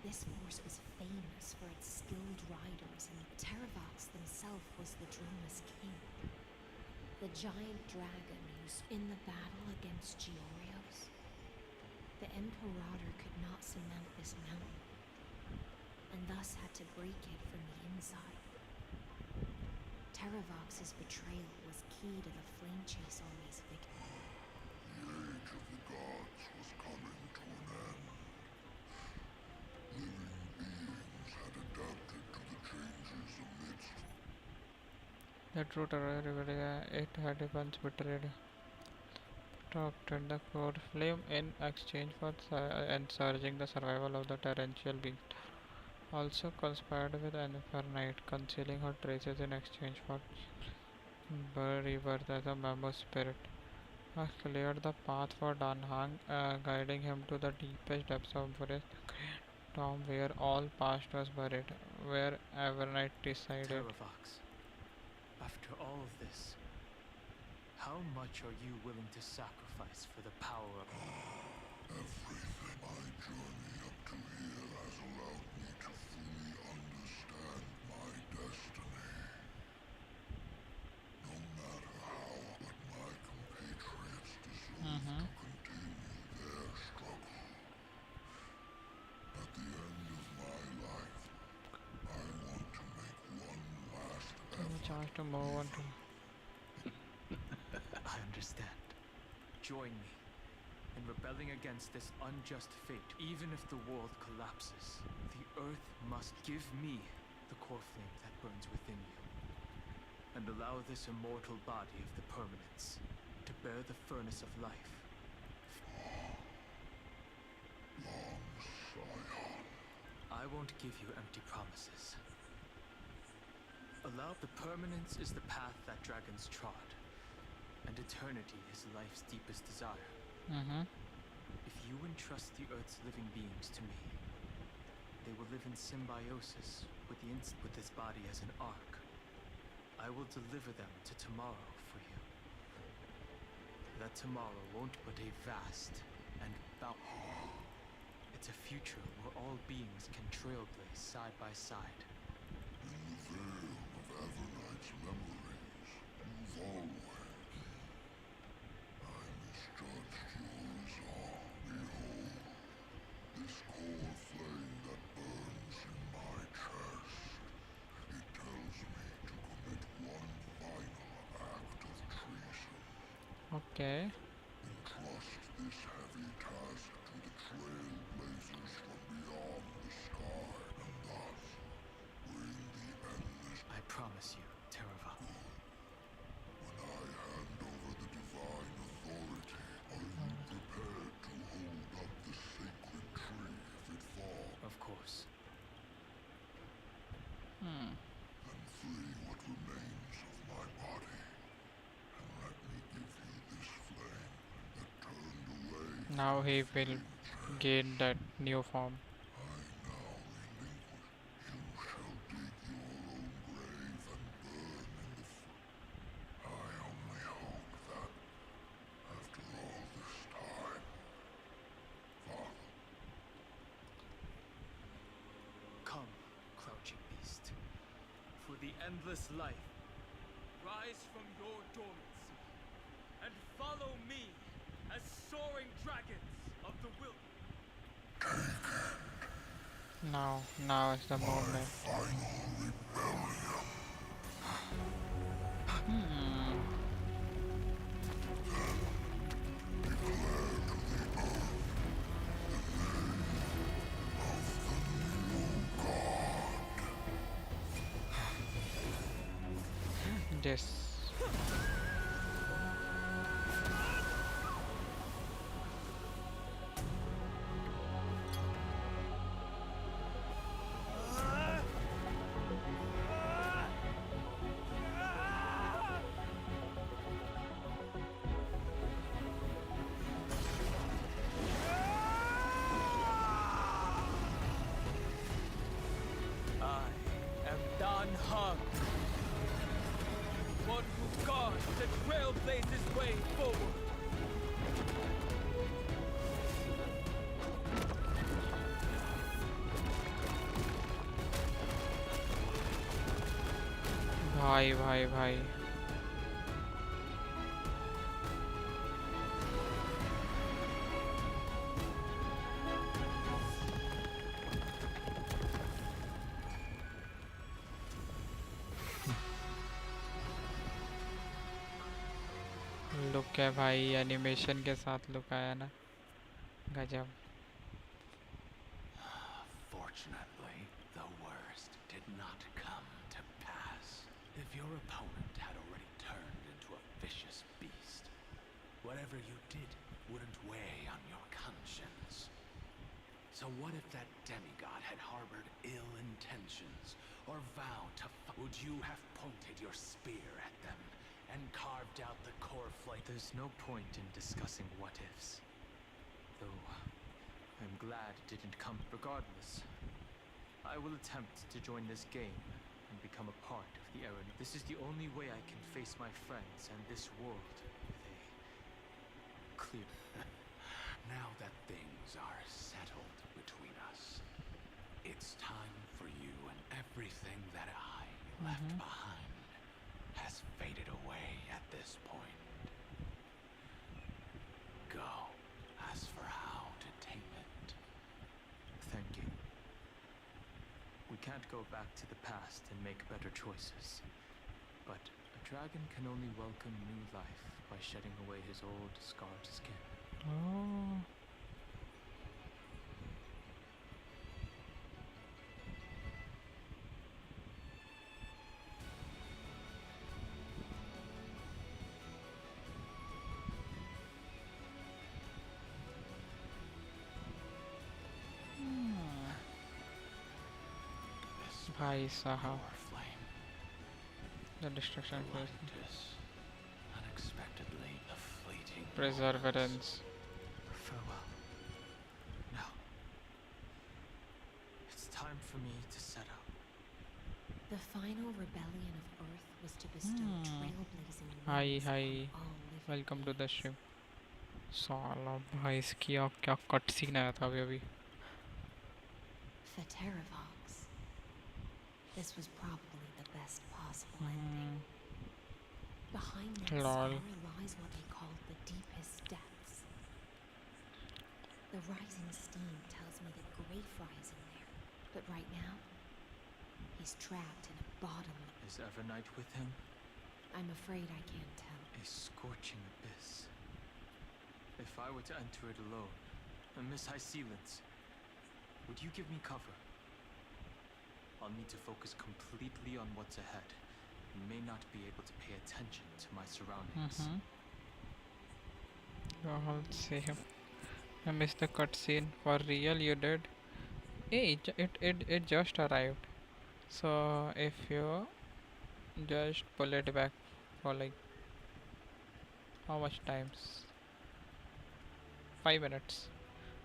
This force was famous for its skilled riders, and Terravox himself was the Drones king. The giant dragon used in the battle against Georios. The Imperator could not cement this mountain, and thus had to break it from the inside. Terravox's betrayal was key to the Flame Chase Army's victory. The age of the gods was coming to an end. Living beings had adapted to the changes amidst. The true terror rebellion, it had once betrayed, adopted the core flame in exchange for encouraging the survival of the torrential beast. Also conspired with Infernite, concealing her traces in exchange for rebirth as a member spirit. Cleared the path for Danhang, guiding him to the deepest depths of forest, tomb where all past was buried, where Evernight decided. Terravox, after all of this, how much are you willing to sacrifice for the power of... Everything. My journey up to here has allowed me to fully understand my destiny. No matter how, but my compatriots deserve to continue their struggle. At the end of my life, I want to make one last effort. Chance to move on to. I understand. Join me in rebelling against this unjust fate. Even if the world collapses, the earth must give me the core flame that burns within you, and allow this immortal body of the permanence to bear the furnace of life. I won't give you empty promises. Allow the permanence is the path that dragons trod, and eternity is life's deepest desire. If you entrust the Earth's living beings to me, they will live in symbiosis with this body as an ark. I will deliver them to tomorrow for you. That tomorrow won't but a vast and bountiful. It's a future where all beings can trailblaze side by side. In the veil of Evernight's memories, you've always... I misjudged your resolve. Behold, this core flame that burns in my chest. It tells me to commit one final act of treason. Okay. Entrust this heavy task to the trailblazers from beyond the sky, and thus bring the endless... I promise you, Terravox. When I hand over the divine authority, are you prepared to hold up the sacred tree if it falls? Of course. Then free what remains of my body, and let me give you this flame that turned away. Now he will gain that new form. I now relinquish. You shall dig your own grave and burn in the I only hope that, after all this time, Father... Come, crouching beast. For the endless life, rise from your dormancy, and follow me as soaring dragons of the wilderness. Now is the moment. Final rebellion. Declare to the earth the name of the new god. Yes. I am Danhang, one who guards the trailblazes' way forward. भाई भाई भाई look है भाई, animation के साथ look आया ना, गजब। Fortunately, the worst did not come to pass. If your opponent had already turned into a vicious beast, whatever you did wouldn't weigh on your conscience. So what if that demigod had harbored ill intentions, or vowed to would you have pointed your spear at them and carved out the core flame? There's no point in discussing what-ifs. Though, I'm glad it didn't come. Regardless, I will attempt to join this game and become a part of the errand. This is the only way I can face my friends and this world with a clear... Now that things are settled between us, it's time for you, and everything that I left behind has faded away at this point. Go, as for how to tame it. Thank you. We can't go back to the past and make better choices. But a dragon can only welcome new life by shedding away his old, scarred skin. Oh. भाई साहब, the destruction phase, unexpectedly a fleeting perseverance. Farewell. Now, it's time for me to set out. The final rebellion of Earth was to bestow trailblazing Hi winds hi, on all living welcome to the beings. stream. साला भाई इसकी क्या cut scene आया था अभी। For Terravox, this was probably the best possible ending. Behind that scar lies what they called the deepest depths. The rising steam tells me that Greyfry's in there, but right now, he's trapped in a bottomless... Is Evernight with him? I'm afraid I can't tell. A scorching abyss. If I were to enter it alone, and Miss Hsr, would you give me cover? I'll need to focus completely on what's ahead, and may not be able to pay attention to my surroundings. I'll see him. I missed the cutscene. For real, you did? Hey, it just arrived. So if you just pull it back for like how much times? 5 minutes.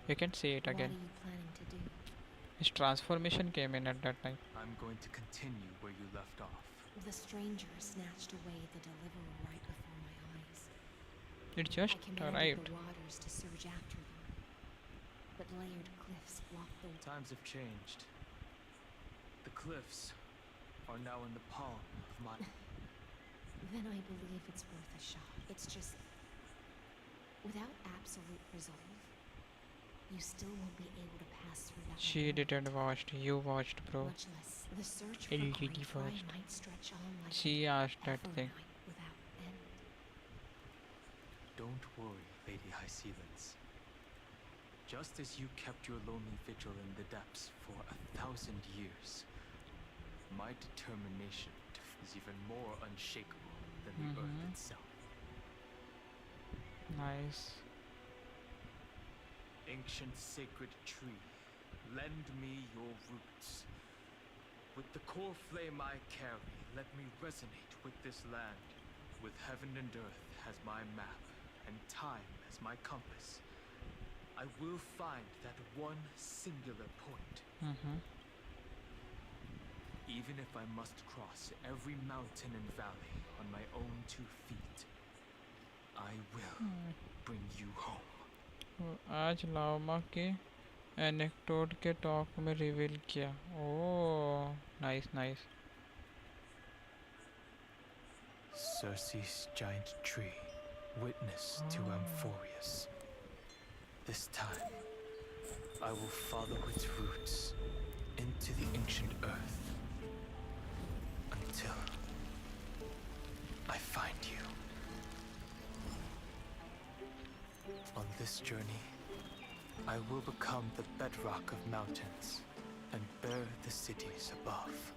You can see it again. What are you planning to do? His transformation came in at that time. I'm going to continue where you left off. The stranger snatched away the deliverer right before my eyes. It just I commanded arrived. the waters to surge after them, but layered cliffs blocked the... Times have changed. The cliffs are now in the palm of my... Then I believe it's worth a shot. It's just... without absolute resolve, you still won't be able to pass through that. She didn't watch. You watched, bro. Much less the search for LGD Greyfry watched. might stretch on like She asked that thing. Evernight without end. Don't worry, Lady Hsr. Just as you kept your lonely vigil in the depths for 1,000 years, my determination is even more unshakable than the earth itself. Nice. Ancient sacred tree, lend me your roots. With the core flame I carry, let me resonate with this land. With heaven and earth as my map, and time as my compass, I will find that one singular point. Even if I must cross every mountain and valley on my own 2 feet, I will bring you home. आज लामा के anecdote के talk में reveal किया। Oh nice nice. Circe's giant tree, witness to Amphorius. This time, I will follow its roots into the ancient earth until I find you. On this journey, I will become the bedrock of mountains and bear the cities above.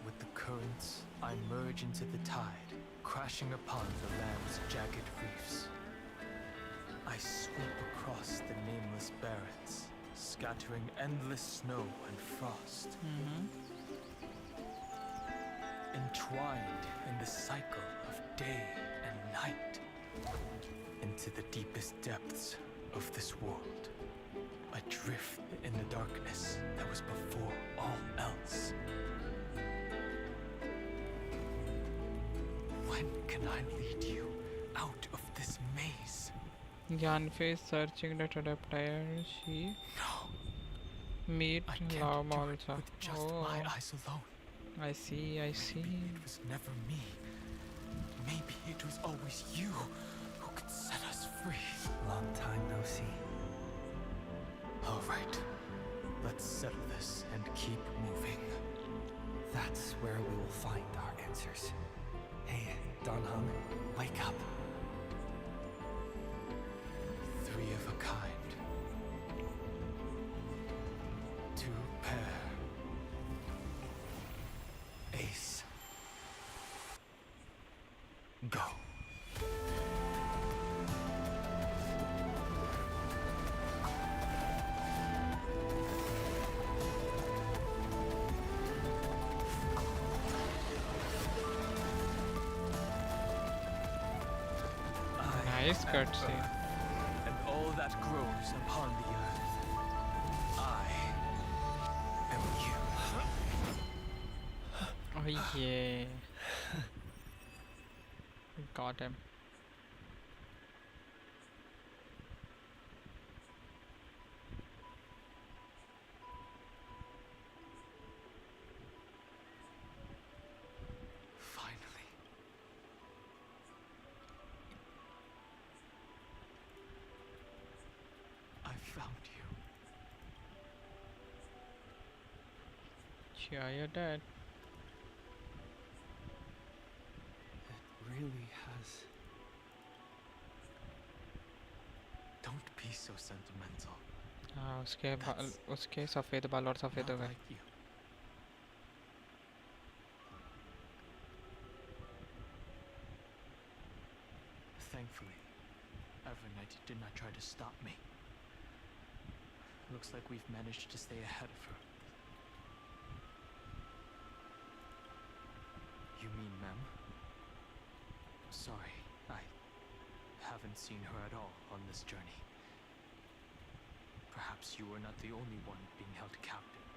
With the currents, I merge into the tide, crashing upon the land's jagged reefs. I sweep across the nameless barrens, scattering endless snow and frost. Entwined in the cycle of day and night, into the deepest depths of this world. I drift in the darkness that was before all else. When can I lead you out of this maze? Yanfei is searching the adapter. She meet Lam also. With just my eyes alone. I see. Maybe it was never me. Maybe it was always you who could set us free. Long time no see. All right, let's settle this and keep moving. That's where we will find our answers. Hey, Donhung, wake up. Three of a kind. Two pair. Ace. Go. Nice cutscene. And all that grows upon the earth. I am you. Oh yeah. Got him. Finally. I found you. Yeah, you're dead. It really has. Don't be so sentimental. हाँ उसके सफ़ेद बाल और सफ़ेद हो गए. Like you. Thankfully, Evernight did not try to stop me. Looks like we've managed to stay ahead of her. You mean Mem? Sorry, I haven't seen her at all on this journey. Perhaps you were not the only one being held captive.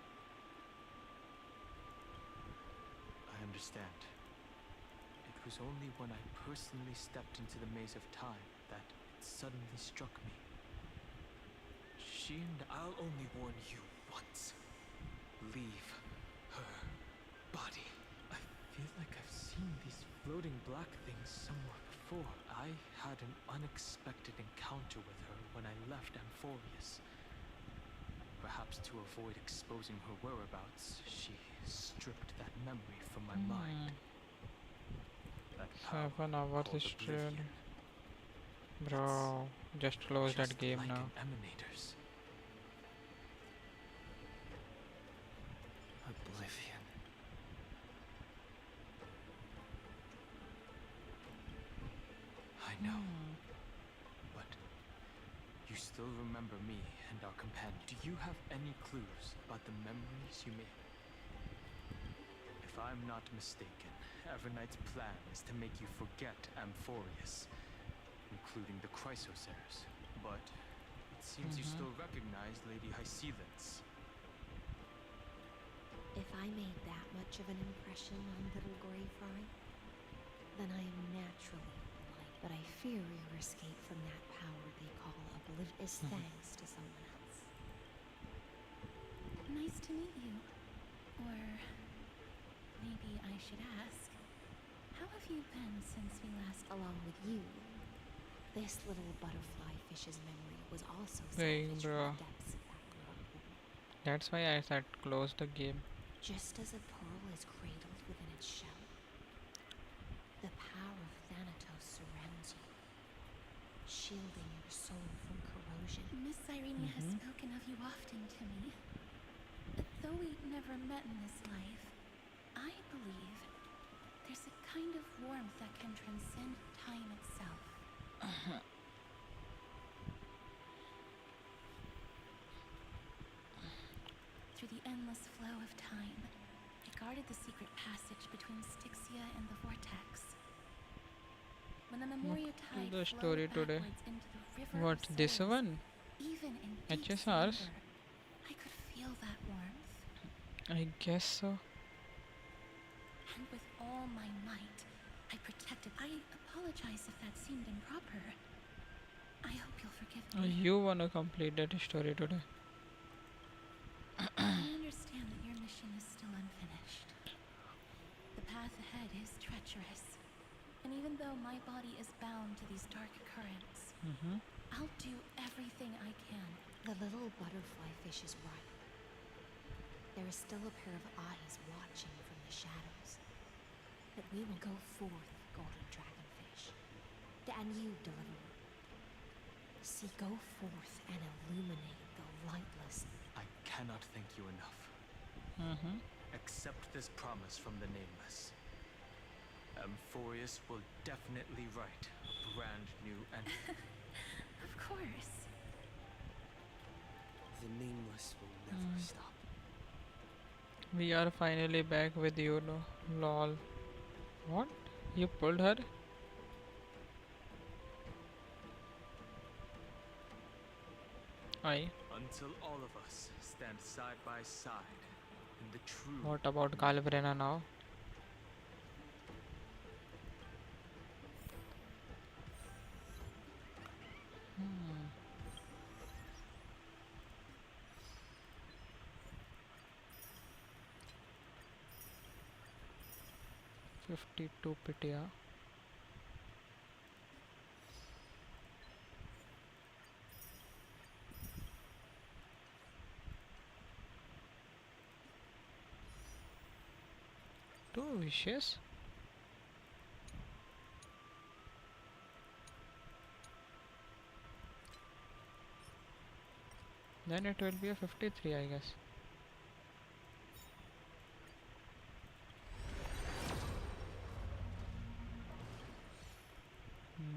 I understand. It was only when I personally stepped into the maze of time that it suddenly struck me. She and I'll only warn you once. Leave her body. I feel like I've seen these floating black things somewhere before. I had an unexpected encounter with her when I left Amphorius. Perhaps to avoid exposing her whereabouts, she stripped that memory from my mind. That power 7 hours called straight. oblivion. Bro, just close that game like now. an Emanators. Oblivion. I know. But you still remember me and our companion. Do you have any clues about the memories you made? If I'm not mistaken, Evernight's plan is to make you forget Amphorius, including the Chrysosers. But it seems you still recognize Lady Hsr. If I made that much of an impression on little Grey Fry, then I am naturally polite. But I fear your escape from that power they call oblivion is thanks to someone else. Nice to meet you. Or maybe I should ask, how have you been since we last... Along with you, this little butterfly fish's memory was also Hey, salvaged from bro. the depths of that whirlpool. That's why I said close the game. Just as a pearl is cradled within its shell, the power of Thanatos surrounds you, shielding your soul from corrosion. Miss Irene has spoken of you often to me. Though we never met in this life, I believe there's a kind of warmth that can transcend time itself. Through the endless flow of time, I guarded the secret passage between Styxia and the vortex. When the Memoria tide The flowed story today. backwards into the river What, of this souls, one? even in deep HSRs? slumber, I could feel that warmth. I guess so. And with all my might, I protected. I apologize if that seemed improper. I hope you'll forgive me. You wanna complete that story today? I understand that your mission is still unfinished. The path ahead is treacherous. And even though my body is bound to these dark currents, I'll do everything I can. The little butterfly fish is right. There is still a pair of eyes watching from the shadows. But we will go forth, golden dragonfish. And you, deliverer. See, go forth and illuminate the lightless. I cannot thank you enough. Accept this promise from the Nameless. Amphorius will definitely write a brand new entry. Of course. The Nameless will never stop. We are finally back with you, no? Lol. What? You pulled her? Aye. Until all of us stand side by side in the true... What about Calbrena now? Hmm. 52 Pitya. Two wishes. Then it will be a 53, I guess.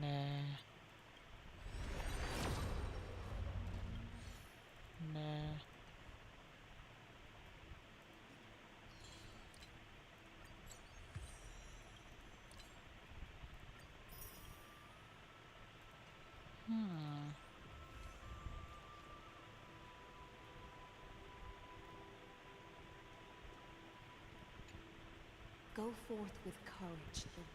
Nah. Nah. Go forth with courage, then.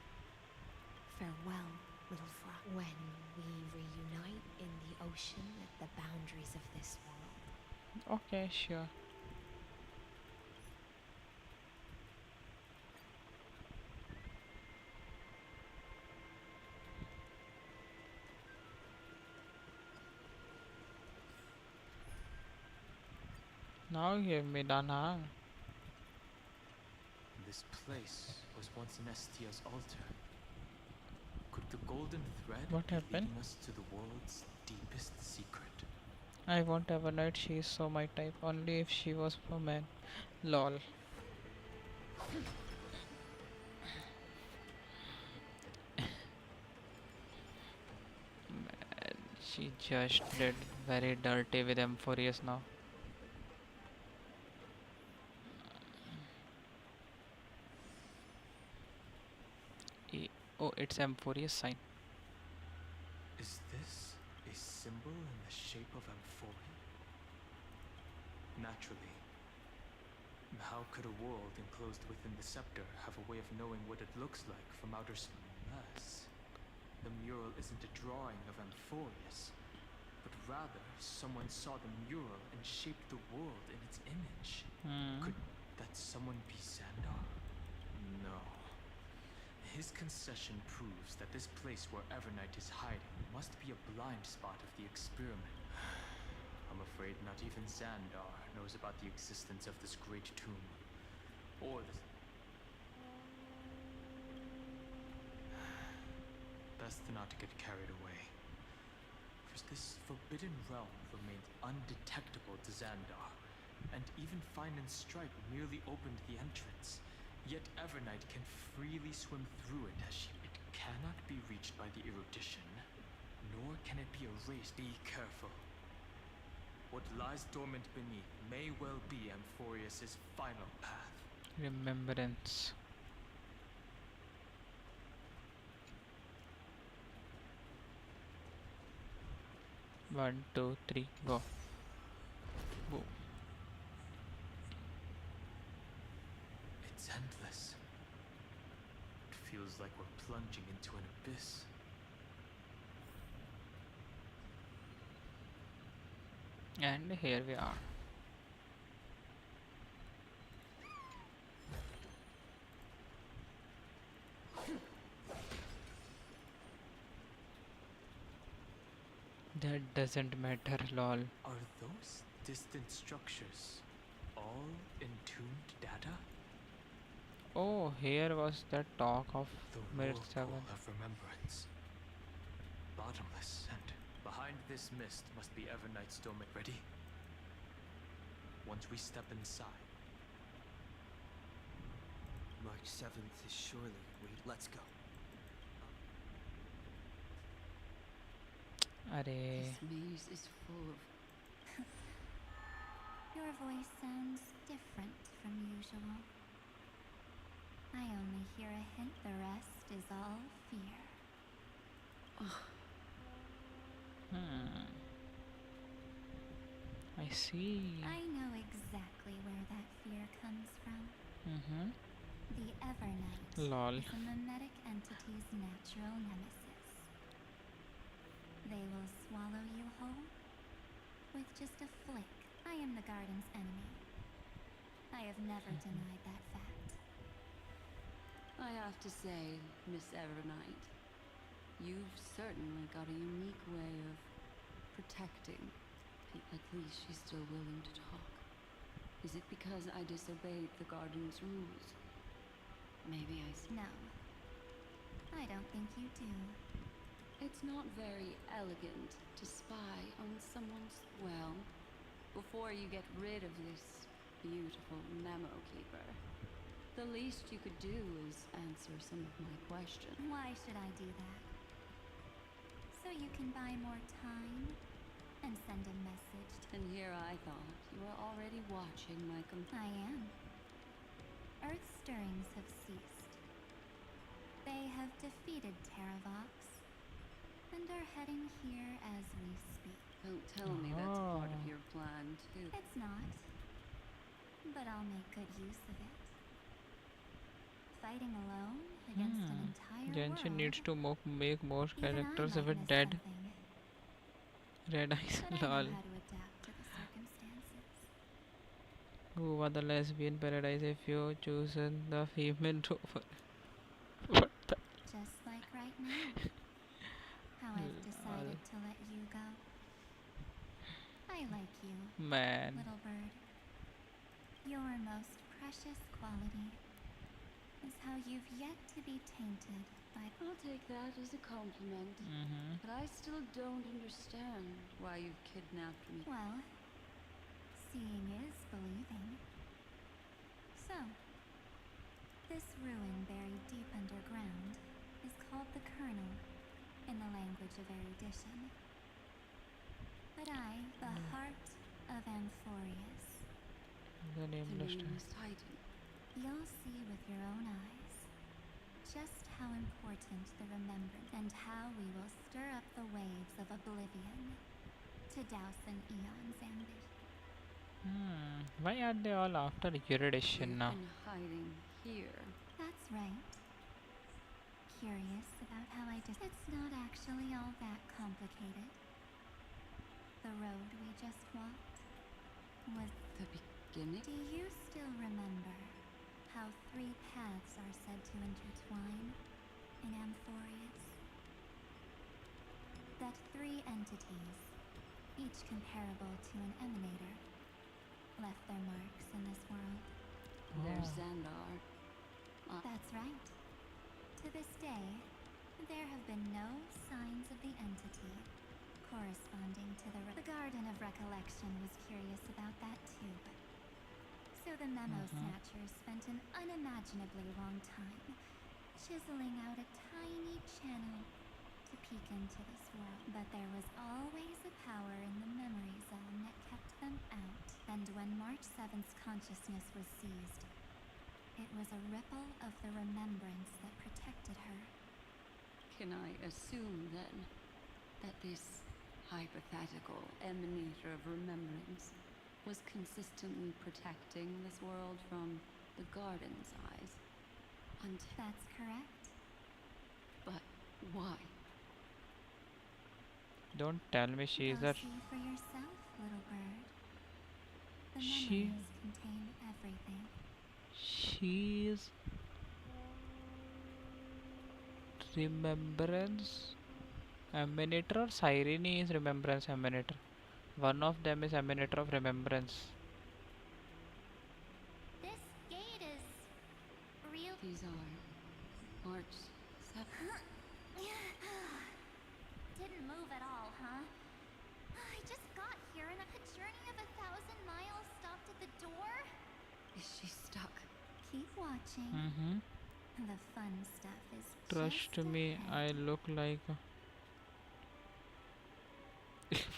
Farewell, little frog. When we reunite in the ocean at the boundaries of this world. Okay, sure. Now give me Dana. This place was once Nestia's altar. Could the golden thread What be happened? leading us to the world's deepest secret? I won't ever know it. She is so my type. Only if she was a man. Lol. Man, she just did very dirty with Amphorius now. Oh, it's Amphorius sign. Is this a symbol in the shape of Amphoria? Naturally. How could a world enclosed within the scepter have a way of knowing what it looks like from outer space? The mural isn't a drawing of Amphorius, but rather someone saw the mural and shaped the world in its image. Could that someone be Xandar? no. His concession proves that this place where Evernight is hiding must be a blind spot of the experiment. I'm afraid not even Xandar knows about the existence of this great tomb. Or this... Best not to get carried away. For this forbidden realm remains undetectable to Xandar, and even Fine and Stripe merely opened the entrance. Yet Evernight can freely swim through it as she... It cannot be reached by the erudition, nor can it be erased. Be careful. What lies dormant beneath may well be Amphorius' final path. Remembrance. One, two, three, go. Boom. It's endless. It feels like we're plunging into an abyss. And here we are. That doesn't matter, lol. Are those distant structures all entombed data? Oh, here was that talk of The Mirror whirlpool 7. of remembrance. Bottomless, and behind this mist must be Evernight's domain. Ready? Once we step inside. March 7th is surely... Wait, let's go. Arey. This maze is full of... Your voice sounds different from usual. I only hear a hint, the rest is all fear. I see. I know exactly where that fear comes from. The Evernight Lol. is a mimetic entity's natural nemesis. They will swallow you whole with just a flick. I am the garden's enemy. I have never denied that fact. I have to say, Miss Evernight, you've certainly got a unique way of protecting. At least she's still willing to talk. Is it because I disobeyed the garden's rules? Maybe I... No. I don't think you do. It's not very elegant to spy on someone's... Well, before you get rid of this beautiful memo keeper, the least you could do is answer some of my questions. Why should I do that? So you can buy more time and send a message to... And here I thought you were already watching my I am. Earth stirrings have ceased. They have defeated Terravox and are heading here as we speak. Don't tell me that's part of your plan, too. It's not. But I'll make good use of it. Fighting alone against an entire Genshin world. needs to make more Even I characters might with miss dead something. red eyes. But I know Lol. how to adapt to the circumstances. Wuwa, the lesbian paradise if you choose the female rover. What the? Just like right now. How I've decided to let you go. I like you, Man. little bird. Your most precious quality is how you've yet to be tainted by... I'll take that as a compliment. But I still don't understand why you've kidnapped me. Well, seeing is believing. So, this ruin buried deep underground is called the Kernel in the language of erudition. But I, the heart of Amphorius, The nameless Titan. You'll see with your own eyes just how important the remembrance and how we will stir up the waves of oblivion to douse an eon's ambition. Why are they all after erudition now? Been hiding here. That's right. Curious about how I just... It's not actually all that complicated. The road we just walked was... The beginning? Do you still remember how 3 paths are intertwine in Amphorius. That three entities, each comparable to an emanator, left their marks in this world. There's Xandar. That's right. To this day, there have been no signs of the entity corresponding to the Garden of Recollection was curious about that too. So the Memo Snatchers spent an unimaginably long time chiseling out a tiny channel to peek into this world. But there was always a power in the memory zone that kept them out. And when March 7th's consciousness was seized, it was a ripple of the remembrance that protected her. Can I assume then that this hypothetical emanator of remembrance was consistently protecting this world from the Garden's eyes? That's correct. But why? Don't tell me she is Go a... see for yourself, little bird. The She- memories contain everything. She is... Remembrance emanator or Siren is remembrance emanator. One of them is emanator of remembrance. This gate is real. These are March 7th. Didn't move at all, huh? I just got here and a journey of 1,000 miles stopped at the door. Is she stuck? Keep watching. Mm-hmm. The fun stuff is Trust just me, ahead. I look like a...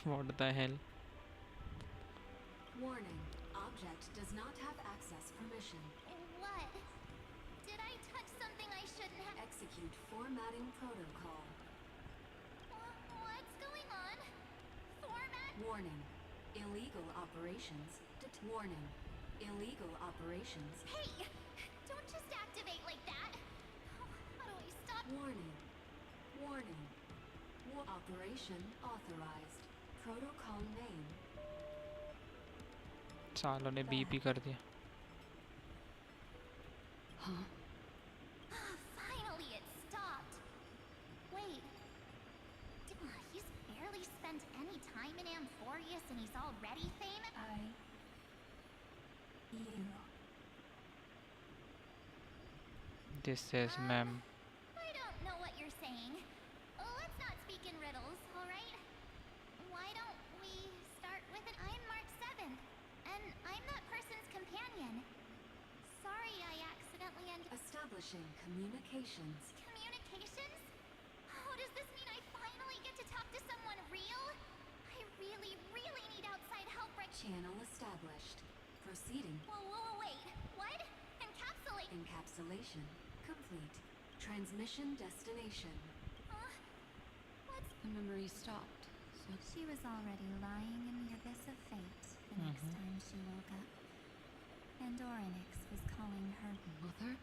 What the hell? Warning. Object does not have access permission. What? Did I touch something I shouldn't have? Execute formatting protocol. What's going on? Format? Warning. Illegal operations. Warning. Illegal operations. Hey! Don't just activate like that. How do I stop? Warning. Warning. Operation authorized. Protocol name. सालों ने BP कर दिया. Huh? Finally, it stopped. Wait. He's barely spent any time in Amphorius and he's already famous? This is ma'am. I don't know what you're saying. Let's not speak in riddles, alright? Why don't we start with an I'm March 7th, and I'm that person's companion. Sorry I accidentally ended... Establishing communications. Communications? Oh, does this mean I finally get to talk to someone real? I really, really need outside help right... Channel established. Proceeding. Whoa, wait. What? Encapsulate... Encapsulation complete. Transmission destination. What's... The memory stopped, so... She was already lying in the abyss of fate the next time she woke up. And Orynyx was calling her Mother?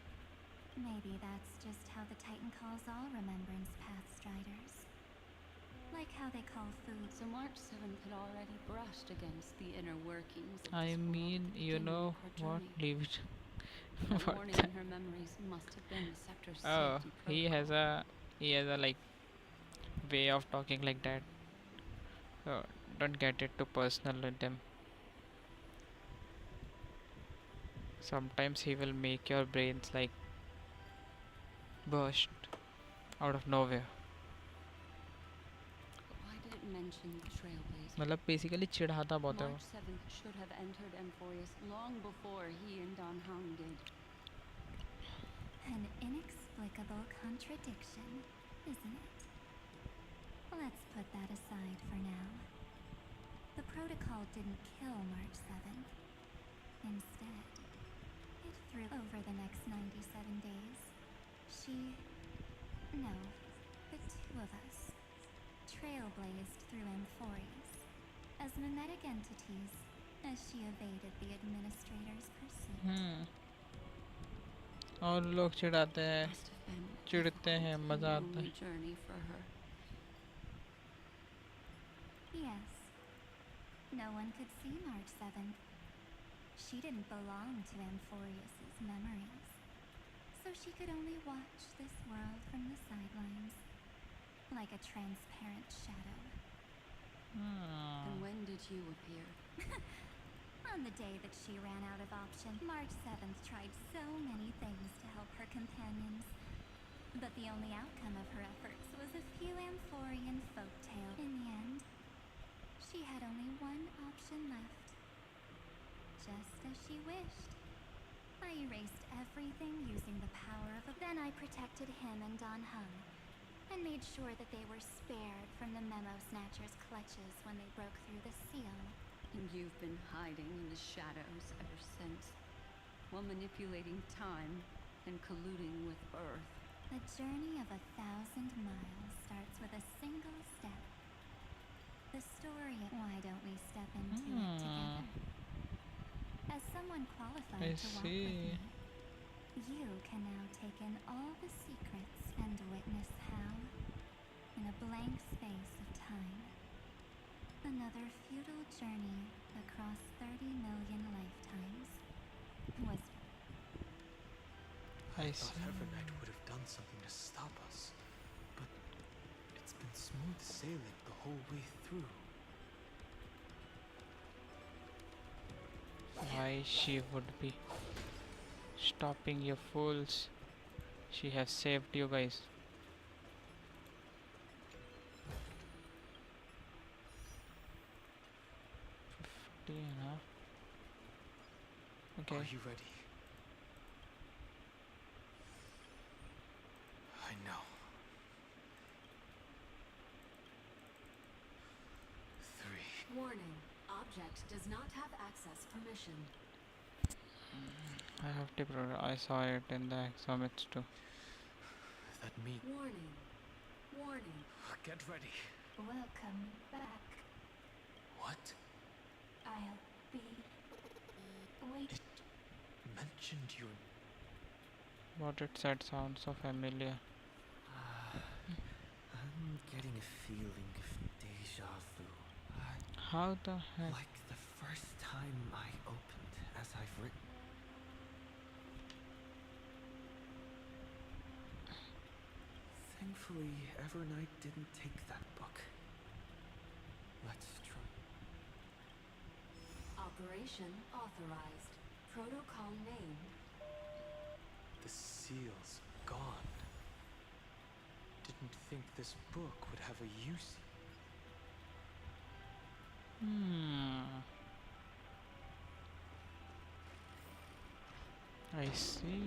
Maybe that's just how the Titan calls all Remembrance Path Striders. Like how they call food. So March 7th had already brushed against the inner workings of I this mean, world, you beginning know her what? journey. Leave it. The What warning the- in her memories must have been the Scepter's Oh, safety he protocol. has a like way of talking like that. So don't get it too personal with him. Sometimes he will make your brains like burst out of nowhere. Why did it mention the Trailblazer? मतलब basically चिढ़ाता बहुत है वो. March 7th should have entered Amphorius long before he and Don Hung did. An inexplicable contradiction, isn't it? Let's put that aside for now. The protocol didn't kill March 7th. Instead, it threw over the next 97 days. No, the two of us, trailblazed through Amphorius as mimetic entities as she evaded the administrator's pursuit. और लोग चिढ़ाते हैं, चिढ़ते हैं, मजा आता है. Lonely journey for her. Yes. No one could see March 7th. She didn't belong to Amphorius's memories. so she could only watch this world from the sidelines, like a transparent shadow. And when did you appear? On the day that she ran out of options, March 7th tried so many things to help her companions. But the only outcome of her efforts was a few Amphorian folktales. In the end, she had only one option left. Just as she wished. I erased everything using the power of a... Then I protected him and Don Hung, and made sure that they were spared from the Memo Snatcher's clutches when they broke through the seal. And you've been hiding in the shadows ever since, while manipulating time and colluding with Earth. The journey of 1,000 miles starts with a single step. The story of... Why don't we step into it together? As someone qualified to walk with me, you can now take in all the secrets and witness how, in a blank space of time, another futile journey across 30 million lifetimes was... I thought Hsr would have done something to stop us, but it's been smooth sailing the whole way through. Why she would be stopping, you fools? She has saved you guys. Huh? Okay. Are you ready? I know. 3. Warning. Object does not have access permission. I have to I saw it in the exomets too. That means... Warning. Warning. Get ready. Welcome back. What? I'll be... wait. It mentioned your... What it said sounds so familiar. I'm getting a feeling of deja vu. How the heck? Like the first time I opened, as I've written. Thankfully, Evernight didn't take that book. Let's try. Operation authorized. Protocol name. The seal's gone. Didn't think this book would have a use. I see.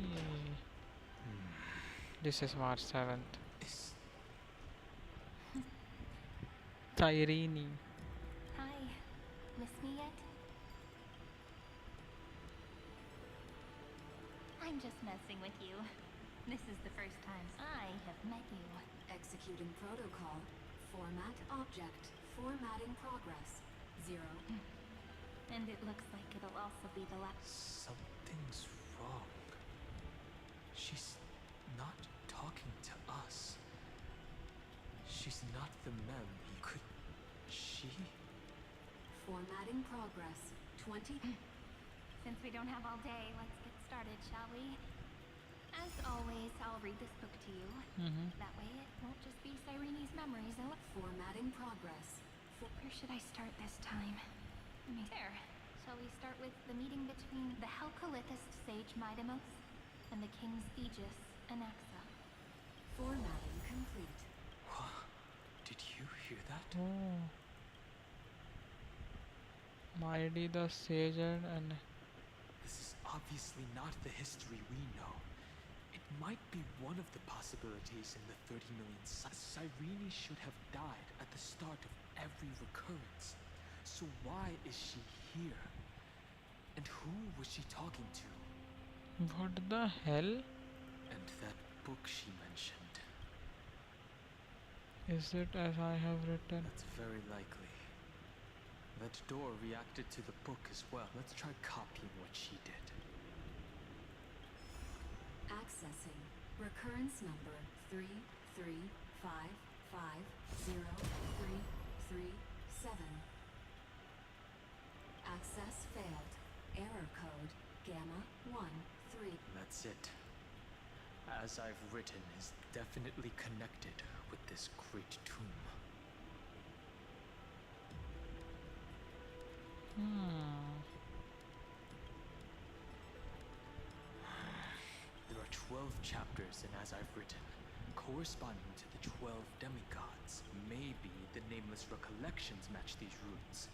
This is March 7th. Irene. Hi. Miss me yet? I'm just messing with you. This is the first time I have met you. Executing protocol. Format object. Formatting progress. 0. And it looks like it'll also be the last. Something's wrong. She's not talking to us. She's not the mem. Could she? Formatting progress. 20. Since we don't have all day, let's get started, shall we? As always, I'll read this book to you. That way it won't just be Cyrene's memories. Formatting progress. Where should I start this time? There. Shall we start with the meeting between the Helcolithist sage Midamos and the King's Aegis, Anaxa? Formatting complete. Did you hear that? Oh. Mighty the sage and... This is obviously not the history we know. It might be one of the possibilities in the 30 million Cyrene should have died at the start of every recurrence. So why is she here? And who was she talking to? What the hell? And that book she mentioned. Is it as I have written? That's very likely. That door reacted to the book as well. Let's try copying what she did. Accessing. Recurrence number 335503337. Access failed. Error code Gamma 13. That's it. as I've written, is definitely connected with this great tomb. There are 12 chapters in As I've Written, corresponding to the 12 demigods. Maybe the nameless recollections match these runes.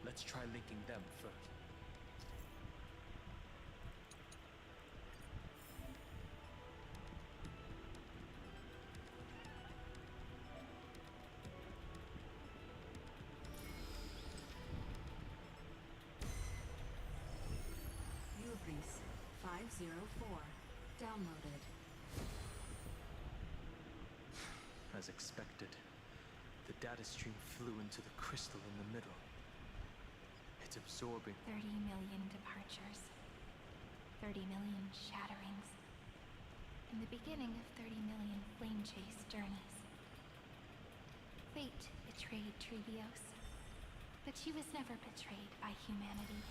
Let's try linking them first. Hubris 504. Downloaded. As expected, the data stream flew into the crystal in the middle. It's absorbing 30 million departures. 30 million shatterings. And the beginning of 30 million flame chase journeys. Fate betrayed Trevios. But she was never betrayed by humanity.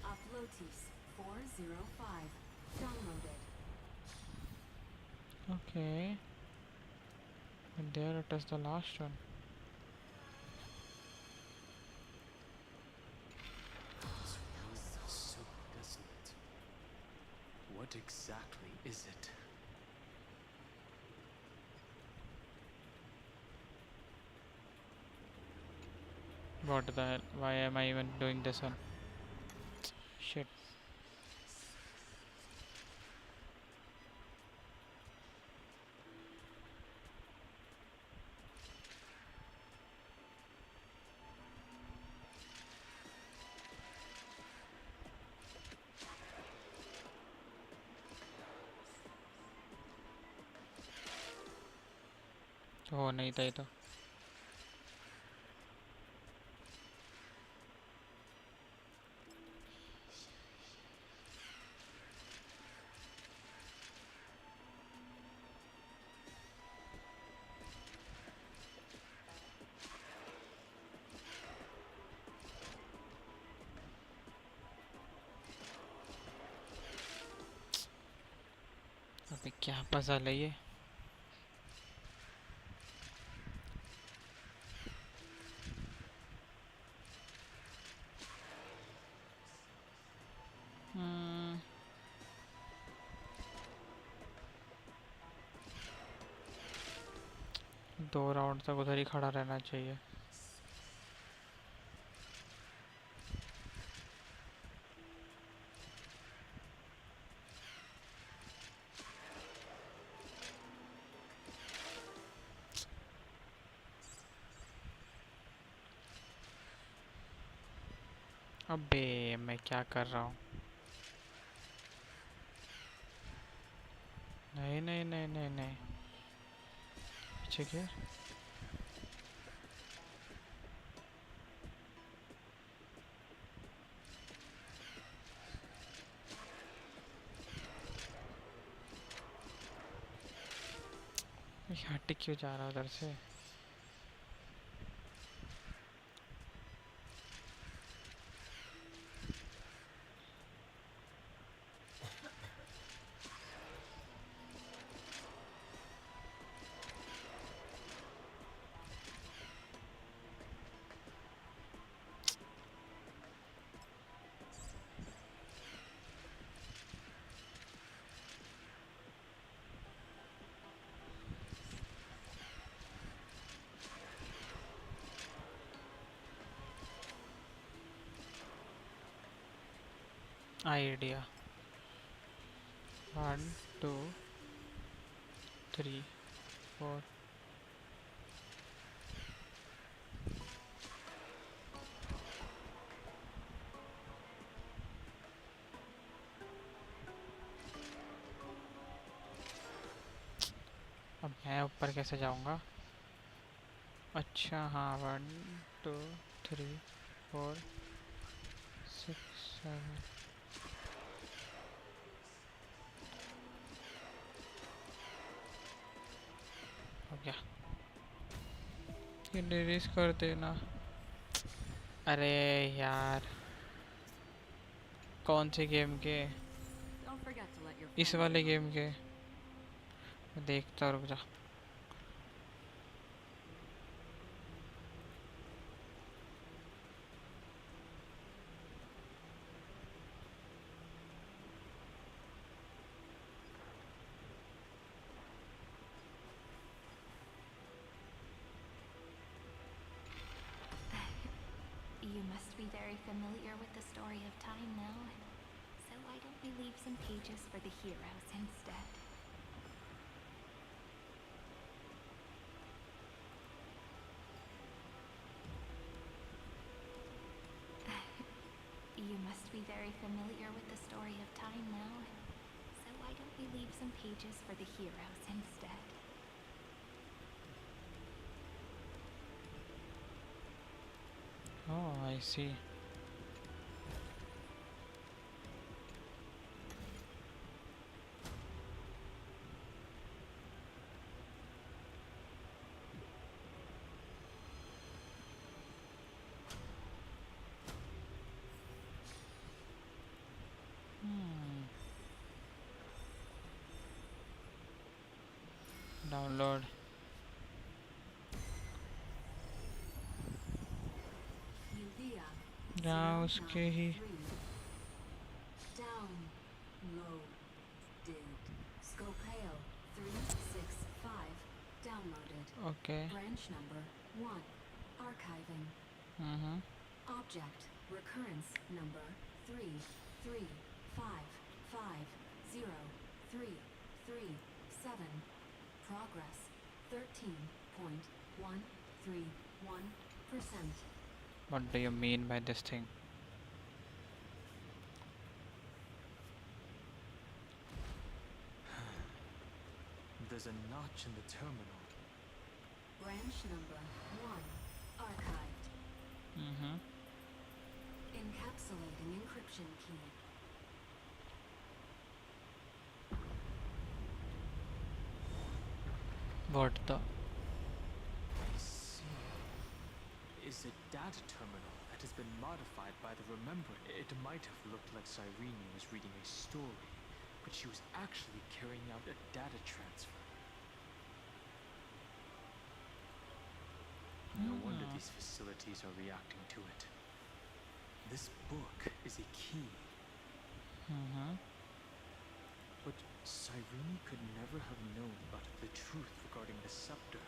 Uplotis 405. Downloaded. Okay. And there it is, the last one. This world is so desolate. What exactly is it? What the hell? Why am I even doing this one? Shit. Oh, नहीं था ये तो. अबे क्या puzzle है ये? दो round तक उधर ही खड़ा रहना चाहिए. अबे मैं क्या कर रहा हूँ? नहीं नहीं नहीं नहीं नहीं. पीछे क्या? हट क्यों जा रहा उधर से? Idea. 1 2 3 4. अब मैं ऊपर कैसे जाऊंगा? अच्छा हाँ 1 2 3 4 6 7. हो गया. ये डिलीट कर देना. अरे यार कौन से गेम के? Don't forget to let your इस friends वाले know. गेम के देखता, रुक जा. You must be very familiar with the story of time now. So why don't we leave some pages for the heroes instead? You must be very familiar with the story of time now. So why don't we leave some pages for the heroes instead? Oh, I see. Download. Yulia. यहाँ उसके ही 093. Down. Low. Did. Scopeo 365. Downloaded. Okay. Branch number 1. Archiving. Object. Recurrence number 335503337. Progress 13.131%. What do you mean by this thing? There's a notch in the terminal. Branch number 1. Archived. Encapsulating encryption key. What the? I see. Is a data terminal that has been modified by the Remembrance. It might have looked like Cyrene was reading a story, but she was actually carrying out a data transfer. No wonder these facilities are reacting to it. This book is a key. But Cyrene could never have known about the truth regarding the scepter.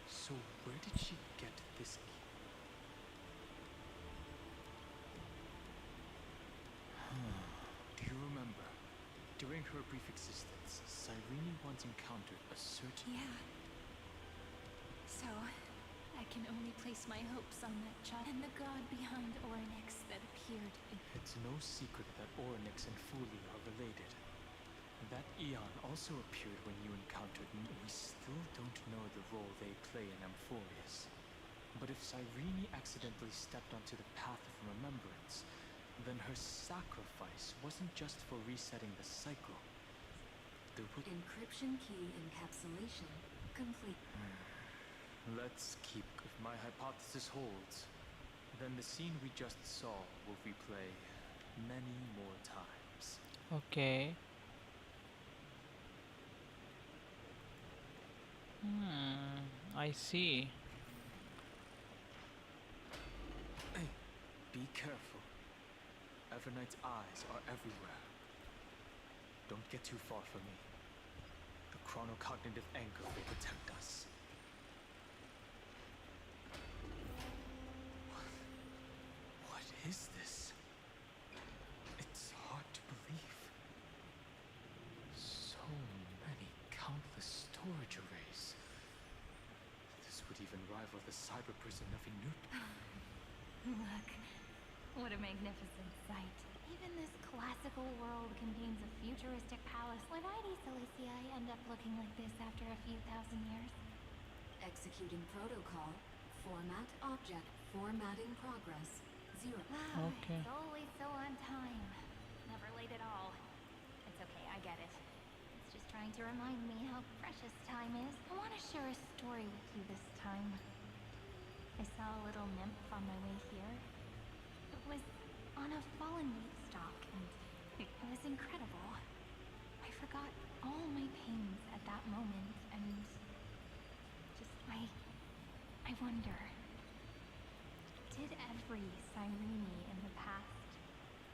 So where did she get this key? Do you remember? During her brief existence, Cyrene once encountered a certain... Yeah. So, I can only place my hopes on that child and the god behind Orynyx that appeared. It's no secret that Orynyx and Fuli are related. That Eon also appeared when you encountered me. We still don't know the role they play in Amphorius. But if Cyrene accidentally stepped onto the path of remembrance, then her sacrifice wasn't just for resetting the cycle. There would... Encryption key encapsulation complete. Let's keep... If my hypothesis holds, then the scene we just saw will replay many more times. Okay. I see. Hey, be careful. Evernight's eyes are everywhere. Don't get too far from me. The chronocognitive anchor will protect us. What is this? It's hard to believe. So many countless storage arrays. This would even rival the cyber prison of Inut. Look, what a magnificent sight. Even this classical world contains a futuristic palace. Would ID Cilicia end up looking like this after a few thousand years? Executing protocol. Format object. Formatting progress. 0. Okay. It's always so on time. Never late at all. It's okay, I get it. It's just trying to remind me how precious time is. I want to share a story with you this time. I saw a little nymph on my way here. It was on a fallen wheat stalk, and was incredible. I forgot all my pains at that moment, and just, I wonder, did every Cyrene in the past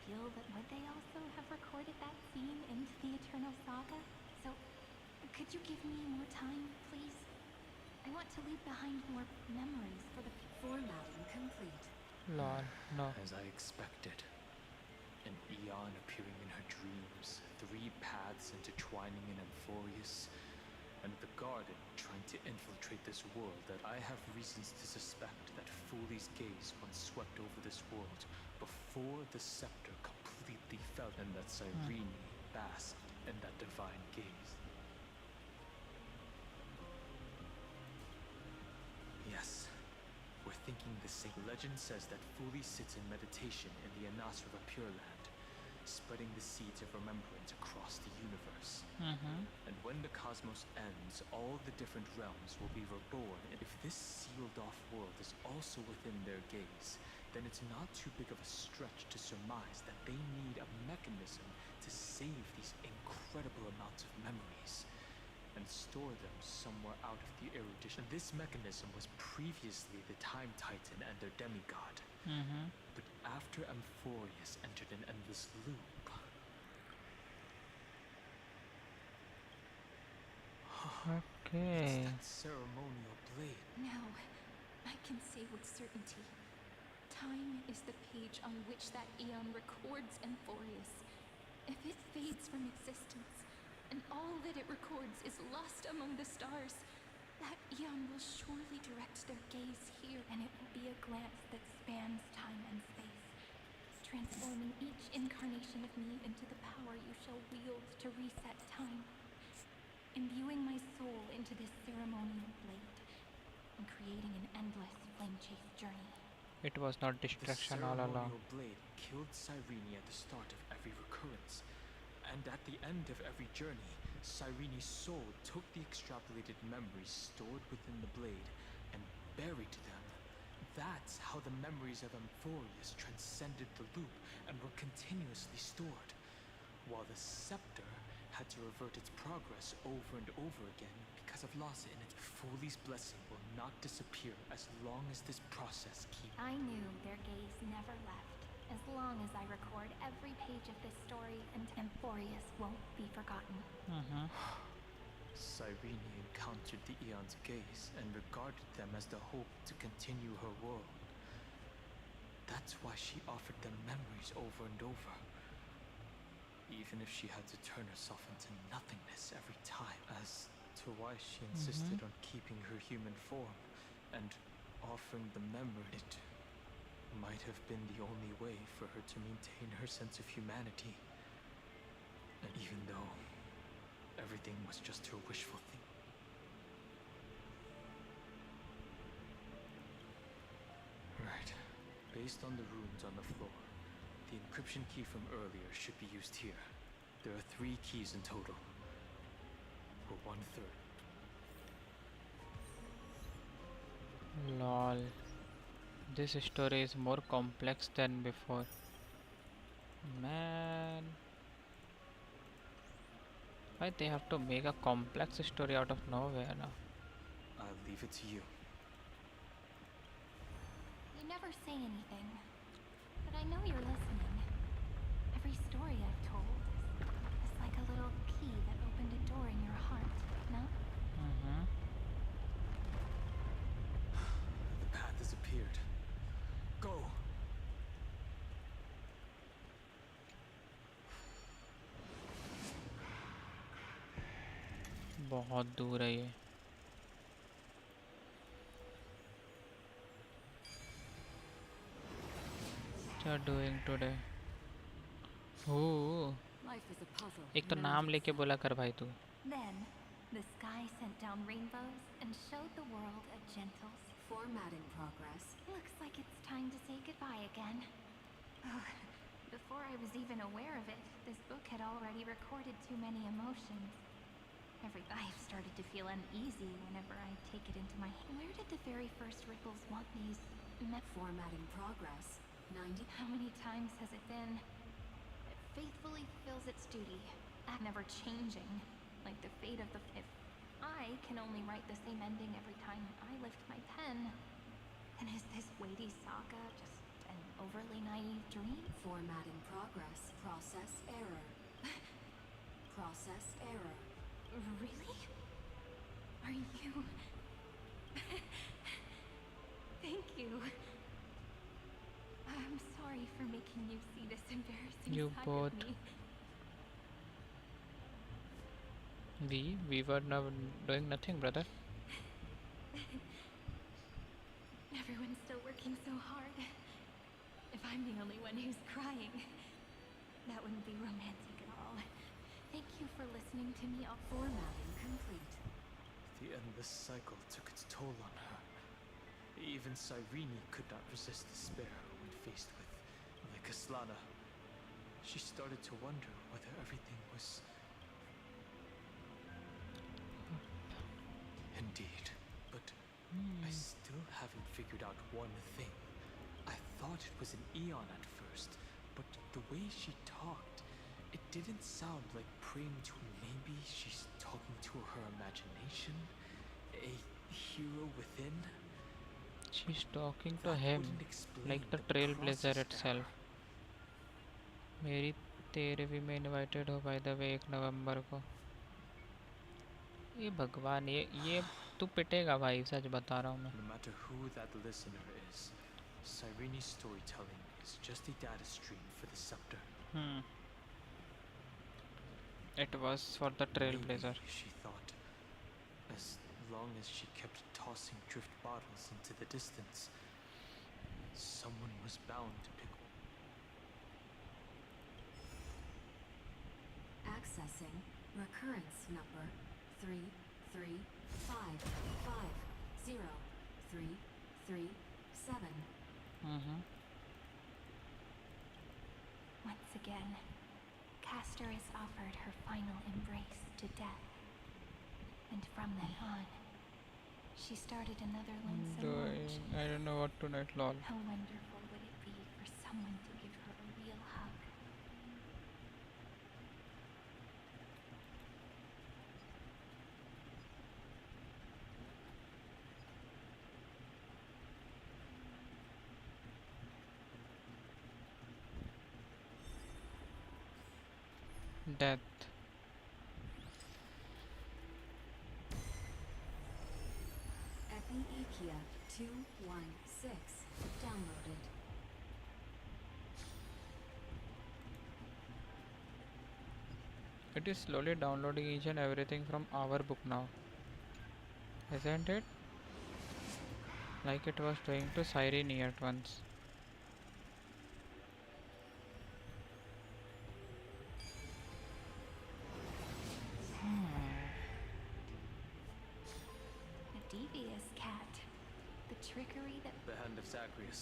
feel that would they also have recorded that scene into the Eternal Saga? So, could you give me more time, please? I want to leave behind more memories for the formatting complete. Lol, no. As I expected. An Eon appearing in her dreams, 3 paths intertwining in Amphorius, and the Garden trying to infiltrate this world that I have reasons to suspect that Foolie's gaze once swept over this world before the scepter completely fell, and that Cyrene basked in that divine gaze. Yes, we're thinking the same. Legend says that Foolie sits in meditation in the Hsr of Pure Land, spreading the seeds of remembrance across the universe. And when the cosmos ends, all the different realms will be reborn. And if this sealed-off world is also within their gaze, then it's not too big of a stretch to surmise that they need a mechanism to save these incredible amounts of memories and store them somewhere out of the erudition. This mechanism was previously the Time Titan and their demigod. But after Amphorius entered an endless loop... Okay. It's that ceremonial blade. Now, I can say with certainty, time is the page on which that Eon records Amphorius. If it fades from existence, and all that it records is lost among the stars, that Eon will surely direct their gaze here, and it will be a glance that spans time and space, transforming each incarnation of me into the power you shall wield to reset time, imbuing my soul into this ceremonial blade, and creating an endless flame-chase journey. It was not distraction all along. The ceremonial blade killed Cyrene at the start of every recurrence, and at the end of every journey, Cyrene's soul took the extrapolated memories stored within the blade and buried them. That's how the memories of Amphorius transcended the loop and were continuously stored, while the scepter had to revert its progress over and over again because of loss in it. Foley's blessing will not disappear as long as this process keeps... I knew their gaze never left. As long as I record every page of this story, and Amphorius won't be forgotten. Cyrene encountered the Eon's gaze and regarded them as the hope to continue her world. That's why she offered them memories over and over, even if she had to turn herself into nothingness every time. As to why she insisted on keeping her human form and offering the memory, it might have been the only way for her to maintain her sense of humanity. And even though everything was just her wishful thinking. Right. Based on the runes on the floor, the encryption key from earlier should be used here. There are 3 keys in total. For 1/3. Lol. This story is more complex than before. Man. Why they have to make a complex story out of nowhere now? I'll leave it to you. You never say anything, but I know you're listening. Every story I've told is like a little key that opened a door in your heart, no? The path has appeared. Go! बहुत दूर है ये. What you are doing today? Ooh. Life is a puzzle. एक तो नाम लेके बोला कर भाई तू. Then, the sky sent down rainbows and showed the world a gentle formatting progress. Looks like it's time to say goodbye again. Oh, before I was even aware of it, this book had already recorded too many emotions. I've started to feel uneasy whenever I take it into my hand. Where did the very first ripples want these formatting progress? 90. How many times has it been? It faithfully fulfills its duty, never changing, like the fate of the. If I can only write the same ending every time I lift my pen, then is this weighty saga just an overly naive dream? Formatting progress. Process error. Process error. Really? Are you? Thank you. I'm sorry for making you see this embarrassing You side both. of me. We were now doing nothing, brother. Everyone's still working so hard. If I'm the only one who's crying, that wouldn't be romantic at all. Thank you for listening to me. All Formatting complete. The endless cycle took its toll on her. Even Cyrene could not resist despair when faced with Lycoslana. She started to wonder whether everything was... Indeed, but I still haven't figured out one thing. I thought it was an Eon at first, but the way she talked, it didn't sound like praying to maybe she's talking to her imagination, a hero within. She's talking to That him wouldn't explain like the the trailblazer process itself. मेरी 13वीं में invited हो by the way 1 नवंबर को. ये भगवान, ये तू पिटेगा भाई, सच बता रहा हूँ मैं. No matter who that listener is, Cyrene's storytelling is just a data stream for the scepter. It was for the trailblazer. Maybe, she thought, as long as she kept tossing drift bottles into the distance, someone was bound to pick. Accessing recurrence number 335503337. Once again, Castor is offered her final embrace to death. And from then on, she started another lonesome watch. I don't know what tonight, lol. How wonderful would it be for someone to give her a real hug? Death. Epiikia 216 downloaded. It is slowly downloading each and everything from our book now. Isn't it? Like it was doing to Cyrene at once. A devious cat. The trickery that... The hand of Zagreus.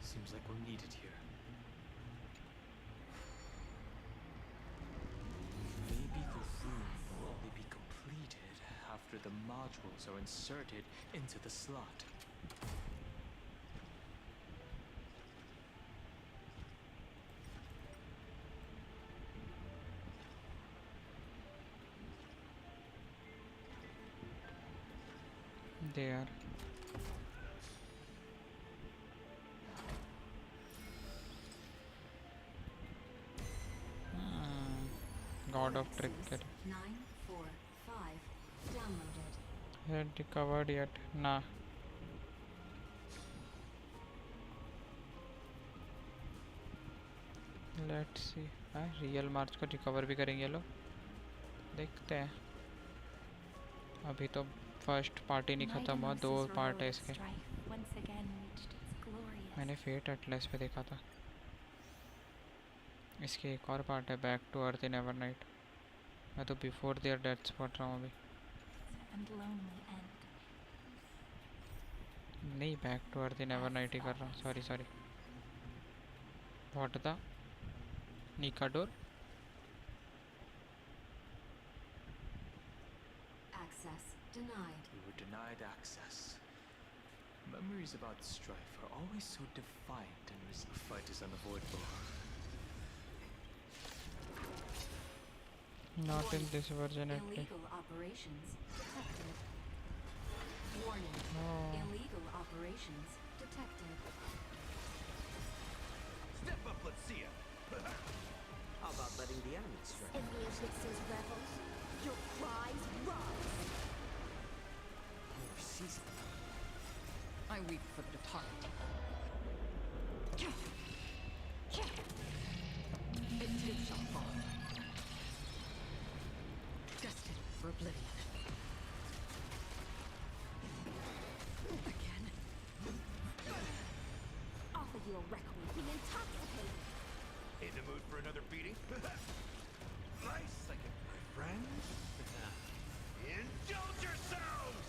Seems like we'll need it here. Maybe the room will only be completed after the modules are inserted into the slot. There. God of trickery. 945 downloaded. Haven't recovered yet. Nah. Let's see. Real March को recover भी करेंगे लोग. देखते हैं. अभी तो first part ही नहीं ख़त्म हुआ. 2 पार्ट है इसके. मैंने फेट एटलस पे देखा था. इसके एक और पार्ट है, back to earth in Evernight. मैं तो बिफोर देयर डेथ्स पढ़ रहा हूँ अभी. नहीं, बैक टू अर्थ इन एवरनाइट ही कर रहा हूँ. सॉरी. व्हाट द निकाडोर. Access denied. We were denied access. Memories about strife are always so defiant and a fight is unavoidable. Not in this version at least. Illegal operations detected. Warning. Oh. Illegal operations detected. Step up, let's see ya. How about letting the enemy strike? In the eclipse's revels, your cries rise. Poor Caesar. I weep for the departed. It too shall fall. Destined for oblivion. Again. Offer you a requiem. Be intoxicated. In the mood for another beating? Nice second, my friends. Indulge yourselves!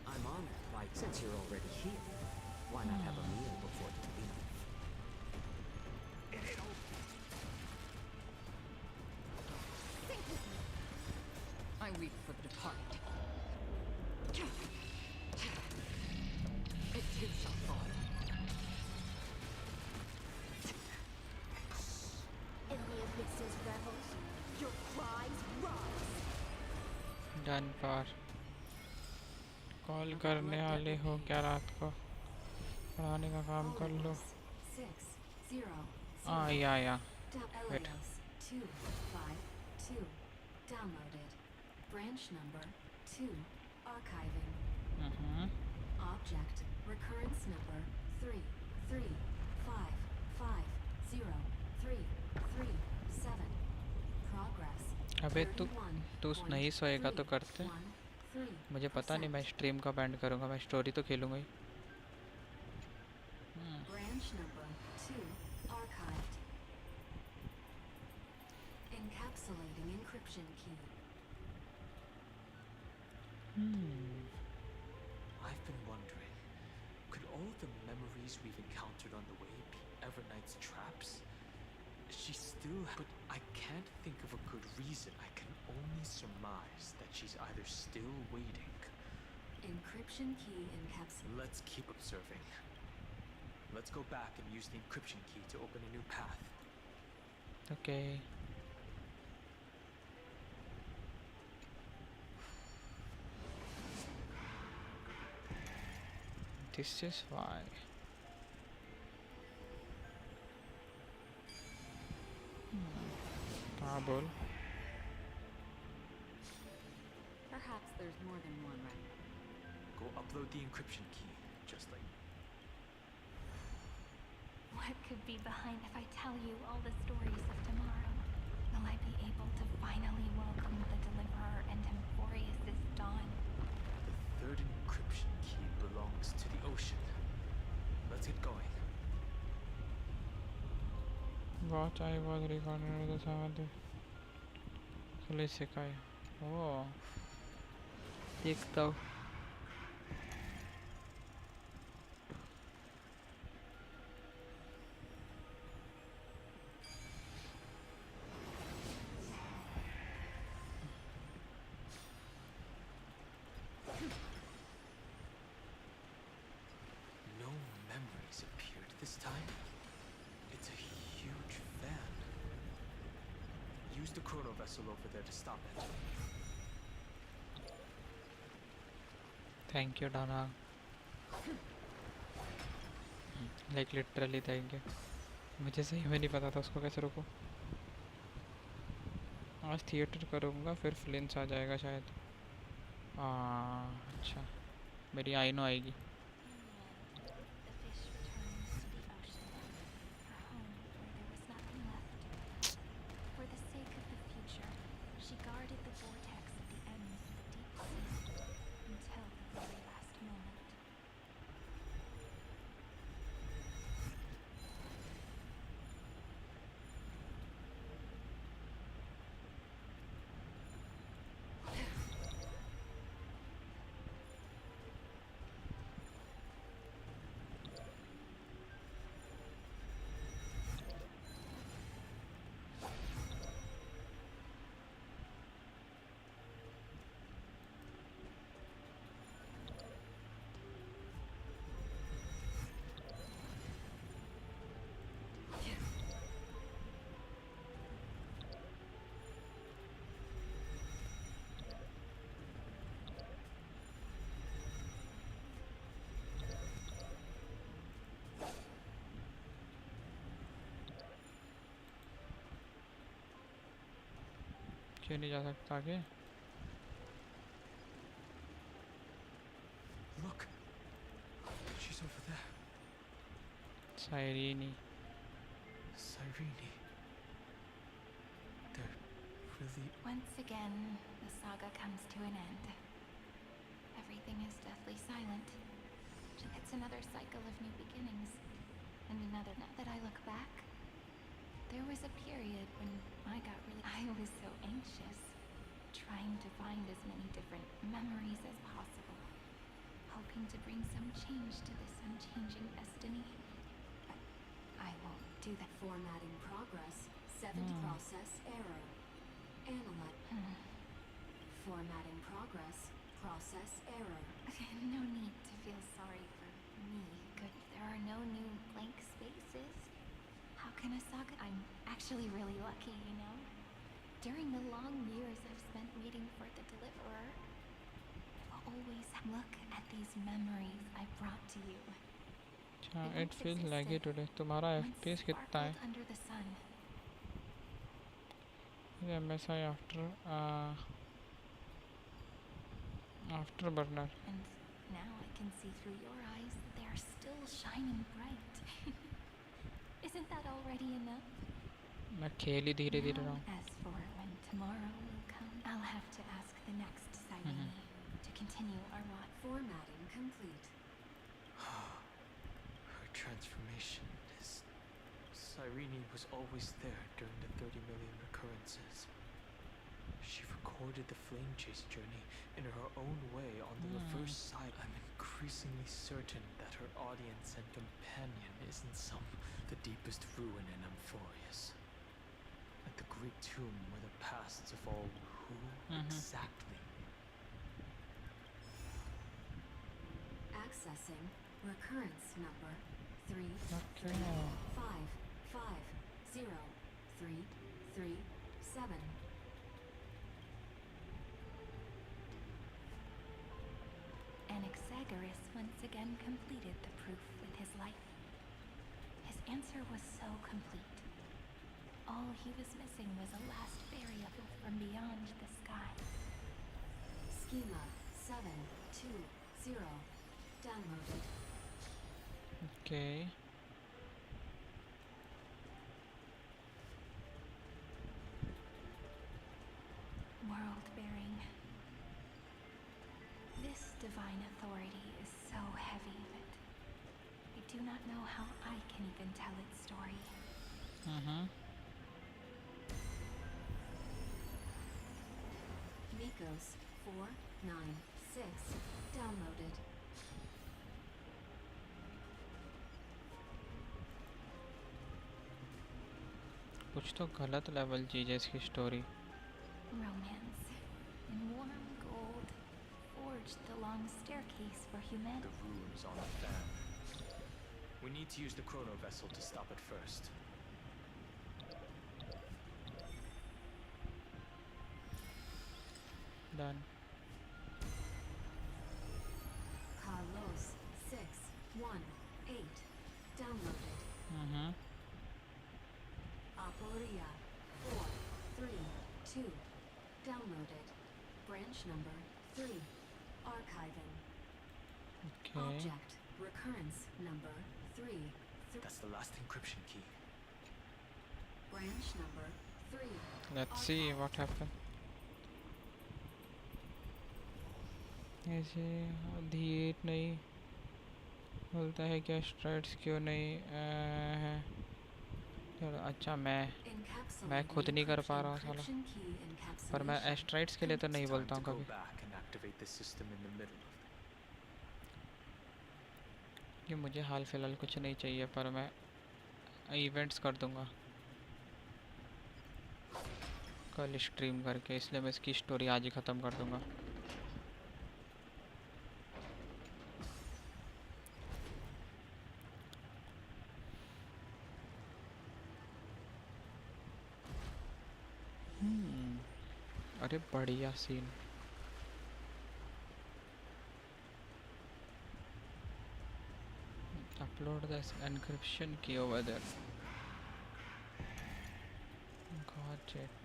I'm honored by since you're already here. Why not have a meal before you leave? Sink with me. I weep for the departed. It too shall fall. In the eclipse's revels, your cries rise. Done पर call करने वाले हो क्या रात को पढ़ाने का काम कर लो 600. या wait Elios 252. Downloaded. Branch number 2. Archiving. Object recurrence number 335503337. Progress. अबे तू नहीं सोएगा तो करते मुझे पता नहीं मैं स्ट्रीम कब एंड करूँगा मैं स्टोरी तो खेलूँगा ही Branch number 2 archived. Encapsulating encryption key. I've been wondering, could all the memories we've encountered on the way be Everknight's traps? She's still... But I can't think of a good reason. I can only surmise that she's either still waiting. Encryption key encapsulated. Let's keep observing. Let's go back and use the encryption key to open a new path. okay this is why हाँ बोल Perhaps there's more than one, right? Go upload the encryption key, just like... What could be behind if I tell you all the stories of tomorrow? Will I be able to finally welcome the Deliverer and Emphorius' dawn? The third encryption key belongs to the ocean. Let's get going. Watch I was recording the sound Solicikai oh देखता हूँ No memories appeared this time. It's a huge fan. Use the chrono vessel over there to stop it. Thank you Dana like literally thank you मुझे सही में नहीं पता था उसको कैसे रोको आज थिएटर करूँगा फिर फ्लिंस आ जाएगा शायद अच्छा मेरी आई नो आएगी The fish returns to the ocean, her home where there was nothing left. For the sake of the future, she guarded the vortex at the ends of the deep sea until the very last moment. क्यों नहीं जा सकता आगे? Look, she's over there. Cyrene. Cyrene. They're really... Once again, the saga comes to an end. Everything is deathly silent. It's another cycle of new beginnings. And another. Now that I look back, there was a period when I was so anxious, trying to find as many different memories as possible, hoping to bring some change to this unchanging destiny. But I won't do that. Formatting progress. 7th process error. Analyze. Formatting progress. Process error. No need to feel sorry for me. Good. There are no new blank spaces. How can a saga? I'm actually really lucky, you know? During the long years I've spent waiting for the deliverer, I've always look at these memories I brought to you. It feels laggy today. तुम्हारा FPS कितना है? Under the sun. MSI afterburner. And now I can see through your eyes that they are still shining bright. Isn't that already enough? मैं खेल ही धीरे धीरे रहा हूँ. As for when tomorrow will come, I'll have to ask the next Cyrene to continue our watch. Formatting complete. Her transformation is... Cyrene was always there during the 30 million recurrences. She recorded the flame chase journey in her own way on the reverse side. I'm increasingly certain that her audience and companion is in the deepest ruin in Amphorius. At the great tomb where the pasts of all who exactly? Accessing recurrence number 3 Okay. 5 5 0 3 3 7. Anaxagoras once again completed the proof with his life. His answer was so complete. All he was missing was a last variable from beyond the sky. Schema 720 downloaded. Okay. World-bearing. This divine authority is so heavy that I do not know how I can even tell its story. Nikos 496 downloaded. कुछ तो गलत level चीज़ है इसकी story. Romance in warm gold forged the long staircase for humanity. The runes on the fan. We need to use the chrono vessel to stop it first. Done. Carlos 618 downloaded. Aporia 432 downloaded. Branch number 3 archiving. Okay. Object recurrence number 3. That's the last encryption key. Branch number 3. Let's see what happened. ऐसे धीर नहीं बोलता है क्या? Strides क्यों नहीं है? चलो अच्छा मैं खुद नहीं कर पा रहा हूँ साला. पर मैं एस्ट्राइड्स के लिए तो नहीं बोलता हूँ कभी. कि मुझे हाल फिलहाल कुछ नहीं चाहिए, पर मैं इवेंट्स कर दूंगा कल स्ट्रीम करके, इसलिए मैं इसकी स्टोरी आज ही ख़त्म कर दूंगा. अरे बढ़िया scene. Upload this encryption key over there. Got it.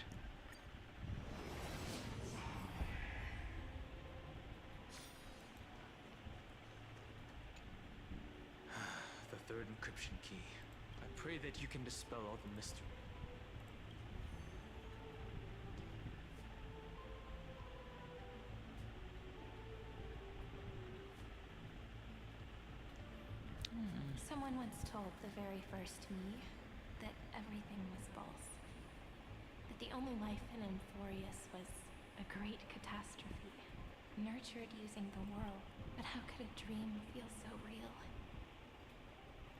third encryption key. I pray that you can dispel all the mystery. Someone once told the very first me that everything was false. That the only life in Amphorius was a great catastrophe, nurtured using the world. But how could a dream feel so real?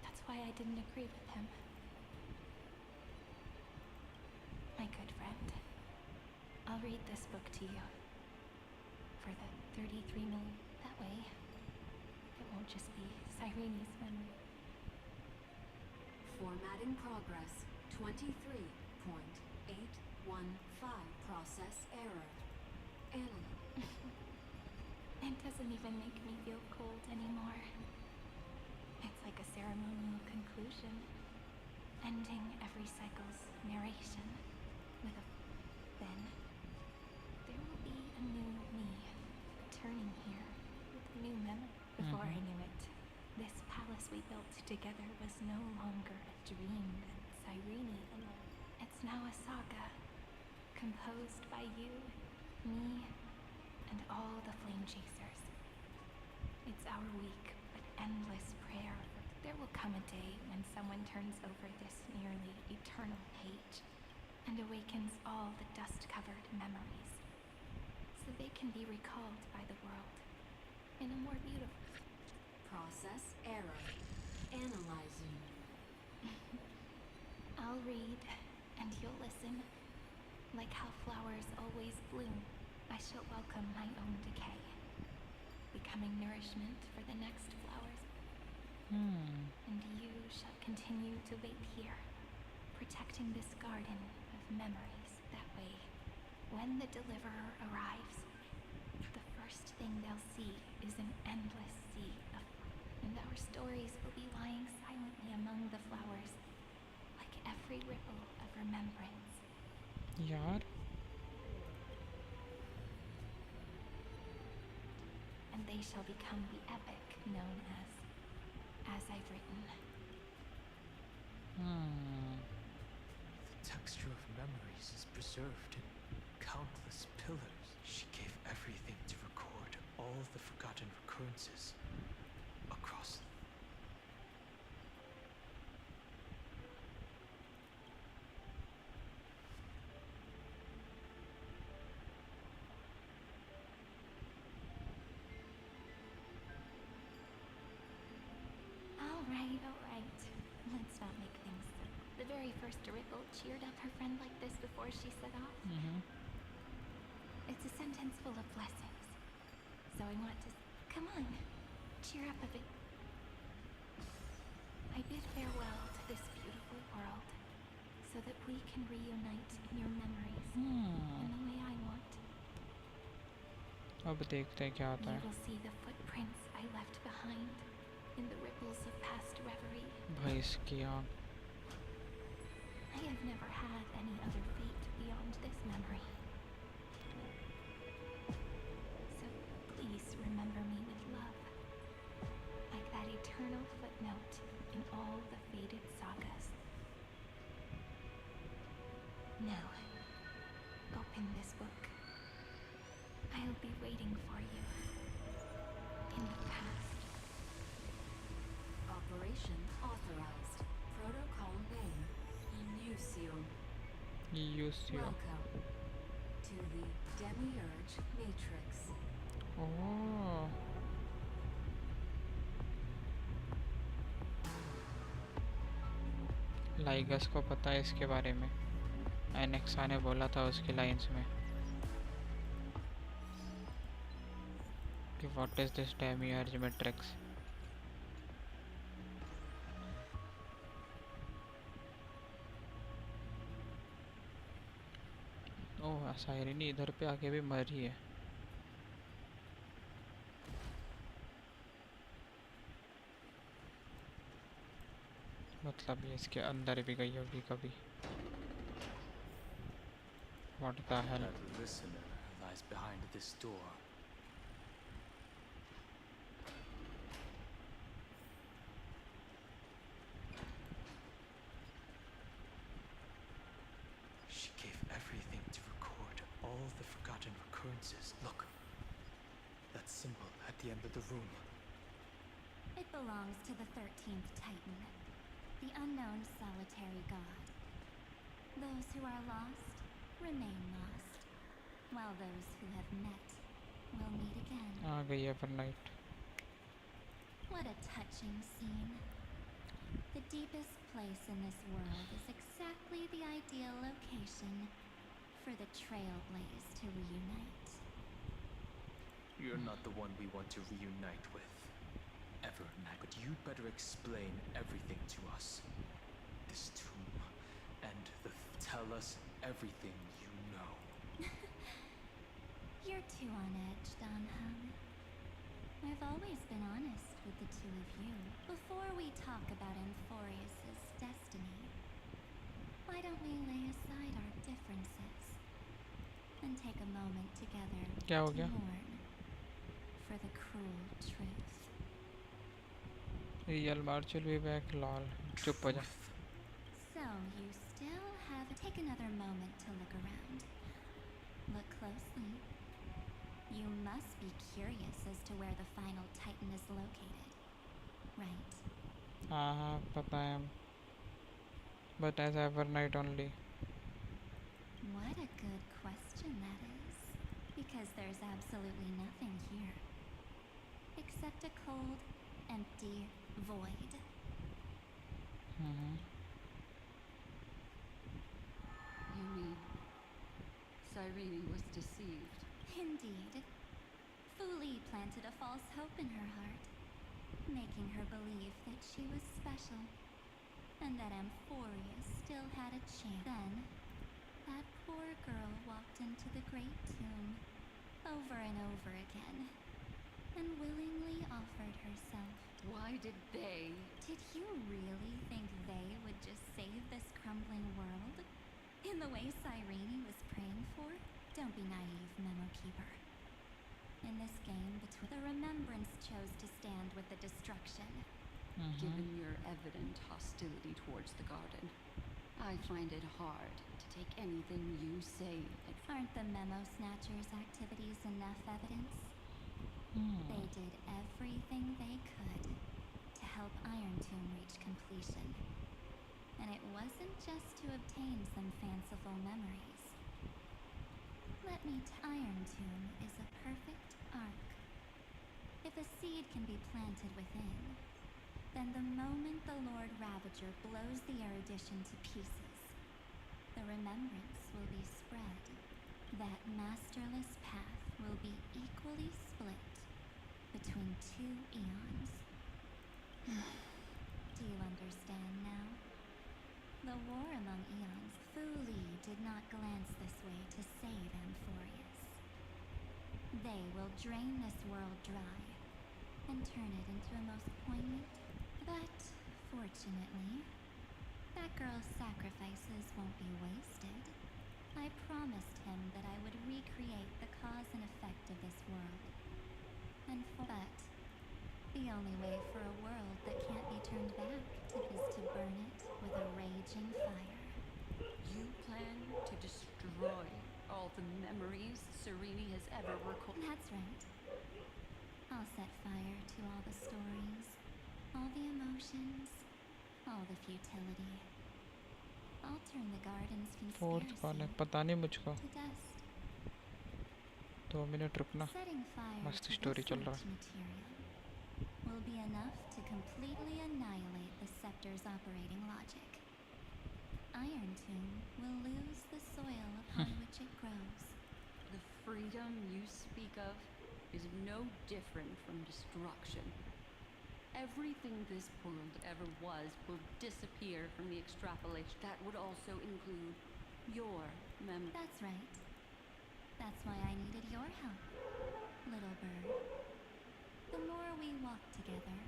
That's why I didn't agree with him. My good friend, I'll read this book to you. For the 33 million. That way, it won't just be Cyrene's memory. Formatting progress. 23.815 process error. It doesn't even make me feel cold anymore. It's like a ceremonial conclusion, ending every cycle's narration with a then. There will be a new me, returning here with a new memory. Before I knew it, this palace we built together was no longer a dream that Cyrene alone. It's now a saga, composed by you, me, and all the flame chasers. It's our weak but endless prayer. There will come a day when someone turns over this nearly eternal page and awakens all the dust-covered memories, so they can be recalled by the world in a more beautiful. Process error. Analyzing. I'll read, and you'll listen. Like how flowers always bloom, I shall welcome my own decay, becoming nourishment for the next flowers. And you shall continue to wait here, protecting this garden of memories. That way, when the deliverer arrives, the first thing they'll see is an endless sea of, and our stories will be lying silently among the flowers, like every ripple of remembrance. यार And they shall become the epic known as I've written. The texture of memories is preserved in countless pillars. She gave everything to record all the forgotten recurrences across. All right. Let's not make things so. The very first ripple cheered up her friend like this before she set off. It's a sentence full of blessings. So I want to... Come on, cheer up a bit. I bid farewell to this beautiful world, so that we can reunite in your memories in the way I want. अब देखते हैं क्या होता You है. will see the footprints I left behind in the ripples of past reverie. भाई इसकी आँख. I have never had any other fate beyond this memory. So please remember me with love, like that eternal footnote in all the faded sagas. Now, open this book. I'll be waiting for you in the past. Operation authorized. Protocol name. Lucio. Welcome to the Demiurge Matrix. ओह. लाइगस को पता है इसके बारे में. एनेक्सा ने बोला था उसकी लाइंस में कि व्हाट इज दिस डेमियर्ज मैट्रिक्स. ओह सायरनी इधर पे आके भी मर रही है. मतलब ये इसके अंदर भी गई होगी कभी. What the hell? That listener lies behind this door. differences. Look. That symbol at the end of the room. It belongs to the 13th Titan, the unknown solitary god. Those who are lost remain lost, while those who have met will meet again. आ गई है for night. What a touching scene. The deepest place in this world is exactly the ideal location for the Trailblaze to reunite. You're not the one we want to reunite with. Ever, but you'd better explain everything to us. This tomb, and tell us everything you know. You're too on edge, Donham. I've always been honest with the two of you. Before we talk about Amphorius's destiny, why don't we lay aside our differences and take a moment together क्या हो to गया? mourn for the cruel truth. Real March will be back. Lol. चुप हो जा. So you still have take another moment to look around. Look closely. You must be curious as to where the final Titan is located, right? हाँ पता है. But as ever night only. What a good question that is. Because there's absolutely nothing here. Except a cold, empty void. You mean Cyrene was deceived? Indeed. Fuli planted a false hope in her heart, making her believe that she was special, and that Amphorius still had a chance. Then, that poor girl walked into the great tomb over and over again, and willingly offered herself. Why did they? Did you really think they would just save this crumbling world? In the way Cyrene was praying for? Don't be naive, Memo Keeper. In this game, between the Remembrance chose to stand with the destruction. Given your evident hostility towards the garden, I find it hard to take anything you say. Aren't the Memo Snatchers' activities enough evidence? They did everything they could to help Iron Tomb reach completion. And it wasn't just to obtain some fanciful memories. Let me Iron Tomb is a perfect arc. If a seed can be planted within, then the moment the Lord Ravager blows the erudition to pieces, the remembrance will be spread. That masterless path will be equally split between two eons. Do you understand now? The war among eons, Fuli did not glance this way to save Amphorius. They will drain this world dry and turn it into a most poignant. But, fortunately, that girl's sacrifices won't be wasted. I promised him that I would recreate the cause and effect of this world. But the only way for a world that can't be turned back is to burn it with a raging fire. You plan to destroy all the memories Cyrene has ever recorded? That's right. I'll set fire to all the stories, all the emotions, all the futility. I'll turn the garden's fourth call है पता नहीं मुझको. to dust. 2 minute रुकना. Setting fire मस्त to story this चल रहा much है. material will be enough to completely annihilate the scepter's operating logic. Iron Tomb will lose the soil upon which it grows. The freedom you speak of is no different from destruction. Everything this world ever was will disappear from the extrapolation. That would also include your memory. That's right. That's why I needed your help, little bird. The more we walk together,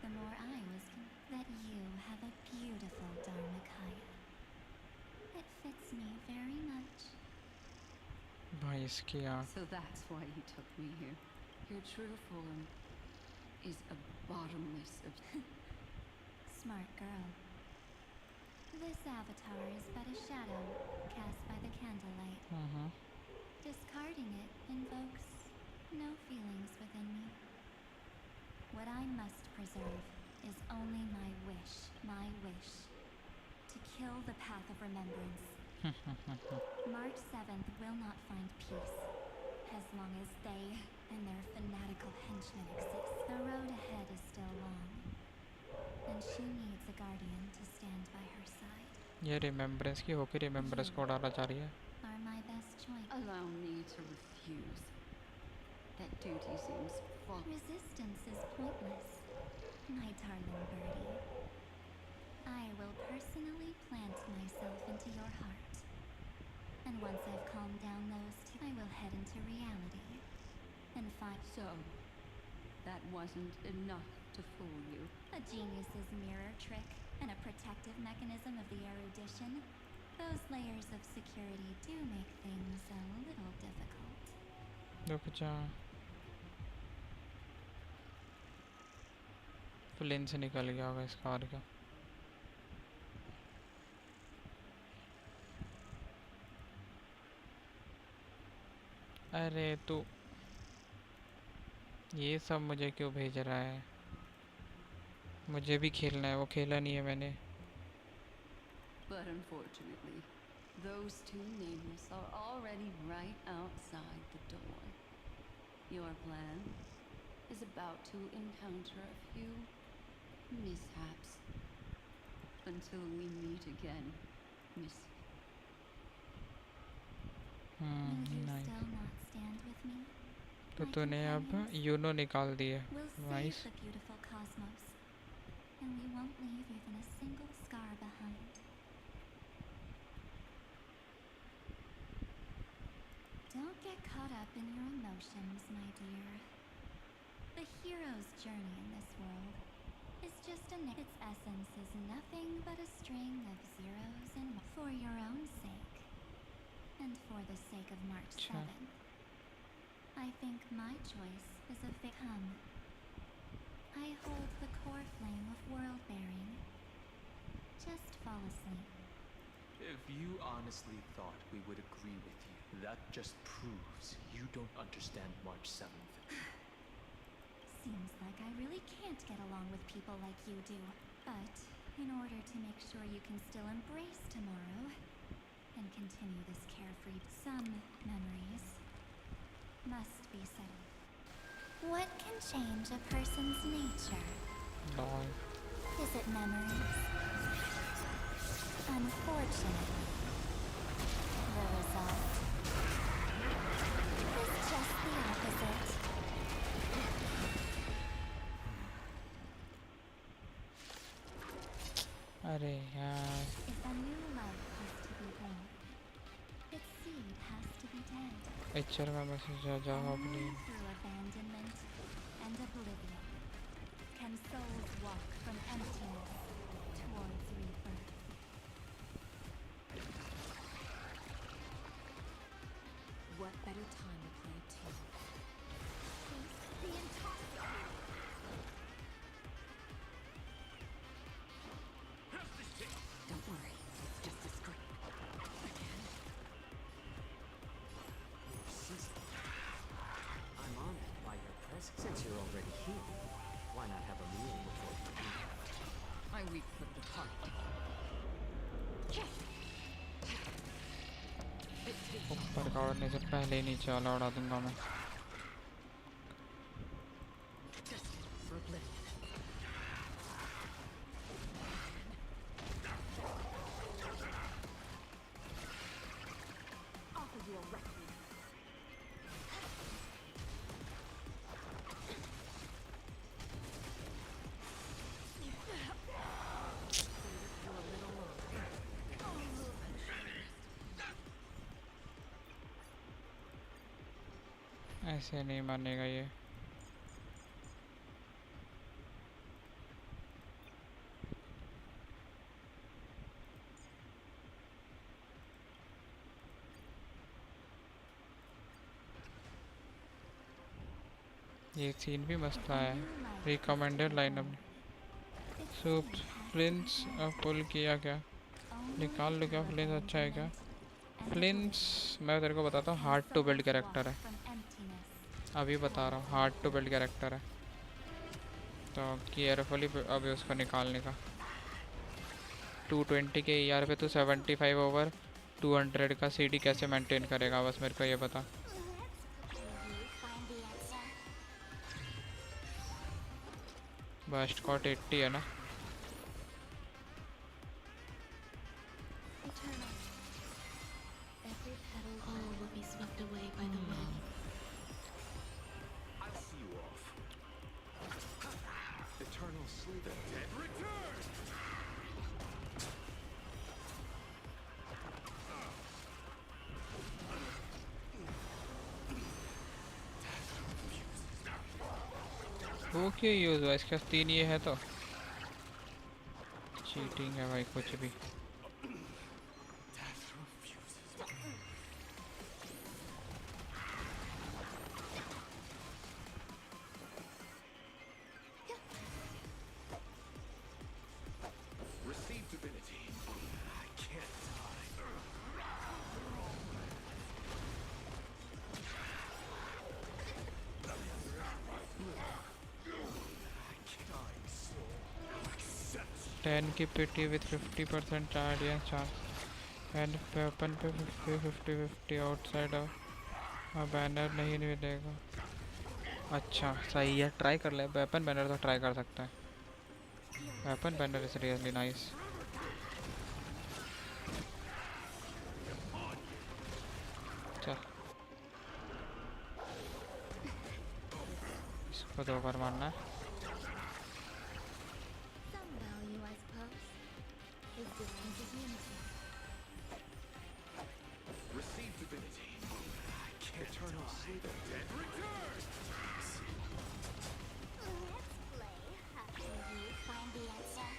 the more I was that you have a beautiful Dharmakaya. It fits me very much. भाई इसकी आँख. So that's why you took me here. Your true form is a bottomless Smart girl. This avatar is but a shadow cast by the candlelight. Discarding it invokes no feelings within me. What I must preserve is only my wish to kill the path of remembrance. March 7th will not find peace as long as they and their fanatical henchmen exist. The road ahead is still long, and she needs a guardian to stand by her side. ये remembrance की होके remembrance को डाला जा रही है. Are my best choice. Allow me to refuse. That duty seems false. Resistance is pointless, my darling birdie. I will personally plant myself into your heart. And once I've calmed down those two, I will head into reality and find... So, that wasn't enough to fool you. A genius's mirror trick and a protective mechanism of the erudition. Those layers of security do make things a little difficult. रुक जा. Plane से निकल गया होगा इस car का. अरे तू ये सब मुझे क्यों भेज रहा है? मुझे भी खेलना है, वो खेला नहीं है मैंने. But unfortunately, those two nameless are already right outside the door. Your plan is about to encounter a few mishaps. Until we meet again, Miss. Will you नहीं. still not stand with me? तो तूने अब Uno निकाल दिया. We'll nice. save the beautiful cosmos, and we won't leave even a single scar behind. Don't get caught up in your emotions, my dear. The hero's journey in this world is just its essence is nothing but a string of zeros and ones. For your own sake, and for the sake of March 7th, I think my choice is a come. I hold the core flame of world-bearing. Just fall asleep. If you honestly thought we would agree with you, that just proves you don't understand March 7th. Seems like I really can't get along with people like you do. But in order to make sure you can still embrace tomorrow and continue this carefree, some memories must be settled. What can change a person's nature? Lol. Is it memories? Unfortunately, the result is just the opposite. अरे यार. If a new life is to be born, its seed has to be dead. HR का message आ जाओ अपनी. Only through abandonment and oblivion can souls walk from emptiness towards rebirth. What better time to play a tune? Face the intoxicating. Don't worry, it's just a scream. I'm honored by your presence. Since you're already here, why not have a meal before you leave? I weep for the heart. ऊपर का उड़ने से पहले ही नीचे वाला उड़ा दूंगा मैं. For oblivion. Offer you a requiem. ऐसे नहीं मानेगा ये. ये सीन भी मस्त है. Recommended lineup. सूप प्रिंस अब पुल किया क्या? निकाल लो क्या? प्लेस अच्छा है क्या? फ्लिम्स मैं तेरे को बताता हूँ हार्ड टू बिल्ड कैरेक्टर है, अभी बता रहा हूँ हार्ड टू बिल्ड कैरेक्टर है, तो केयरफुली अभी उसको निकालने का। 220 के ER पे तू 75 ओवर 200 का CD कैसे मेंटेन करेगा, बस मेरे को ये बता। बस्ट कॉट 80 है ना। Eternal sleep. The dead return! वो क्यों यूज़ हुआ, इसके पास 3 ये है तो चीटिंग है भाई कुछ भी। Receive divinity. I can't die. Dying soul. Accept. 10 की PT with 50% charge या चार्ज एंड वेपन पे 50-50 आउटसाइड बैनर नहीं मिलेगा। अच्छा सही है, ट्राई कर ले, वेपन बैनर तो ट्राई कर सकता है, weapon banner is really nice. चल इसको 2 बार मारना है। Receive divinity. I can't. Eternal sleep. The dead return! Find the answer.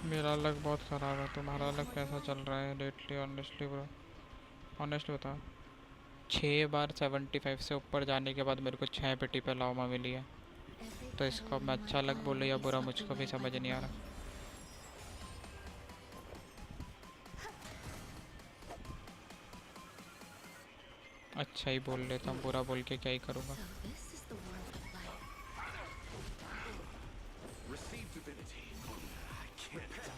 मेरा लक बहुत ख़राब है, तुम्हारा लक कैसा चल रहा है लेटली? ऑनेस्टली ब्रो, ऑनेस्टली बता। 6 बार 75 से ऊपर जाने के बाद मेरे को 6 पेटी पे लाउमा मिली है, तो इसको मैं अच्छा लक बोलूँ या बुरा मुझको भी समझ नहीं आ रहा। अच्छा ही बोल लेता हूँ, बुरा बोल के क्या ही करूँगा। Receive divinity. I can't die.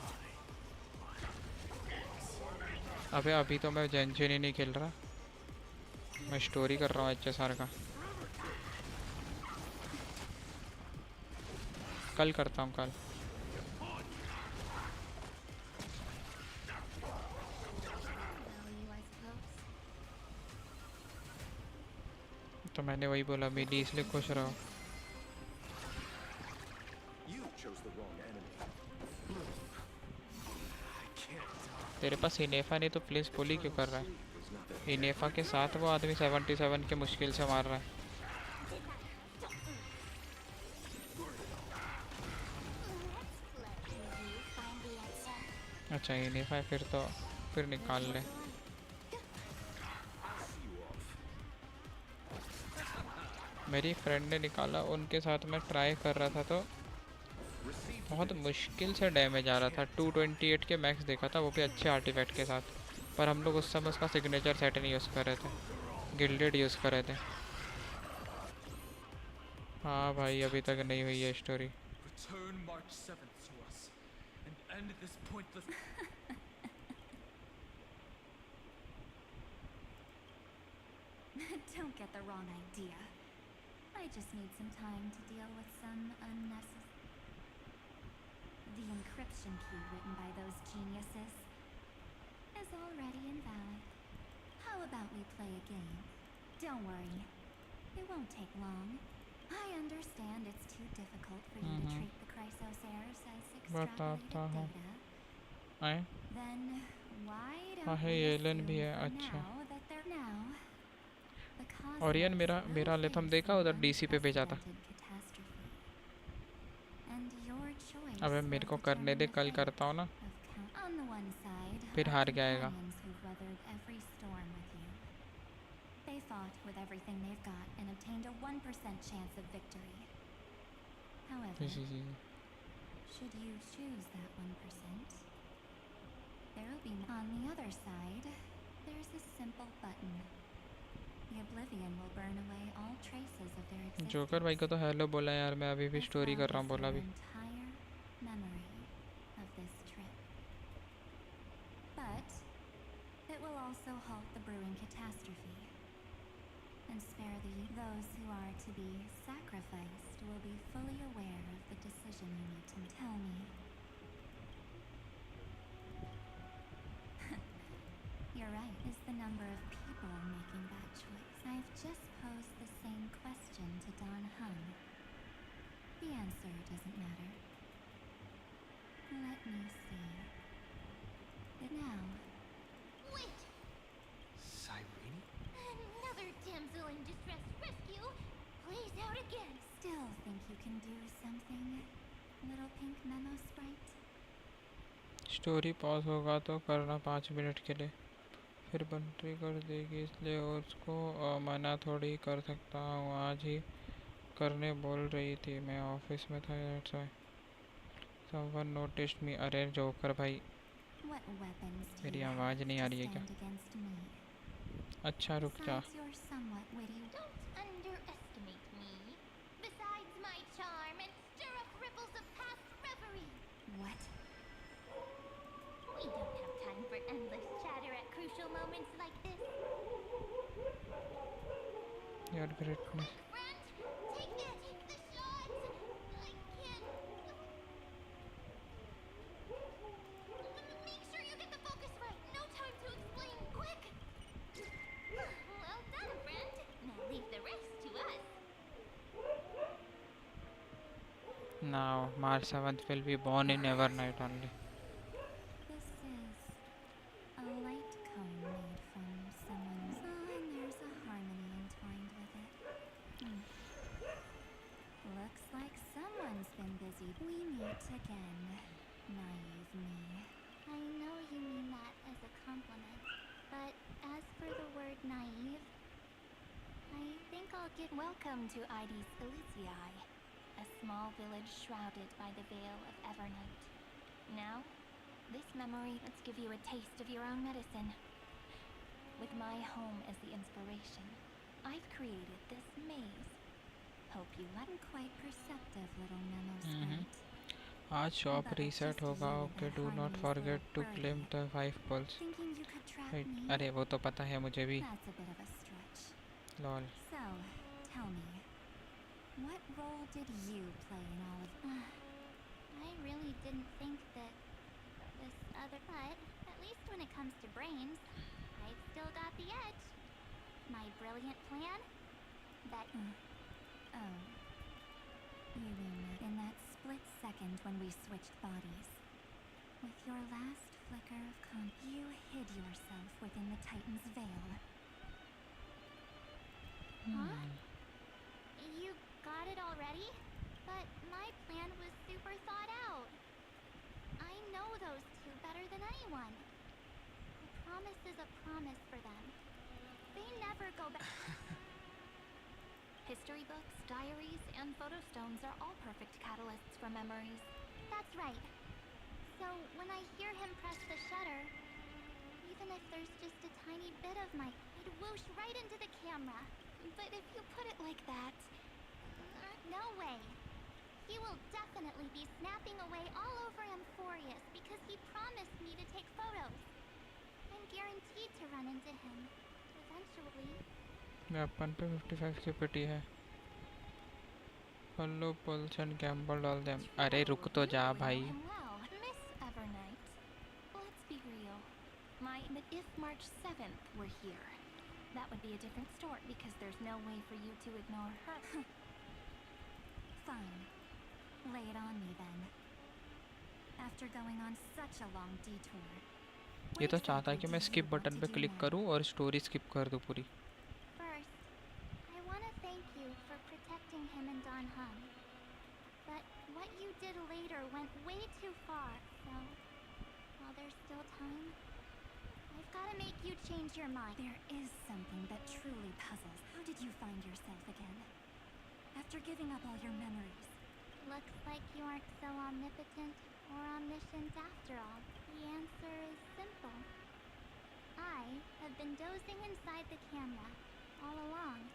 अबे अभी तो मैं जेंशिन ही नहीं खेल रहा, मैं स्टोरी कर रहा हूँ HSR का, कल करता हूँ कल। तो मैंने वही बोला, मिली इसलिए खुश रहो। You chose the wrong enemy. तेरे पास इनेफा नहीं तो प्लीज़ पुली क्यों कर रहा है? इनेफा के साथ वो आदमी 77 के मुश्किल से मार रहा है। अच्छा इनेफा है फिर निकाल ले। मेरी फ्रेंड ने निकाला, उनके साथ मैं ट्राई कर रहा था तो बहुत मुश्किल से डैमेज आ रहा था। 228 के मैक्स देखा था, वो भी अच्छे आर्टिफैक्ट के साथ, पर हम लोग उस समय उसका सिग्नेचर सेट नहीं यूज़ कर रहे थे, गिल्डेड यूज़ कर रहे थे। हाँ भाई अभी तक नहीं हुई है story. Return March 7th to us and end this pointless. Don't get the wrong idea. I just need some time to deal with some unnecessary... The encryption key written by those geniuses is already invalid. How about we play a game? Don't worry. It won't take long. I understand it's too difficult for you to treat the Chrysos errors as extrapolated data. आए? Then why हाँ don't है, we ये Elon भी assume है। for अच्छा now that they're now the cosmos Orion मेरा Latham देखा उधर डीसी पे भेजा था। And your choice अबे मेरे को will करने दे, determine the कल fate करता हूँ ना, on the one side, फिर are हार जाएगा। companions who've weathered every storm with you. They fought with everything they've got and obtained a 1% chance of victory. However, should you choose that 1%, there will be on the other side, there's a simple button. The oblivion will burn away all traces of their existence. Joker भाई को तो hello बोला यार, मैं अभी भी story कर रहा हूँ, बोला भी। Entire memory of this trip. But it will also halt the brewing catastrophe and spare those who are to be sacrificed will be fully aware of the decision you need to tell me. You're right. Is the number of people making that choice? I've just posed the same question to Don Hung. The answer doesn't matter. Let me see. Now. Wait! Cyrene? Another damsel in distress rescue! Plays out again! Still think you can do something, little pink memo sprite? Story pause होगा तो करना 5 minute के लिए, फिर बंटरी कर देगी, इसलिए उसको मना थोड़ी कर सकता हूँ। आज ही करने बोल रही थी, मैं ऑफिस में था। समवन नोटिस्ड मी। अरे जोकर भाई, मेरी आवाज़ नहीं आ रही है क्या? अच्छा रुक जा। Don't underestimate me. Besides my charm and stir up ripples of past reverie. What? We don't have time for endless chatter at crucial moments like this. यार greatness. Friend, take the shot. I can't. Make sure you get the focus right. No time to explain. Quick. Well done, friend. Now leave the rest to us. Now March 7th will be born in Evernight only. This is a light cone made from someone's. Oh, and there's a harmony entwined with it. Looks like someone's been busy. We meet again, naive me. I know you mean that as a compliment, but as for the word naive, I think I'll get welcome to Ides Elysiae, a small village shrouded by the veil of Evernight. Now, this memory, let's give you a taste of your own medicine. With my home as the inspiration, I've created this maze. Hope you like. Quite perceptive little memo sprite. आज shop reset होगा। Okay, do not forget to claim the 5 pulls. Thinking you could trap me? अरे वो तो पता है मुझे भी। That's a bit of a stretch. Lol. So, tell me, what role did you play in all of? I really didn't think that this other, but at least when it comes to brains, I've still got the edge. My brilliant plan? That. Oh. You mean in that split second when we switched bodies? With your last flicker of you hid yourself within the Titan's veil. Huh? You got it already? But my plan was super thought out. I know those two better than anyone. A promise is a promise for them. They never go back. History books, diaries, and photo stones are all perfect catalysts for memories. That's right. So when I hear him press the shutter, even if there's just a tiny bit of my, it'd whoosh right into the camera. But if you put it like that, no way. He will definitely be snapping away all over Amphorius because he promised me to take photos. I'm guaranteed to run into him eventually. Weapon पे 55 की पिटी है। Follow pulse and Gamble डाल दे। अरे रुक तो जा भाई। Well, Miss Evernight, let's be real. But if March 7th were here, that would be a different story because there's no way for you to ignore her. Fine. Lay it on me then. After going on such a long detour. ये तो चाहता है कि मैं skip button पे click करूं और story skip कर दूं पूरी। First, did later went way too far, so while there's still time, I've got to make you change your mind. There is something that truly puzzles. How did you find yourself again? After giving up all your memories. Looks like you aren't so omnipotent or omniscient after all. The answer is simple. I have been dozing inside the camera all along,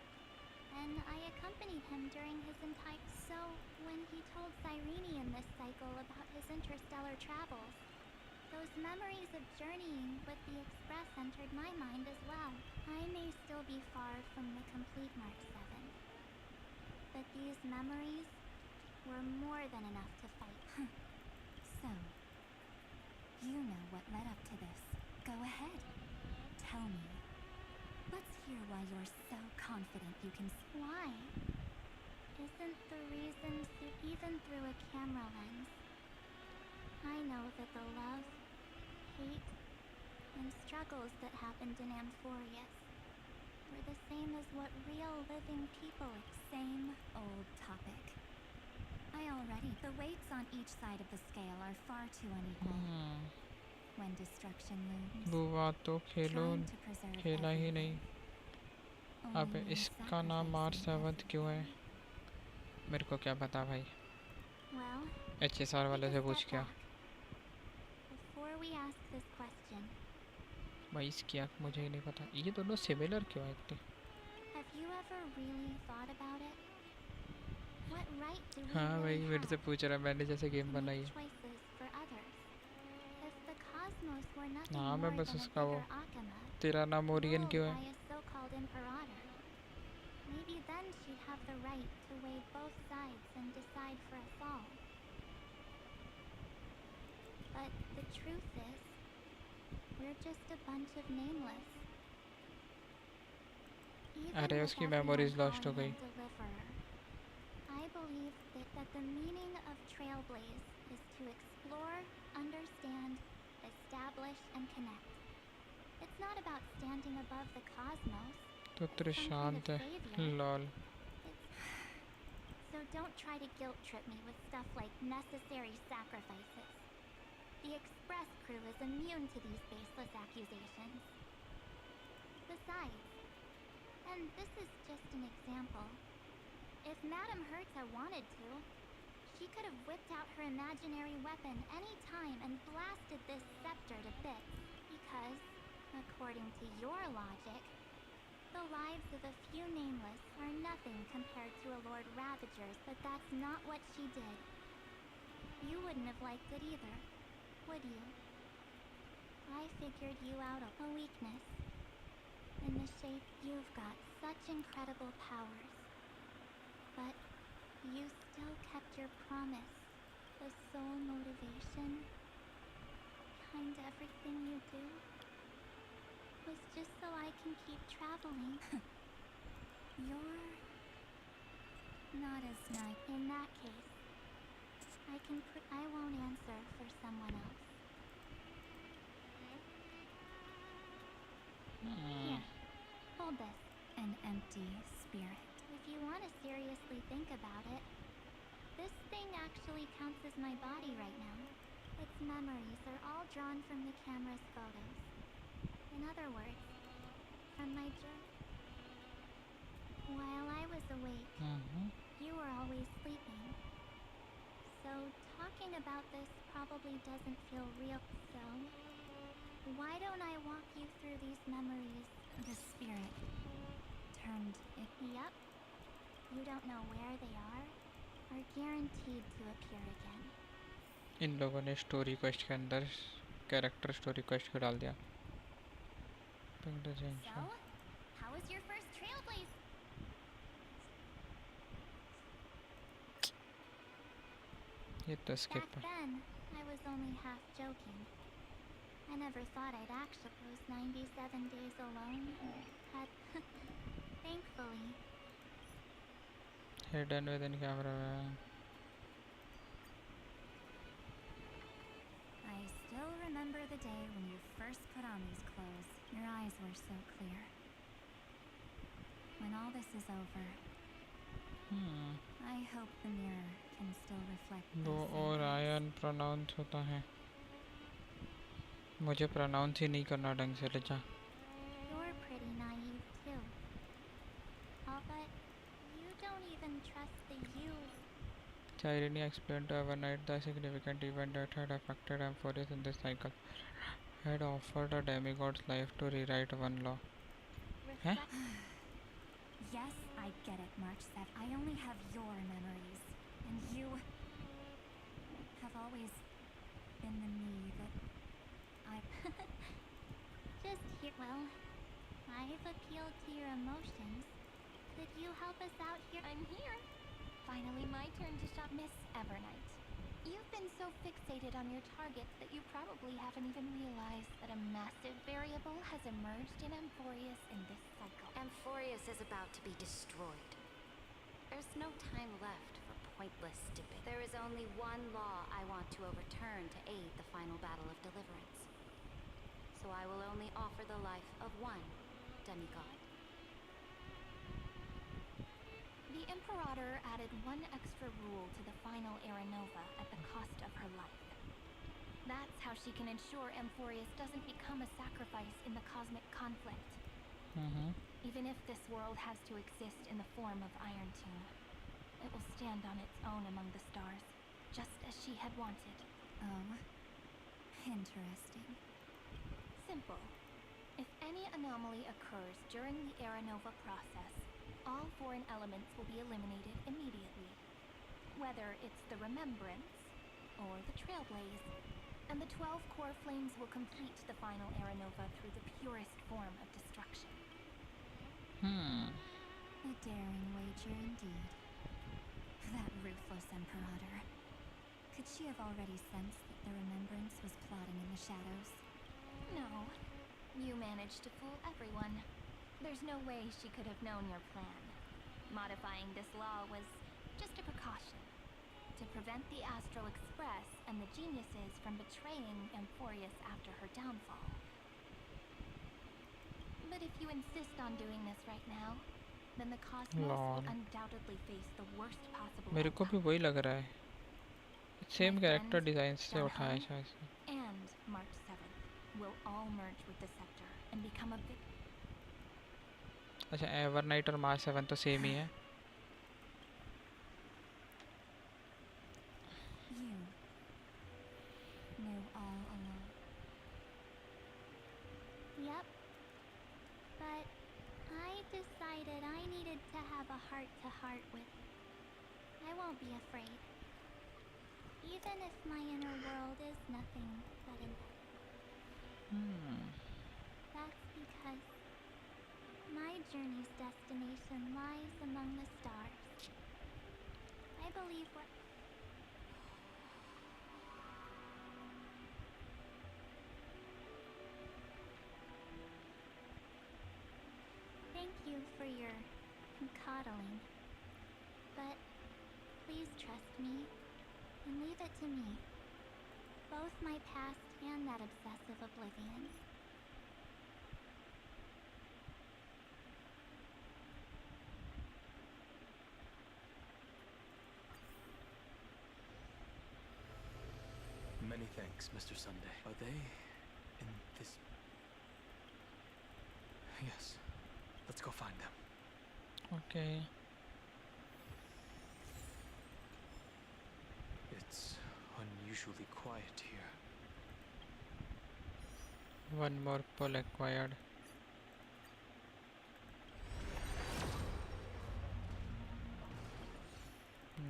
and I accompanied him during his entire... So, when he told Cyrene in this cycle about his interstellar travels, those memories of journeying with the Express entered my mind as well. I may still be far from the complete Mark 7, but these memories were more than enough to fight. So, you know what led up to this. Go ahead. Tell me. Let's hear why you're so confident you can... Why? Isn't the reason even through a camera lens, I know that the love, hate, and struggles that happened in Amphorius were the same as what real living people... Same old topic. The weights on each side of the scale are far too unequal. When destruction looms, बुआ तो खेलो trying to preserve खेला ही everything नहीं। अब only means इसका नाम मार्च sacrificing 7 क्यों है? मेरे को क्या पता भाई। Well, HSR वाले से पूछ क्या? before we ask this question, भाई इसकी आँख मुझे ही नहीं पता। ये दोनों सिमिलर क्यों है इतने? have you ever really thought about it? What right do we हाँ भाई really मेरे से have पूछ रहा मैंने जैसे गेम to बनाई make है। choices for others? If the cosmos were nothing हाँ more मैं बस than a उसका वो bigger Akama, तेरा नाम ओरियन ruled क्यों by है? a so-called imperator, maybe then she'd have the right to weigh both sides and decide for us all. But the truth is, we're just a bunch of nameless. Even अरे with उसकी everyone memories lost हो calling गई। him Deliverer, I believe that the meaning of Trailblaze is to explore, understand, establish, and connect. It's not about standing above the cosmos. तो तेरे Some kind शांत of है। savior. Lol. So don't try to guilt trip me with stuff like necessary sacrifices. The Express crew is immune to these baseless accusations. Besides, and this is just an example, if Madame Hertha wanted to, she could have whipped out her imaginary weapon any time and blasted this scepter to bits. Because, according to your logic, the lives of a few nameless are nothing compared to a Lord Ravager's, but that's not what she did. You wouldn't have liked it either, would you? I figured you out a weakness. In the shape you've got such incredible powers. But you still kept your promise. The sole motivation behind everything you do was just so I can keep traveling. You're not as nice. In that case, I won't answer for someone else. Here, hold this. An empty spirit. If you want to seriously think about it, this thing actually counts as my body right now. Its memories are all drawn from the camera's photos. In other words, from my journey. While I was awake, you were always sleeping. So talking about this probably doesn't feel real. So, why don't I walk you through these memories? The spirit turned it. Yup. You don't know where they are guaranteed to appear again. इन लोगों ने story quest के अंदर character story quest को डाल दिया। So, how was your first Trailblaze? ये तो skip Back then, I was only half joking. I never thought I'd actually those 97 days alone had thankfully. Hidden within camera. I still remember the day when you first put on these clothes. Your eyes were so clear. When all this is over, I hope the mirror can still reflect वो those same eyes. Orion pronounce होता है, मुझे pronounce ही नहीं करना ढंग से। ले जा। You're pretty naive too. But you don't even trust the you. Irene explained to Evernight the significant event that had affected Amphorius in this cycle. Had offered a demigod's life to rewrite one law. Huh? Yes, I get it, March 7. I only have your memories. And you have always been the me that I... Just here. Well, I've appealed to your emotions. Could you help us out here? I'm here. Finally, my turn to shop. Miss Evernight. You've been so fixated on your targets that you probably haven't even realized that a massive variable has emerged in Amphorius in this cycle. Amphorius is about to be destroyed. There's no time left for pointless stipping. There is only one law I want to overturn to aid the final battle of deliverance. So I will only offer the life of one demigod. The Imperator added one extra rule to the final Era Nova at the cost of her life. That's how she can ensure Amphorius doesn't become a sacrifice in the cosmic conflict. Even if this world has to exist in the form of Iron Tomb, it will stand on its own among the stars, just as she had wanted. Oh, interesting. Simple. If any anomaly occurs during the Era Nova process, all foreign elements will be eliminated immediately. Whether it's the Remembrance or the Trailblaze, and the 12 core flames will complete the final Era Nova through the purest form of destruction. A daring wager indeed. That ruthless Imperator. Could she have already sensed that the Remembrance was plotting in the shadows? No. You managed to fool everyone. There's no way she could have known your plan. Modifying this law was just a precaution to prevent the Astral Express and the geniuses from betraying Amphorius after her downfall. But if you insist on doing this right now, then the Cosmos will undoubtedly face the worst possible मेरे को भी वही लग रहा है, same character design से उठाया शायद से। And March 7th will all merge with the Scepter and become a big... अच्छा, एवरनाइट और मार्च 7 तो सेम ही है। You knew all along. Yep. But I decided I needed to have a heart-to-heart with... I won't be afraid. Even if my inner world is nothing but an... That's because my journey's destination lies among the stars. I believe what... Thank you for your coddling. But please trust me and leave it to me. Both my past and that obsessive oblivion. Many thanks, Mr. Sunday. Are they in this? Yes. Let's go find them. Okay. It's unusually quiet here. One more pull acquired.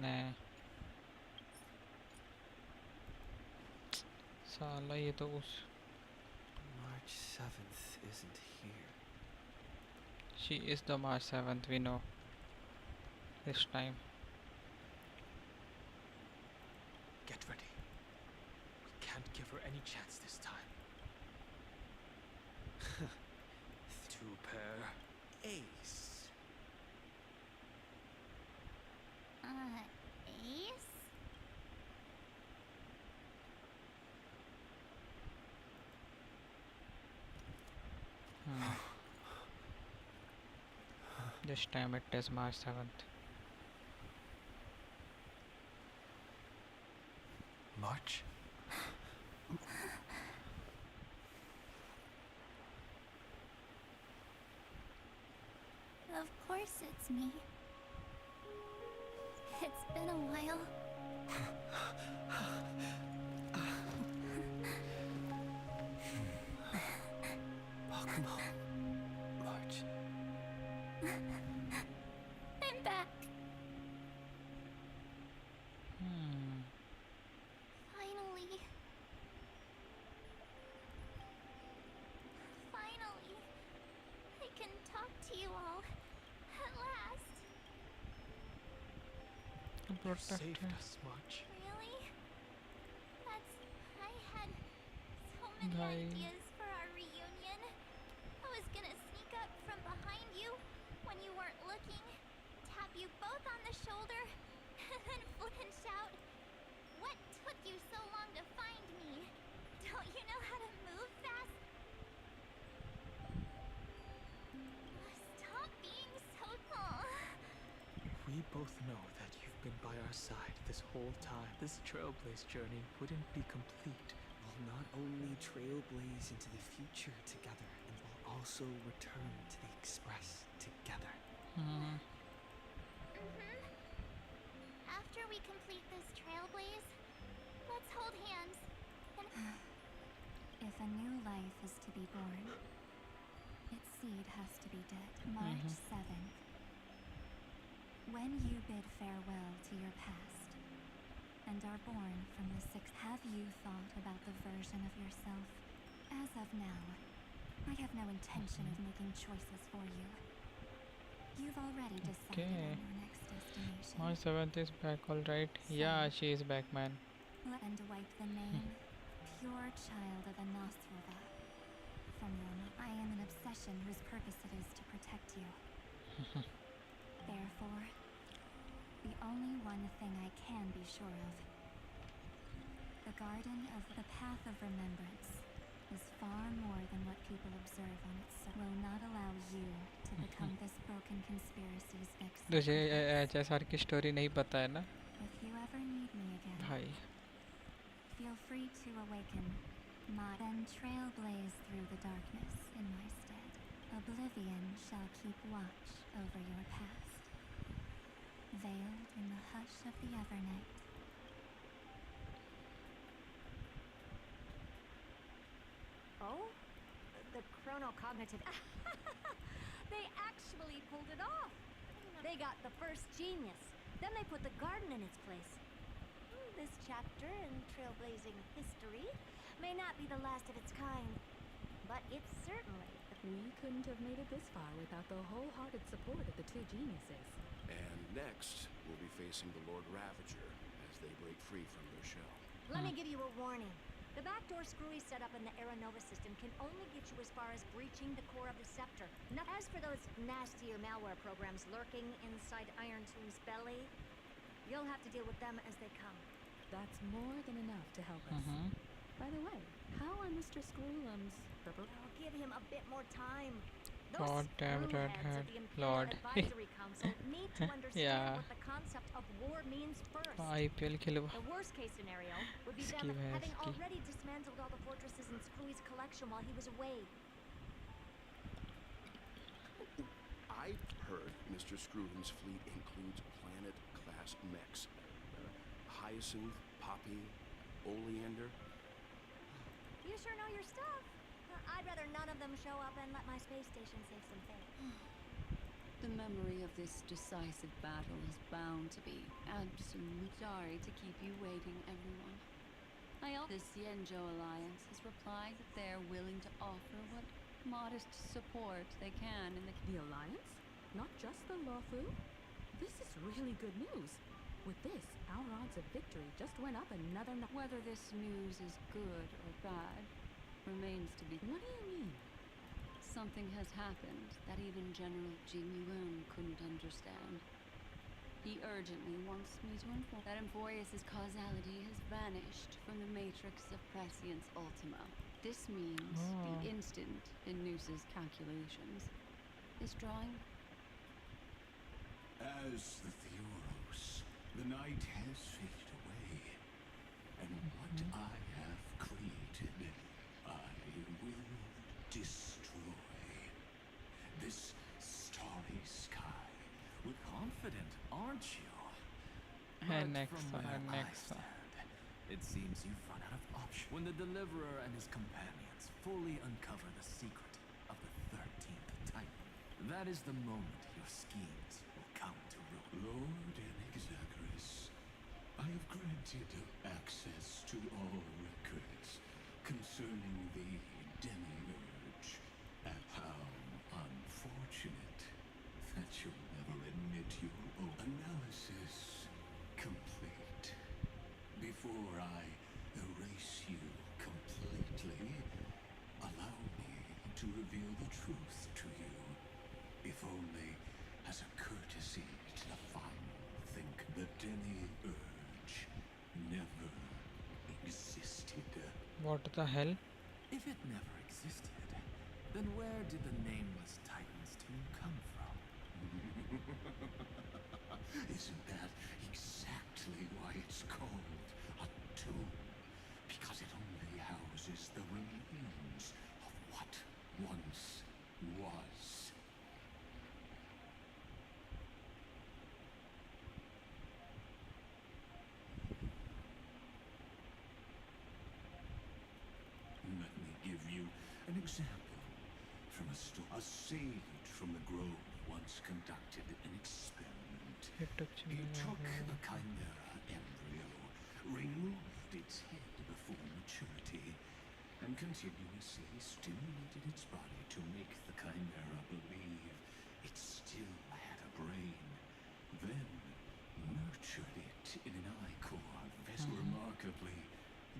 Nah. साला ये तो उस... March 7th isn't here. She is the March 7th, we know. This time. Get ready. We can't give her any chance this time. Two-pair. Ace. Ace? This time it is March 7th. March? Of course it's me. It's been a while. Bakumo. March. I'm back. Finally. Finally. I can talk to you all. At last. You saved us, March. Really? I had so many ideas for our reunion. I was gonna sneak up from behind you when you weren't looking, tap you both on the shoulder, and then flip and shout, "What took you so long to find me? Don't you know how to move fast?" Stop being so tall. We both know that you've been by our side this whole time. This Trailblaze journey wouldn't be complete. We'll not only trailblaze into the future together, and we'll also return to the Express together. After we complete this trailblaze, let's hold hands and If a new life is to be born, its seed has to be dead. March 7th. When you bid farewell to your past and are born from the 6th, have you thought about the version of yourself? As of now, I have no intention of making choices for you. You've already decided on your next destination. March 7th is back, alright. Yeah, she is back, man. And wipe the name, pure child of Hsr from your mind. I am an obsession whose purpose it is to protect you. Therefore, the only one thing I can be sure of, the Garden of the Path of Remembrance, is far more than what people observe on its surface. Will not allow you to become this broken conspiracy's तुझे HSR की story नहीं पता है ना? If you ever need me again, भाई. feel free to awaken then trailblaze through the darkness in my stead. Oblivion shall keep watch over your past, veiled in the hush of the Evernight. Oh? The chronocognitive... They actually pulled it off! They got the first genius. Then they put the garden in its place. This chapter in trailblazing history may not be the last of its kind, but it's certainly... We couldn't have made it this far without the wholehearted support of the two geniuses. And next, we'll be facing the Lord Ravager as they break free from their shell. Let me give you a warning. The backdoor screwy setup in the Aeronova system can only get you as far as breaching the core of the scepter. As for those nastier malware programs lurking inside Iron Tomb's belly, you'll have to deal with them as they come. That's more than enough to help us. By the way, how are Mr. Screwlum's I'll give him a bit more time. God damn redhead, Lord. Advisory Council need to understand Yeah. what the concept of war means first. IPL Khelo. The worst case scenario would be them Ski है, having ski. already dismantled all the fortresses in Screwy's collection while he was away. I heard Mr. Screwham's fleet includes planet-class mechs. Hyacinth, Poppy, Oleander. You sure know your stuff. I'd rather none of them show up and let my space station save some face. The memory of this decisive battle is bound to be absolutely sorry to keep you waiting, everyone. The Xianzhou Alliance has replied that they're willing to offer what modest support they can in The Alliance? Not just the Luofu? This is really good news. With this, our odds of victory just went up another Whether this news is good or bad remains to be... What do you mean? Something has happened that even General Jing Yuan couldn't understand. He urgently wants me to inform that Amphorius' causality has vanished from the matrix of Prescience Ultima. This means the instant in Noose's calculations is drawing. As the Theoros, the night has faded away, And what I have created, I will destroy. This starry sky. We're confident, aren't you? And But from next where one, I next one. stand, it seems you've run out of options. When the Deliverer and his companions fully uncover the secret of the 13th Titan, that is the moment your schemes will come to ruin. Lord Enixagris, I have granted access to all records concerning the Demiurge. And how unfortunate that you'll never admit your own analysis complete. Before I erase you completely, allow me to reveal the truth to you, if only as a courtesy to the final think. The Demiurge never existed. What the hell? If it never existed, then where did the nameless Titan's tomb come from? Isn't that exactly why it's called a tomb? Because it only houses the remains of what once was. Let me give you an example from a story. A sage from the grove once conducted an experiment. He took a chimera embryo, removed its head before maturity, and continuously stimulated its body to make the chimera believe it still had a brain. Then nurtured it in an ichor. Remarkably,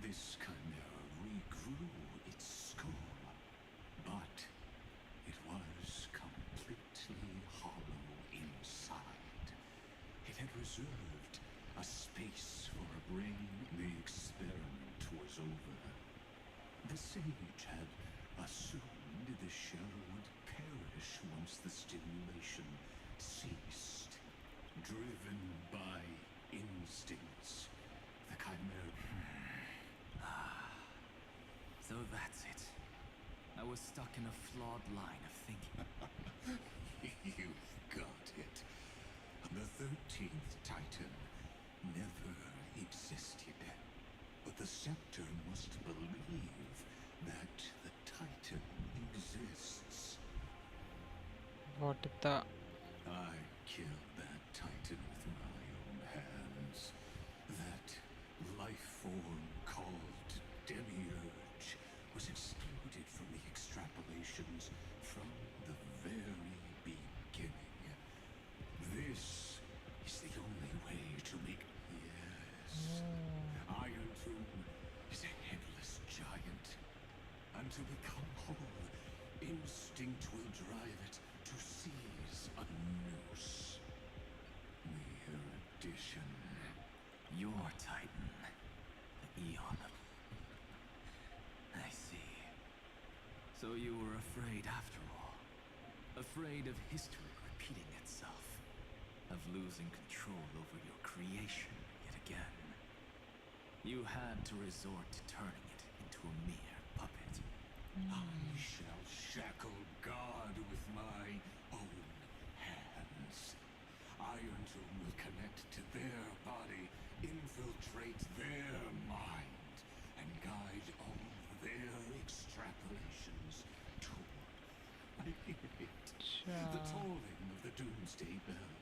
this chimera regrew its skull, but it was completely hollow inside. It had reserved a space for a brain. The experiment was over. The sage had assumed the shell would perish once the stimulation ceased. Driven by instincts, the chimera... So that's it. I was stuck in a flawed line of thinking. You've got it. The 13th Titan never existed. But the Scepter must believe that the Titan exists. What the... I killed that Titan with my own hands. That life form called Demiurge was excluded from the extrapolations from the very beginning. This is the only way to make... Yes. Iron Tomb is a headless giant. And to become whole, instinct will drive it to seize a noose. The erudition. Your Titan. The Eon. I see. So you were afraid after all. Afraid of history repeating itself. Of losing control over your creation yet again. You had to resort to turning it into a mere puppet. I shall shackle God with my own hands. Iron Tomb will connect to their body, infiltrate their mind, and guide all their extrapolations toward the tolling of the Doomsday Bell.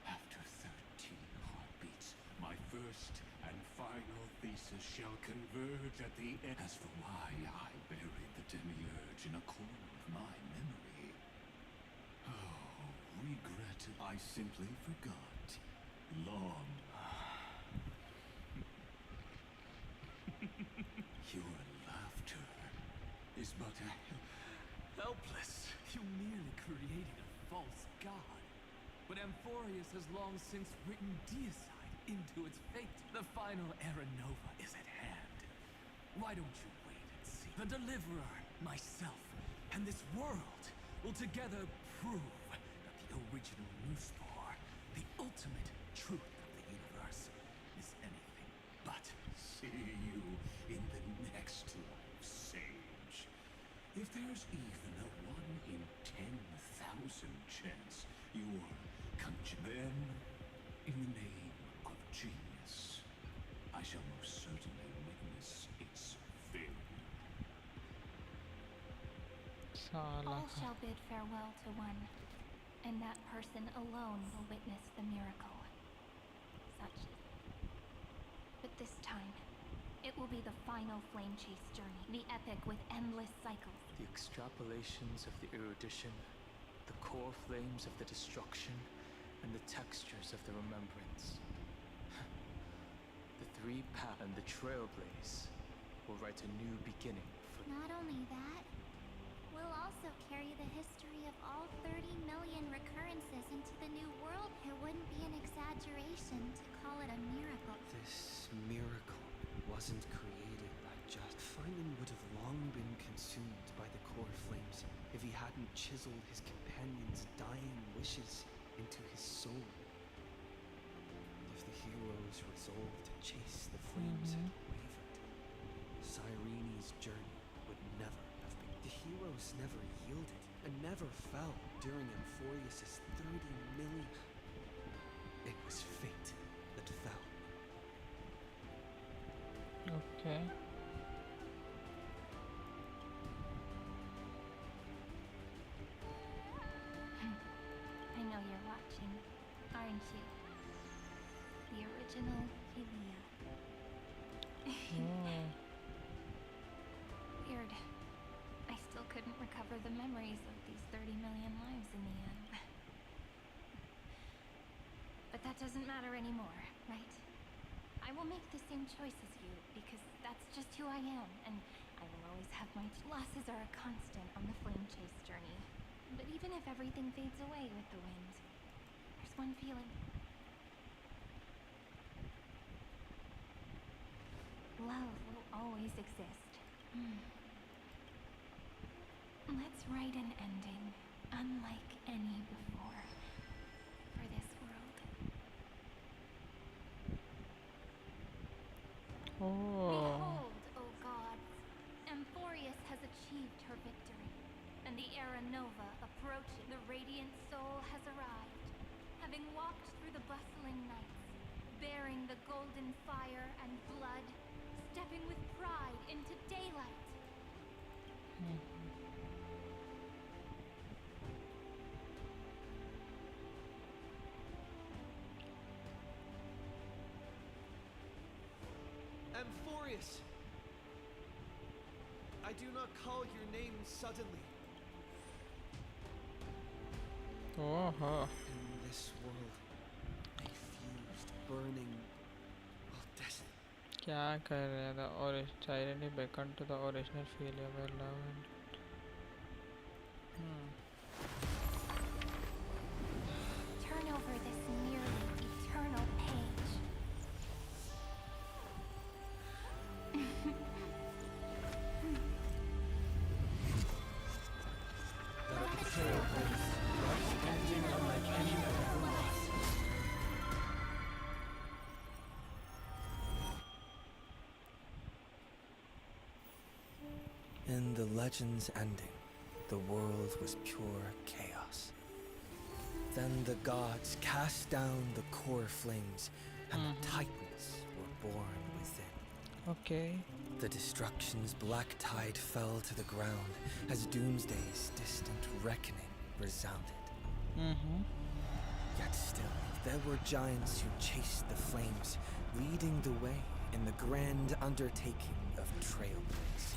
After 13 heartbeats, my first and final thesis shall converge at the end. As for why I buried the Demiurge in a corner of my memory, oh, regret, I simply forgot. Long. Your laughter is but a... Helpless. You merely created a false god. But Amphorius has long since written deicide into its fate. The final Era Nova is at hand. Why don't you wait and see? The Deliverer, myself, and this world will together prove that the original Newspore, the ultimate truth of the universe, is anything but. See, There's even a 1 in 10,000 chance you'll conjure. Then, in the name of genius, I shall most certainly witness its failure. All shall bid farewell to one, and that person alone will witness the miracle. Such. But this time, it will be the final flame chase journey, the epic with endless cycles. The extrapolations of the erudition, the core flames of the destruction, and the textures of the remembrance. The three paths and the trailblaze will write a new beginning for... Not only that, we'll also carry the history of all 30 million recurrences into the new world. It wouldn't be an exaggeration to call it a miracle. This miracle wasn't created by just... Feynman would have long been consumed by the core flames if he hadn't chiseled his companion's dying wishes into his soul. If the hero's resolve to chase the flames had wavered, Cyrene's journey would never have been. The heroes never yielded and never fell during Amphorius's 30 million. It was fate that fell. Okay. I know you're watching, aren't you? The original Hylia. Weird. I still couldn't recover the memories of these 30 million lives in the end. But that doesn't matter anymore, right? I will make the same choice as you, because that's just who I am, and I will always have my losses are a constant on the flame chase journey. But even if everything fades away with the wind, there's one feeling. Love will always exist. Let's write an ending, unlike any before, for this world. Behold, O gods, Amphorius has achieved her victory, and the Era Nova approaching. The radiant soul has arrived, having walked through the bustling nights, bearing the golden fire and blood, stepping with pride into daylight. Amphorius! I do not call your name suddenly. In this world, a fused, burning, well, destiny. क्या कर रहा था? और Tyranny beckoned to the original failure where love and Turn over this nearly eternal page. In the legend's ending, the world was pure chaos. Then the gods cast down the core flames, and the Titans were born within. Okay. The destruction's black tide fell to the ground as Doomsday's distant reckoning resounded. Yet still, there were giants who chased the flames, leading the way in the grand undertaking of Trailblaze.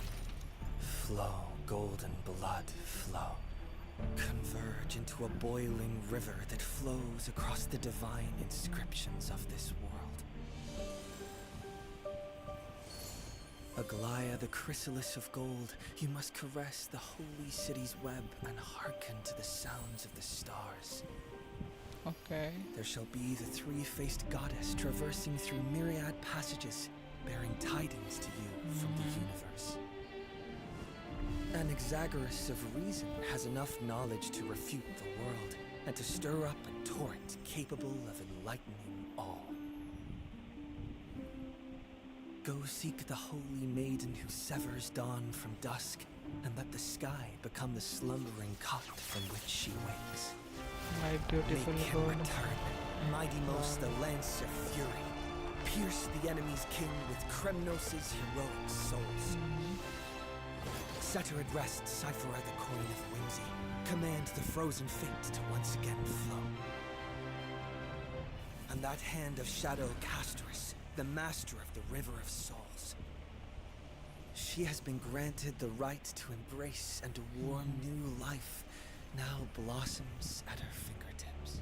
Flow, golden blood, flow. Converge into a boiling river that flows across the divine inscriptions of this world. Aglaya, the chrysalis of gold, you must caress the holy city's web and hearken to the sounds of the stars. Okay. There shall be the three-faced goddess traversing through myriad passages, bearing tidings to you from the universe. An Exagoras of reason has enough knowledge to refute the world, and to stir up a torrent capable of enlightening all. Go seek the holy maiden who severs dawn from dusk, and let the sky become the slumbering cot from which she wakes. My beautiful Make him God. return, mighty most the lance of fury. Pierce the enemy's king with Kremnos' heroic souls. Set her at rest, cipher the coin of whimsy. Command the frozen fate to once again flow. And that hand of shadow Castress, the master of the river of souls. She has been granted the right to embrace and to warm new life, now blossoms at her fingertips.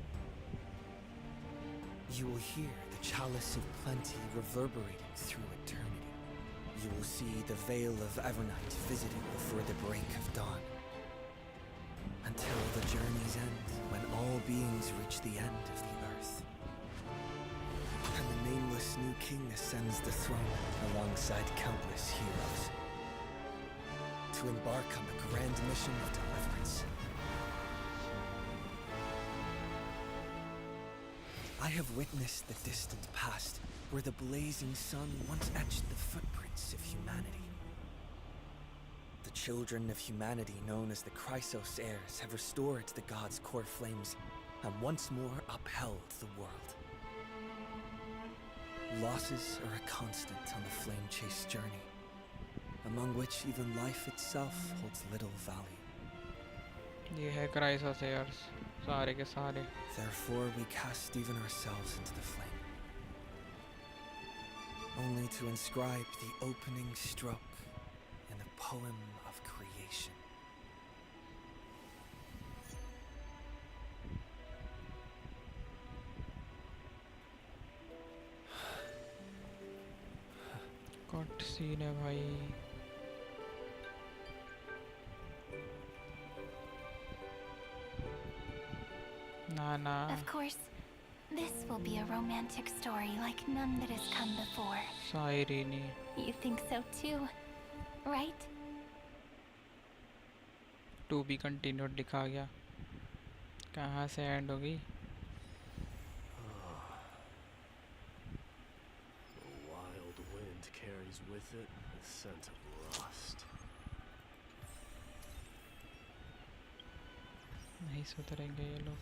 You will hear the chalice of plenty reverberating through eternity. You will see the veil of Evernight visited before the break of dawn. Until the journey's end, when all beings reach the end of the earth. And the nameless new king ascends the throne alongside countless heroes. To embark on the grand mission of deliverance. I have witnessed the distant past, where the blazing sun once etched the footprints of humanity. The children of humanity, known as the Chrysos heirs, have restored the gods' core flames and once more upheld the world. Losses are a constant on the flame-chased journey, among which even life itself holds little value. ये है crisis years सारे के सारे. Therefore, we cast even ourselves into the flame, only to inscribe the opening stroke in the poem of creation. Cut scene है भाई. ना. Of course, this will be a romantic story like none that has come before. शायरी नहीं. You think so too, right? To be continued लिखा गया. कहाँ से and होगी? The wild wind carries with it the scent of rust. नहीं सुधरेंगे ये लोग.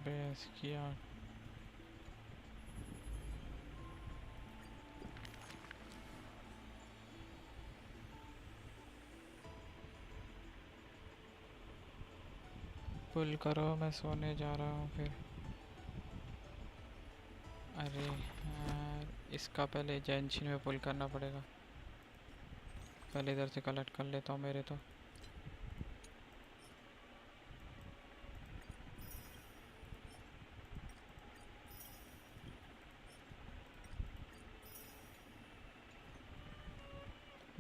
Base किया. पुल करो, मैं सोने जा रहा हूँ फिर. अरे यार, इसका पहले जेंशिन में पुल करना पड़ेगा. पहले इधर से कलेक्ट कर लेता हूँ मेरे तो.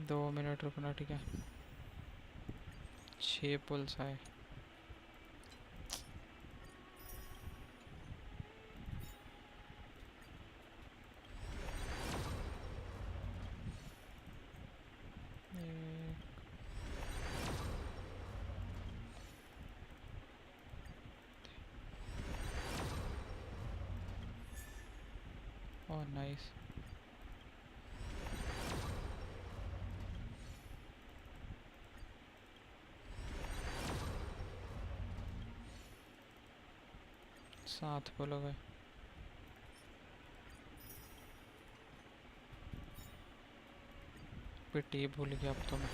दो मिनट रुकना, ठीक है. 6 पुल्स आए. Oh, nice. साथ बोलो गए. पिटी भूल गया अब तो मैं.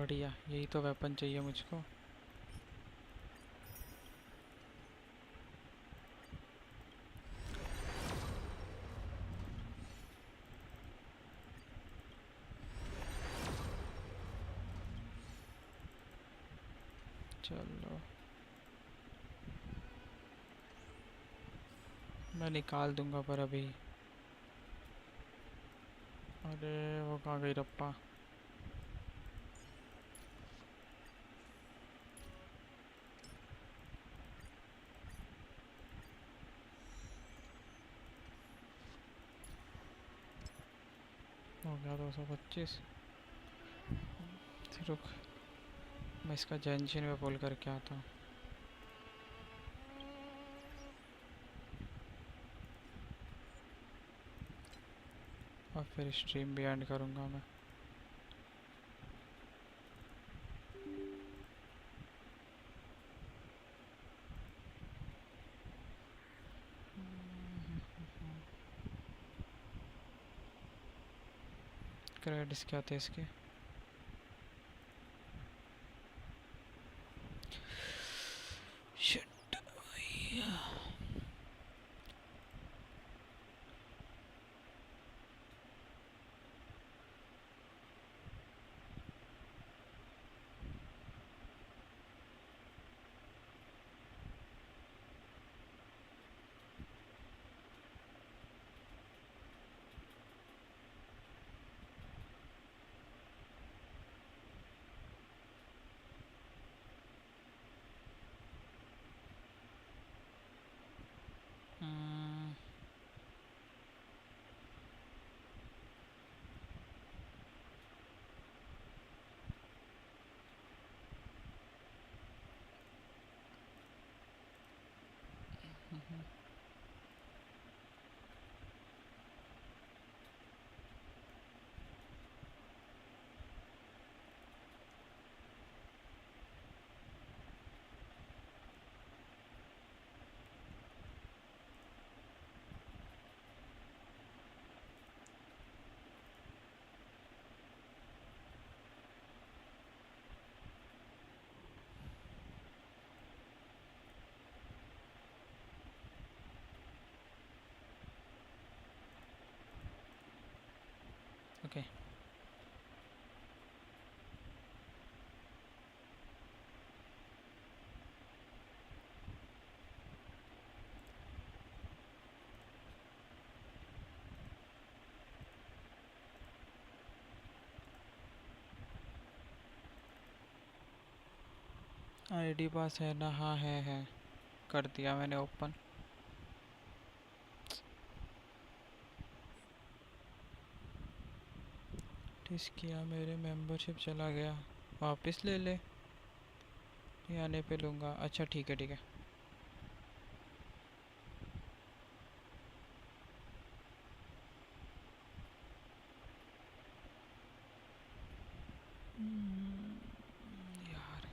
बढ़िया, यही तो वेपन चाहिए मुझको। चलो मैं निकाल दूंगा पर अभी। अरे वो कहाँ गई रप्पा। हो गया 225। रुक, मैं इसका जंक्शन में पुल करके आता हूँ। और फिर स्ट्रीम भी एंड करूँगा मैं। क्रेडिट्स क्या थे इसके? शिट भैया। ओके आईडी पास है ना? हाँ है। कर दिया मैंने ओपन। टेस्ट किया, मेरे मेंबरशिप चला गया। वापस ले ले, नहीं आने पे लूँगा। अच्छा ठीक है ठीक है। यार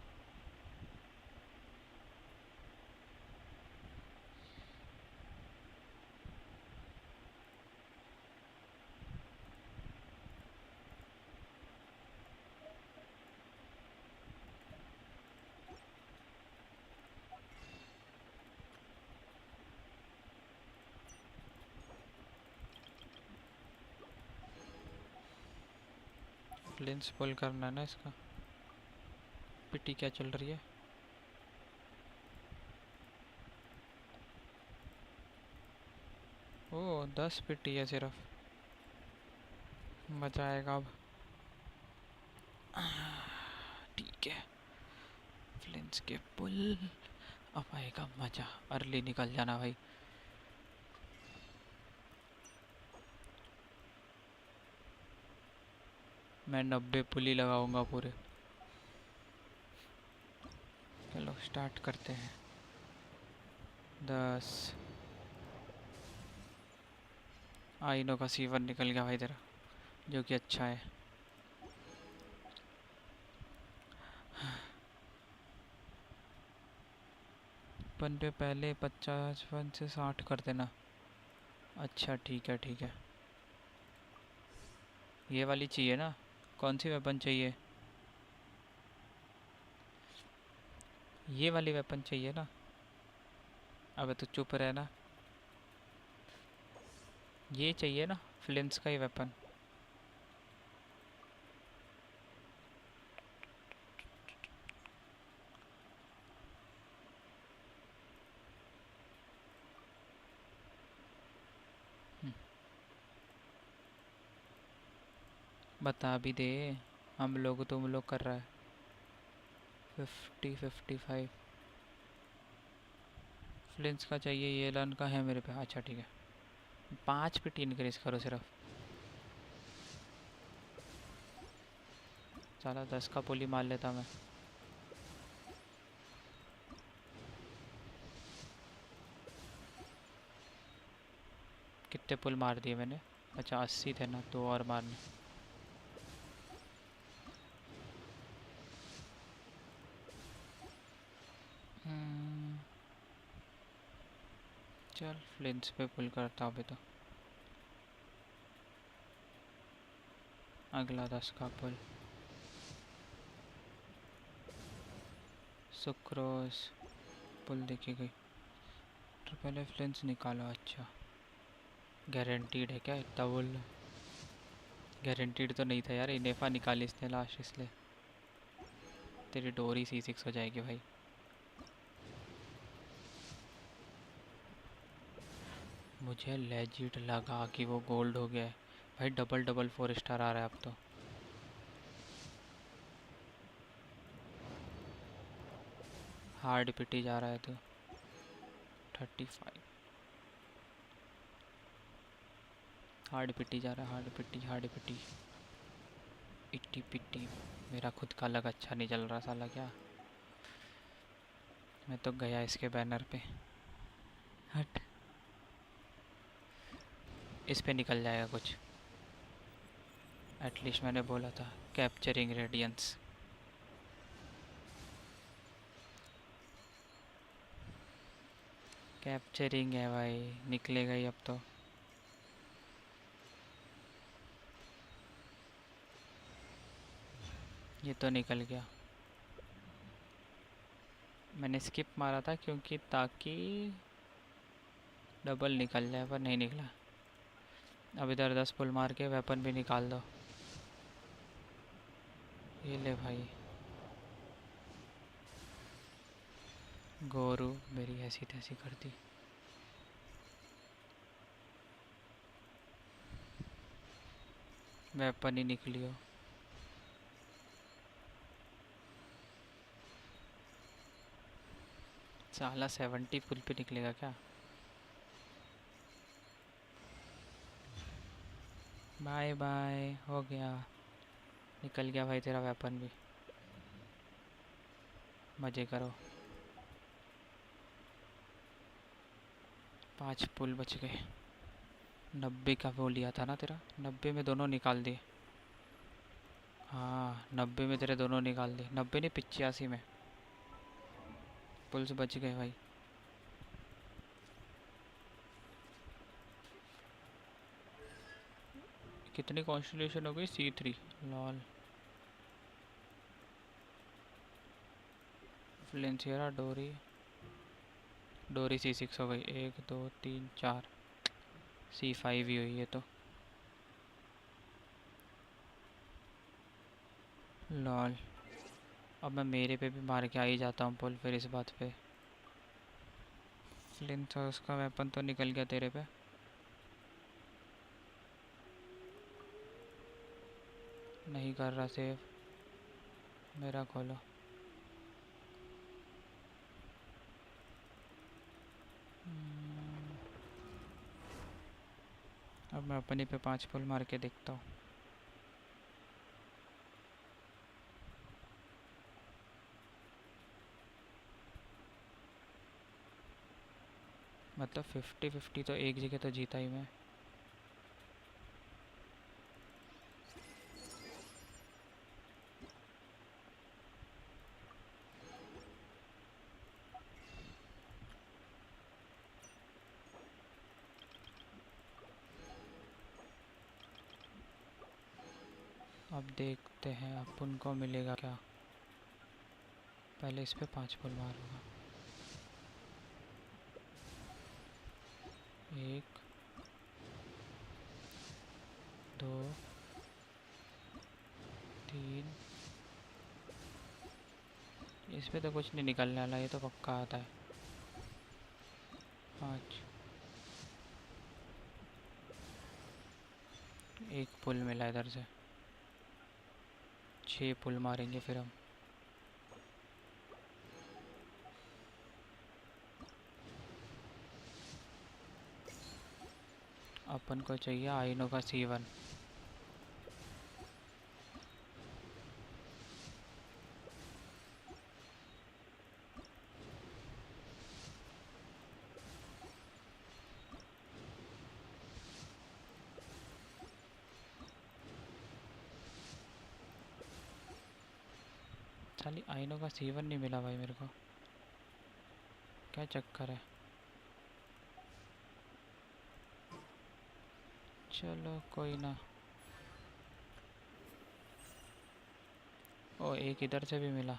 लेंस पुल करना है ना इसका। पिटी क्या चल रही है? ओ 10 पिटी है सिर्फ। मजा आएगा अब। ठीक है, फ्लिंस के पुल अब आएगा मजा। अर्ली निकल जाना भाई। मैं 90 पुली लगाऊंगा पूरे। चलो स्टार्ट करते हैं। 10 आइनो का सीवर निकल गया भाई तेरा, जो कि अच्छा है। पन पे पहले 55 से 60 कर देना। अच्छा ठीक है ठीक है। ये वाली चाहिए ना? कौन सी वेपन चाहिए? ये वाली वेपन चाहिए ना। अबे तो चुप रहना। ये चाहिए ना, फ्लिंट्स का ही वेपन। बता भी दे। हम लोग तुम लोग कर रहा है। 55 फ्लिंट्स का चाहिए। ये लन का है मेरे पे। अच्छा ठीक है, 5 पे 3 इंक्रीज करो सिर्फ। चला 10 का पुली मार लेता मैं। कितने पुल मार दिए मैंने? अच्छा 80 थे ना, 2 और मारने। चल फ्लिंट्स पे पुल करता हूँ अभी तो। अगला 10 का पुल। सुक्रोज पुल देखी गई। तो पहले फ्लिंट्स निकालो। अच्छा गारंटीड है क्या इतना बोल? गारंटीड तो नहीं था यार, इनेफा निकाली इसने लास्ट, इसलिए तेरी डोरी C6 हो जाएगी भाई। मुझे लेजिट लगा कि वो गोल्ड हो गया है भाई। डबल डबल 4 स्टार आ रहा है अब तो। हार्ड पिटी जा रहा है तो 35। हार्ड पिटी जा रहा है, हार्ड पिटी हार्ड पिटी। इट्टी पिट्टी। मेरा खुद का अलग अच्छा नहीं चल रहा साला। क्या मैं तो गया इसके बैनर पे। हट, इस पे निकल जाएगा कुछ। एटलीस्ट मैंने बोला था कैप्चरिंग रेडियंस। कैप्चरिंग है भाई, निकलेगा ही अब तो। ये तो निकल गया। मैंने स्किप मारा था क्योंकि ताकि डबल निकल जाए, पर नहीं निकला। अब इधर 10 पुल मार के वेपन भी निकाल दो। ये ले भाई। गोरू मेरी ऐसी तैसी कर दी। वेपन ही निकली हो। साला 70 पुल पे निकलेगा क्या? बाय बाय, हो गया। निकल गया भाई तेरा वेपन भी। मज़े करो। 5 पुल बच गए। 90 का वो लिया था ना तेरा, 90 में दोनों निकाल दिए। हाँ 90 में तेरे दोनों निकाल दिए। 90 नहीं 85 में। पुल्स बच गए भाई। कितनी कॉन्स्टिट्यूशन हो गई? C3 lol. फ्लेंसियरा डोरी। डोरी C6 हो गई। 1 2 3 4 C5 ही हुई है तो। लॉल। अब मैं मेरे पे भी मार के आ ही जाता हूँ पुल फिर इस बात पे। फ्लिंट और उसका वेपन तो निकल गया तेरे पे। नहीं कर रहा सेव। मेरा खोलो। अब मैं अपने पे 5 पुल मार के देखता हूँ। मतलब 50-50 तो एक जगह तो जीता ही मैं। अब देखते हैं अब उनको मिलेगा क्या। पहले इस पे 5 पुल मारूंगा। 1 2 3। इस पे तो कुछ नहीं निकलने वाला, ये तो पक्का आता है। 5। एक पुल मिला इधर से। 6 पुल मारेंगे फिर हम। अपन को चाहिए आइनो का C1। साली आइनो का C1 नहीं मिला भाई मेरे को, क्या चक्कर है। चलो कोई ना। ओ एक इधर से भी मिला।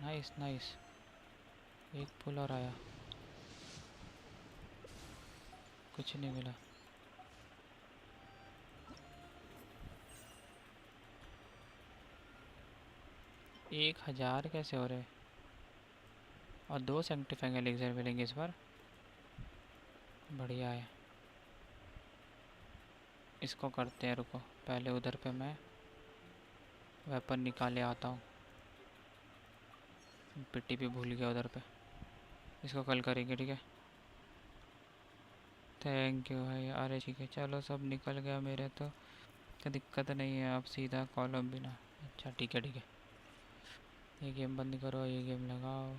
Nice nice. एक पुल और आया। कुछ नहीं मिला। 1000 कैसे हो रहे। और 2 सैंक्टिफाइंग एलिक्सर मिलेंगे इस बार। बढ़िया है। इसको करते हैं, रुको पहले उधर पे मैं वेपन निकाले आता हूँ। पिट्टी भी भूल गया उधर पे। इसको कल करेंगे, ठीक है। थैंक यू भाई। अरे ठीक है, चलो सब निकल गया मेरे तो, कोई दिक्कत नहीं है। अब सीधा कॉलम भी ना। अच्छा ठीक है ठीक है। ये गेम बंद करो, ये गेम लगाओ।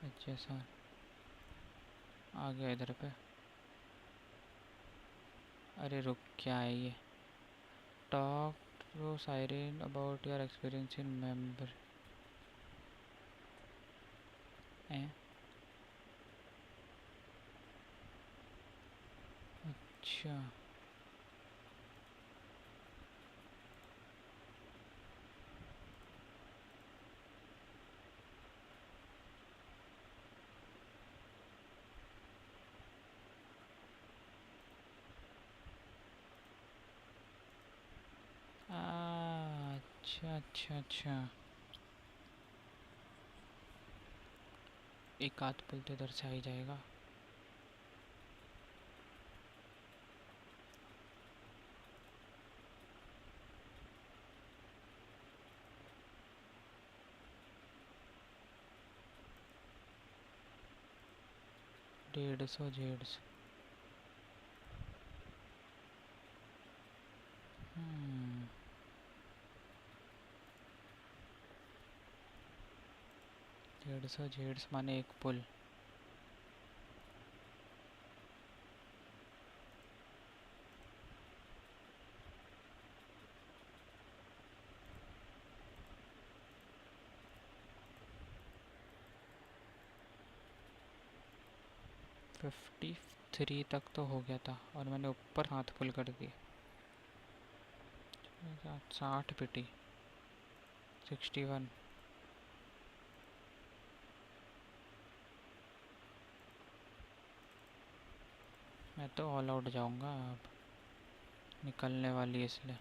अच्छा सर आ गया इधर पे। अरे रुक, क्या है ये। Talk to Siren about your experience in member. अच्छा अच्छा अच्छा अच्छा। एक आध पुल तो इधर से आ ही जाएगा। डेढ़ सौ 150 माने एक पुल। फिफ्टी 3 तक तो हो गया था और मैंने ऊपर हाथ फुल कर दिए। 60 पिटी। 61। मैं तो ऑल आउट जाऊंगा अब, निकलने वाली है इसलिए।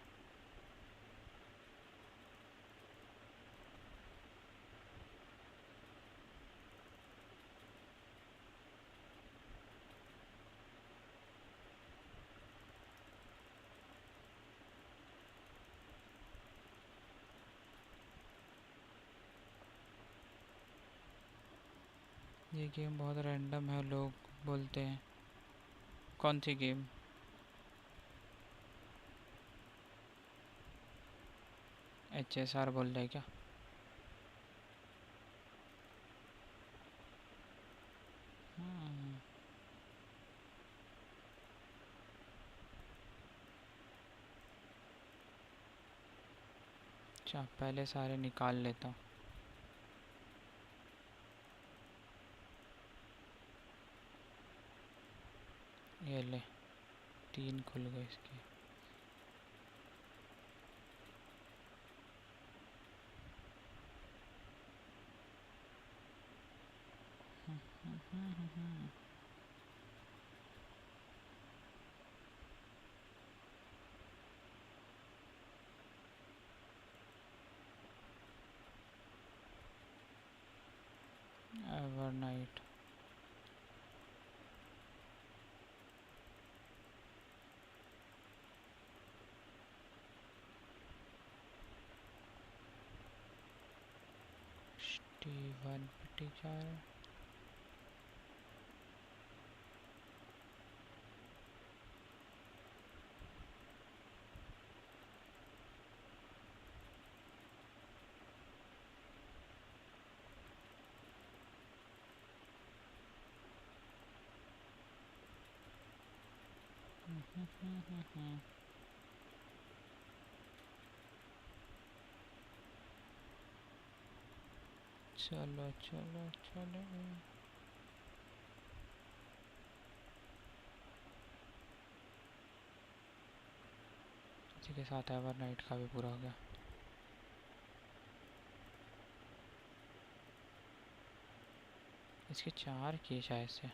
ये गेम बहुत रैंडम है लोग बोलते हैं। कौन सी गेम। HSR बोल रहे हैं क्या। अच्छा पहले सारे निकाल लेता हूँ। ये ले 3 खुल गए इसके। Evernight. Steven Pittiger. चलो चलो चलो। इसी के साथ एवरनाइट का भी पूरा हो गया। इसके 4 किए शायद से,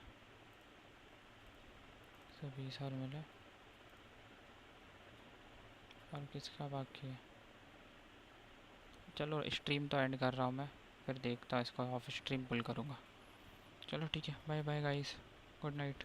120 और मिले। और किसका बाकी है? चलो स्ट्रीम तो एंड कर रहा हूँ मैं, फिर देखता हूँ इसको ऑफ स्ट्रीम पुल करूँगा। चलो ठीक है, bye bye guys, good night.